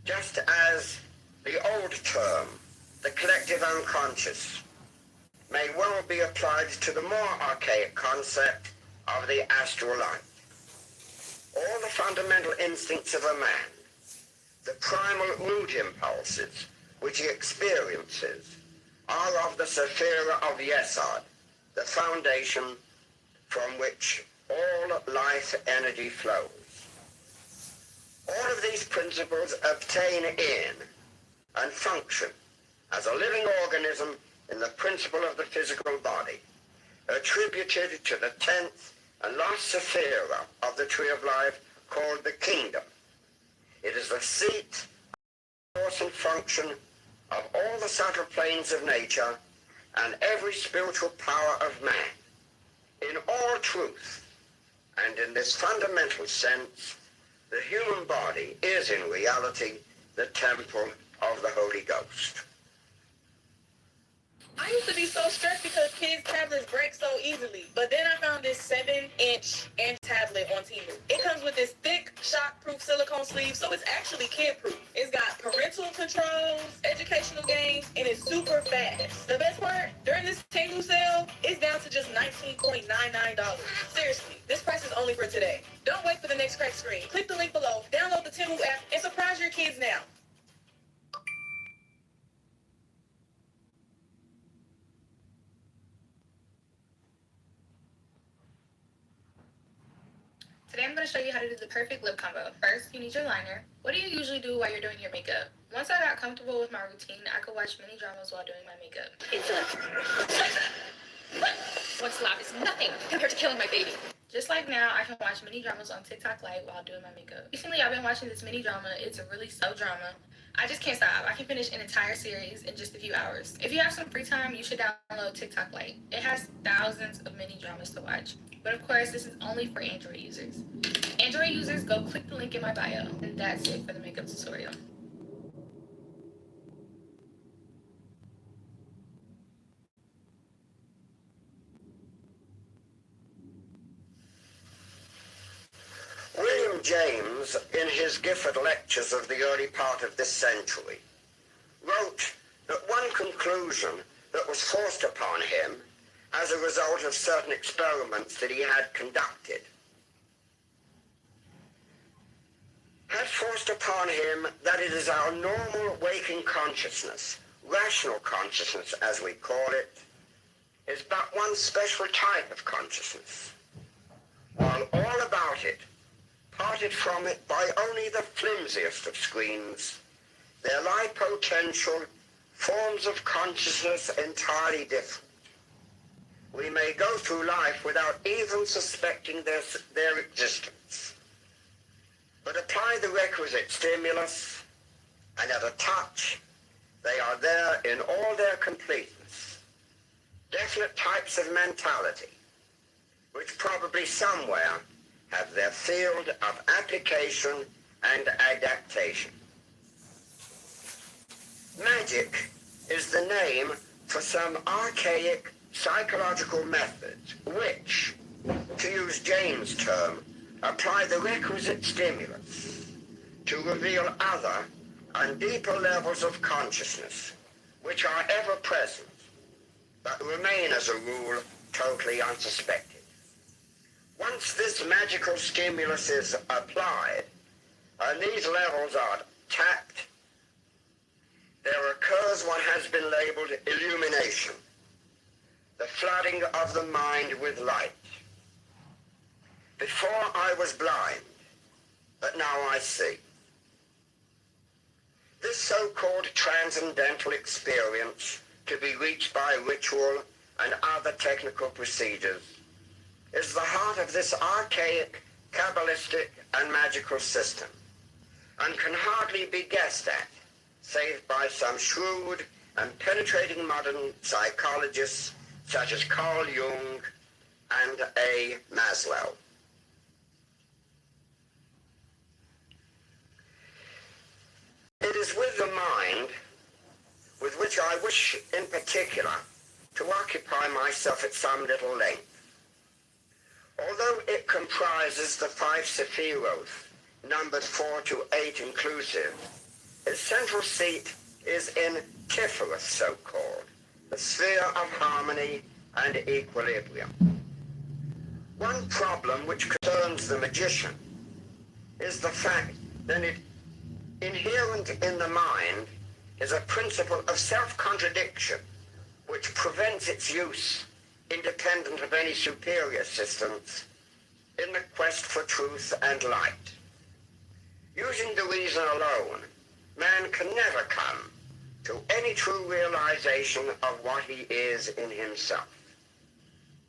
Speaker 15: just as the old term, the collective unconscious, may well be applied to the more archaic concept of the astral life. All the fundamental instincts of a man, the primal root impulses which he experiences, are of the sephira of Yesod, the foundation from which all life energy flows. All of these principles obtain in and function as a living organism in the principle of the physical body, attributed to the 10th and last sephira of the tree of life called the kingdom. It is the seat, force and function of all the subtle planes of nature and every spiritual power of man. In all truth, and in this fundamental sense, the human body is in reality the temple of the Holy Ghost.
Speaker 10: I used to be so stressed because kids' tablets break so easily. But then I found this 7-inch tablet on Temu. It comes with this thick, shock-proof silicone sleeve, so it's actually kid-proof. It's got parental controls, educational games, and it's super fast. The best part, during this Temu sale, it's down to just $19.99. Seriously, this price is only for today. Don't wait for the next crack screen. Click the link below, download the Temu app, and surprise your kids now.
Speaker 12: Today I'm going to
Speaker 10: show you how to do the perfect lip combo. First, you need your liner. What do you usually do while you're doing your makeup? Once I got comfortable with my routine, I could watch mini dramas while doing my makeup.
Speaker 23: It's what's loud is nothing compared to killing my baby.
Speaker 10: Just like now, I can watch mini dramas on TikTok Lite while doing my makeup. Recently, I've been watching this mini drama. It's a really slow drama. I just can't stop. I can finish an entire series in just a few hours. If you have some free time, you should download TikTok Lite. It has thousands of mini dramas to watch. But of course, this is only for Android users. Android users, go click the link in my bio. And that's it for the makeup tutorial.
Speaker 15: William James, in his Gifford Lectures of the early part of this century, wrote that one conclusion that was forced upon him as a result of certain experiments that he had conducted had forced upon him that it is our normal waking consciousness, rational consciousness as we call it, is but one special type of consciousness, while all about it, parted from it by only the flimsiest of screens, there lie potential forms of consciousness entirely different. We may go through life without even suspecting their existence, but apply the requisite stimulus, and at a touch, they are there in all their completeness. Definite types of mentality, which probably somewhere have their field of application and adaptation. Magic is the name for some archaic psychological methods which, to use James' term, apply the requisite stimulus to reveal other and deeper levels of consciousness which are ever present but remain as a rule totally unsuspected. Once this magical stimulus is applied and these levels are tapped, there occurs what has been labeled illumination, the flooding of the mind with light. Before I was blind, but now I see. This so-called transcendental experience, to be reached by ritual and other technical procedures, is the heart of this archaic, Kabbalistic, and magical system, and can hardly be guessed at, save by some shrewd and penetrating modern psychologists such as Carl Jung and A. Maslow. It is with the mind with which I wish in particular to occupy myself at some little length. Although it comprises the 5 Sephiroth, numbered 4 to 8 inclusive, its central seat is in Kitover, so-called, the sphere of harmony and equilibrium. One problem which concerns the magician is the fact that inherent in the mind is a principle of self-contradiction which prevents its use, independent of any superior systems, in the quest for truth and light. Using the reason alone, man can never come to any true realization of what he is in himself.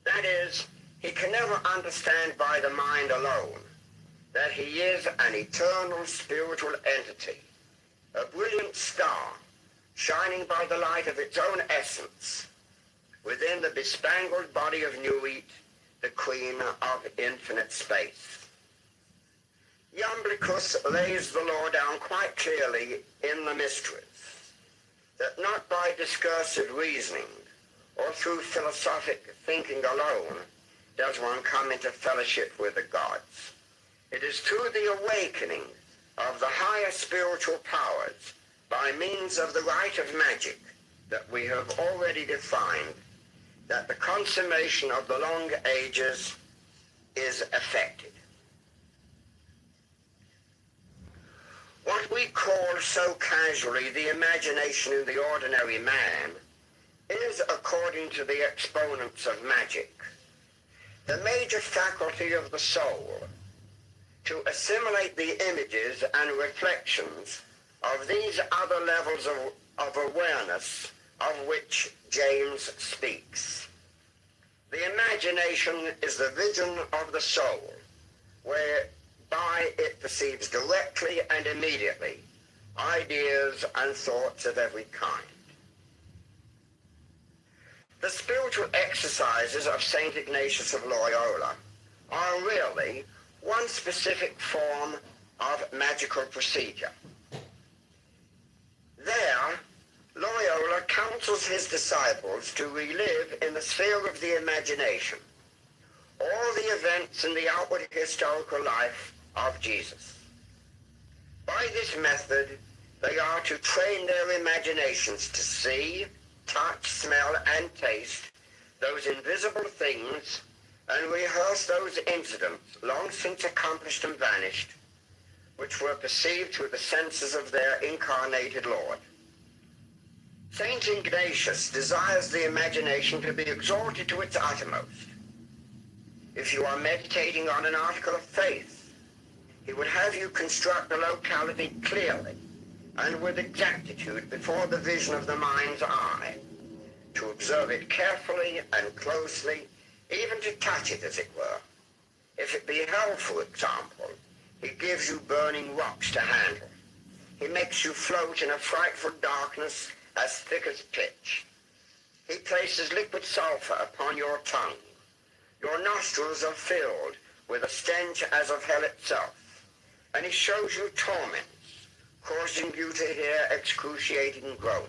Speaker 15: That is, he can never understand by the mind alone that he is an eternal spiritual entity, a brilliant star shining by the light of its own essence within the bespangled body of Nuit, the queen of infinite space. Iamblichus lays the law down quite clearly in the Mysteries, that not by discursive reasoning or through philosophic thinking alone does one come into fellowship with the gods. It is through the awakening of the higher spiritual powers by means of the rite of magic that we have already defined that the consummation of the long ages is effected. What we call so casually the imagination in the ordinary man is, according to the exponents of magic, the major faculty of the soul, to assimilate the images and reflections of these other levels of awareness of which James speaks. The imagination is the vision of the soul, whereby it perceives directly and immediately ideas and thoughts of every kind. The spiritual exercises of St. Ignatius of Loyola are really one specific form of magical procedure. There, Loyola counsels his disciples to relive in the sphere of the imagination all the events in the outward historical life of Jesus. By this method, they are to train their imaginations to see, touch, smell, and taste those invisible things and rehearse those incidents long since accomplished and vanished, which were perceived through the senses of their incarnated Lord. Saint Ignatius desires the imagination to be exalted to its uttermost. If you are meditating on an article of faith, he would have you construct the locality clearly and with exactitude before the vision of the mind's eye, to observe it carefully and closely, even to touch it, as it were. If it be hell, for example, he gives you burning rocks to handle. He makes you float in a frightful darkness as thick as pitch. He places liquid sulfur upon your tongue. Your nostrils are filled with a stench as of hell itself. And he shows you torments, causing you to hear excruciating groans.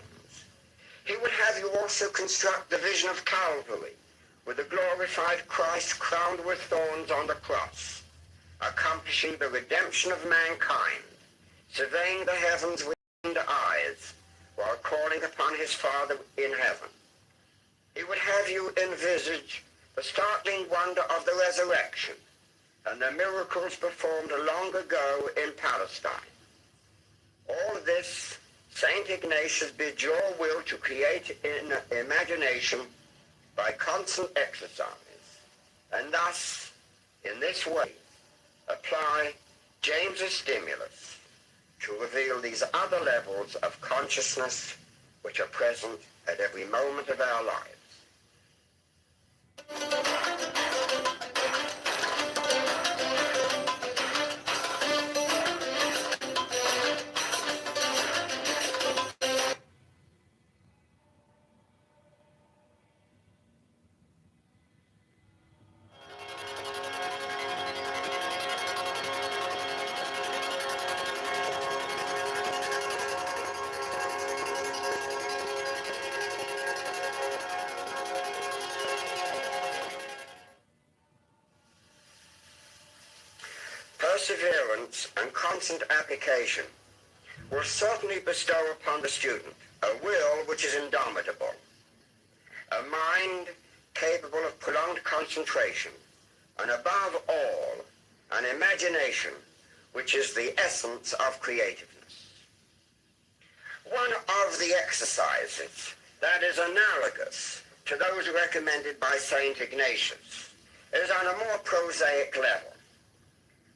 Speaker 15: He would have you also construct the vision of Calvary, with the glorified Christ crowned with thorns on the cross, accomplishing the redemption of mankind, surveying the heavens with eyes, while calling upon his Father in heaven. He would have you envisage the startling wonder of the resurrection and the miracles performed long ago in Palestine. All this St. Ignatius bids your will to create in imagination by constant exercise, and thus, in this way, apply James's stimulus to reveal these other levels of consciousness which are present at every moment of our lives. Perseverance and constant application will certainly bestow upon the student a will which is indomitable, a mind capable of prolonged concentration, and above all, an imagination which is the essence of creativeness. One of the exercises that is analogous to those recommended by St. Ignatius is on a more prosaic level.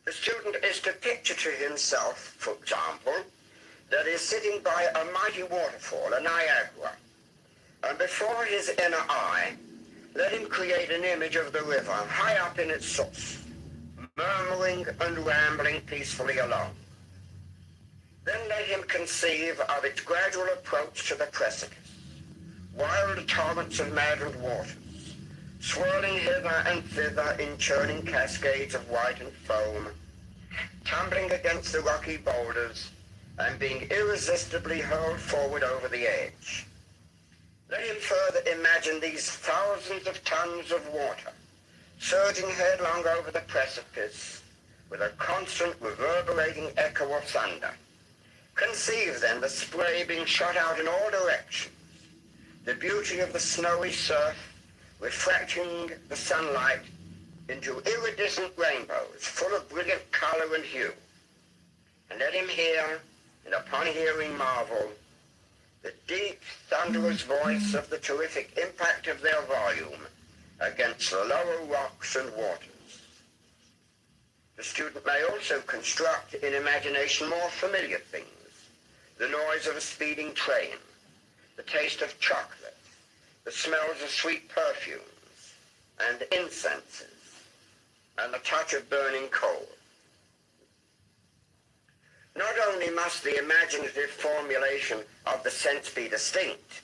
Speaker 15: The student is to picture to himself, for example, that he is sitting by a mighty waterfall, a Niagara, and before his inner eye, let him create an image of the river high up in its source, murmuring and rambling peacefully along. Then let him conceive of its gradual approach to the precipice, wild torrents of maddened waters, swirling hither and thither in churning cascades of white and foam, tumbling against the rocky boulders and being irresistibly hurled forward over the edge. Let him further imagine these thousands of tons of water surging headlong over the precipice with a constant reverberating echo of thunder. Conceive then the spray being shot out in all directions, the beauty of the snowy surf refracting the sunlight into iridescent rainbows full of brilliant color and hue. And let him hear, and upon hearing marvel, the deep, thunderous voice of the terrific impact of their volume against the lower rocks and waters. The student may also construct in imagination more familiar things: the noise of a speeding train, the taste of chocolate, the smells of sweet perfumes and incenses, and the touch of burning coal. Not only must the imaginative formulation of the sense be distinct,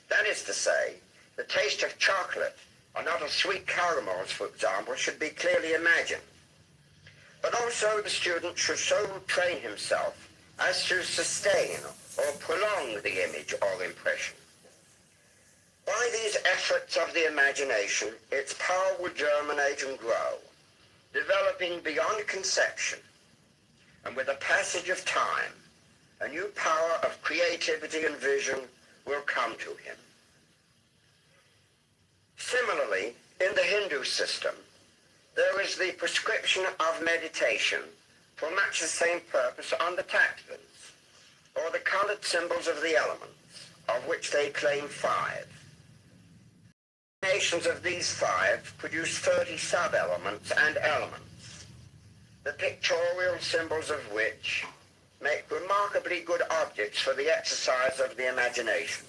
Speaker 15: that is to say, the taste of chocolate or not of sweet caramels, for example, should be clearly imagined. But also the student should so train himself as to sustain or prolong the image or impression. By these efforts of the imagination, its power will germinate and grow, developing beyond conception, and with the passage of time, a new power of creativity and vision will come to him. Similarly, in the Hindu system, there is the prescription of meditation for much the same purpose on the tattvas, or the colored symbols of the elements, of which they claim 5. Combinations of these 5 produce 30 sub-elements and elements, the pictorial symbols of which make remarkably good objects for the exercise of the imagination.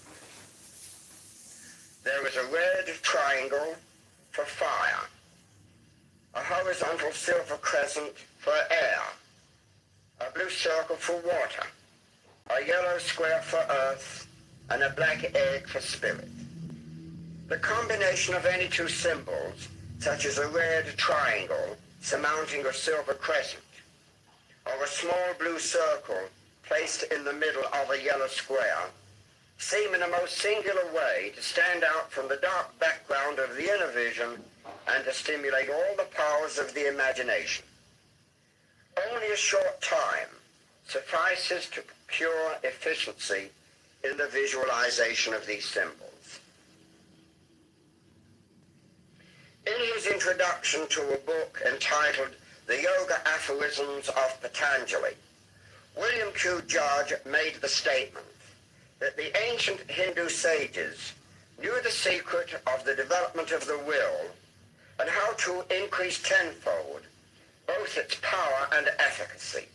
Speaker 15: There is a red triangle for fire, a horizontal silver crescent for air, a blue circle for water, a yellow square for earth, and a black egg for spirit. The combination of any two symbols, such as a red triangle surmounting a silver crescent, or a small blue circle placed in the middle of a yellow square, seem in a most singular way to stand out from the dark background of the inner vision and to stimulate all the powers of the imagination. Only a short time suffices to procure efficiency in the visualization of these symbols. In his introduction to a book entitled The Yoga Aphorisms of Patanjali, William Q. George made the statement that the ancient Hindu sages knew the secret of the development of the will and how to increase tenfold both its power and efficacy.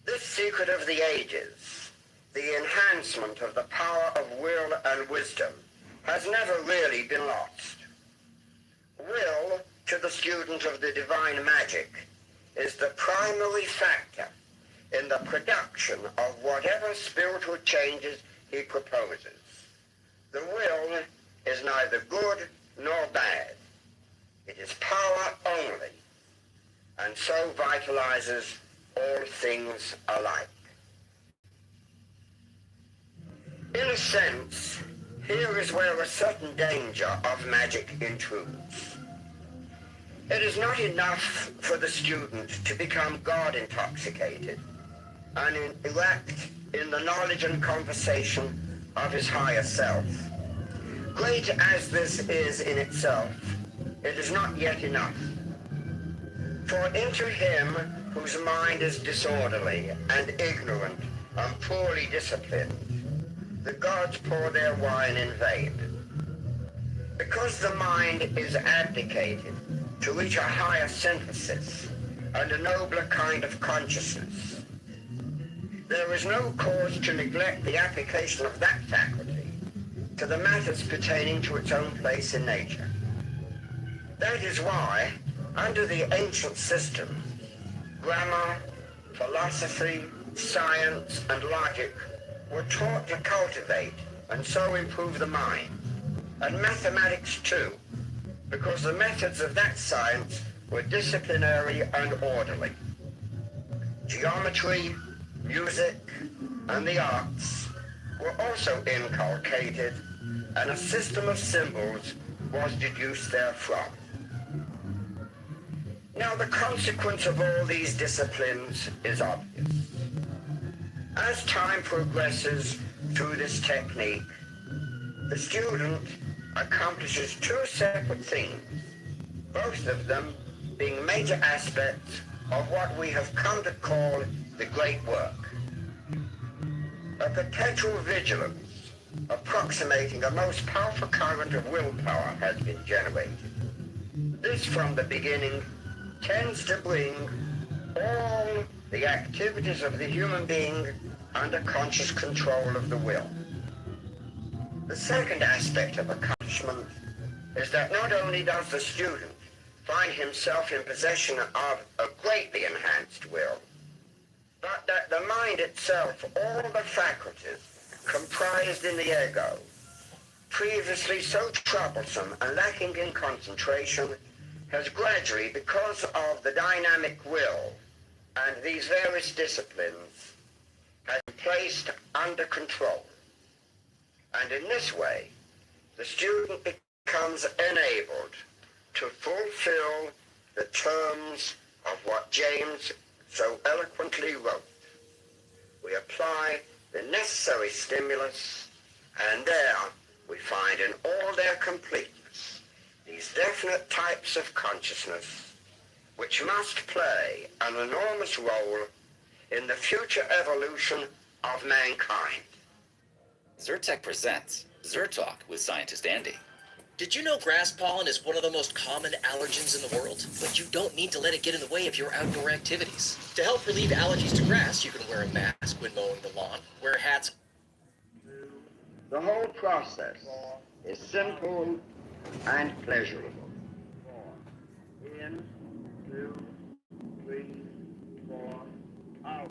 Speaker 15: This secret of the ages, the enhancement of the power of will and wisdom, has never really been lost. Will, to the student of the divine magic, is the primary factor in the production of whatever spiritual changes he proposes. The will is neither good nor bad. It is power only, and so vitalizes all things alike. In a sense, here is where a certain danger of magic intrudes. It is not enough for the student to become God-intoxicated and elect in the knowledge and conversation of his higher self. Great as this is in itself, it is not yet enough. For into him whose mind is disorderly and ignorant and poorly disciplined, the gods pour their wine in vain. Because the mind is abdicated to reach a higher synthesis and a nobler kind of consciousness, there is no cause to neglect the application of that faculty to the matters pertaining to its own place in nature. That is why, under the ancient system, grammar, philosophy, science, and logic were taught to cultivate and so improve the mind, and mathematics too, because the methods of that science were disciplinary and orderly. Geometry, music, and the arts were also inculcated, and a system of symbols was deduced therefrom. Now the consequence of all these disciplines is obvious. As time progresses through this technique, the student accomplishes two separate things, both of them being major aspects of what we have come to call the great work. A perpetual vigilance, approximating a most powerful current of willpower, has been generated. This from the beginning tends to bring all the activities of the human being under conscious control of the will. The second aspect of accomplishment is that not only does the student find himself in possession of a greatly enhanced will, but that the mind itself, all the faculties comprised in the ego, previously so troublesome and lacking in concentration, has gradually, because of the dynamic will and these various disciplines, has been placed under control. And in this way, the student becomes enabled to fulfill the terms of what James so eloquently wrote. We apply the necessary stimulus, and there we find in all their completeness these definite types of consciousness which must play an enormous role in the future evolution of mankind.
Speaker 9: Zyrtec presents Zyrtalk with Scientist Andy.
Speaker 12: Did you know grass pollen is one of the most common allergens in the world? But you don't need to let it get in the way of your outdoor activities. To help relieve allergies to grass, you can wear a mask when mowing the lawn, wear hats.
Speaker 24: The whole process is simple and pleasurable. 1, 2, 3, 4, out.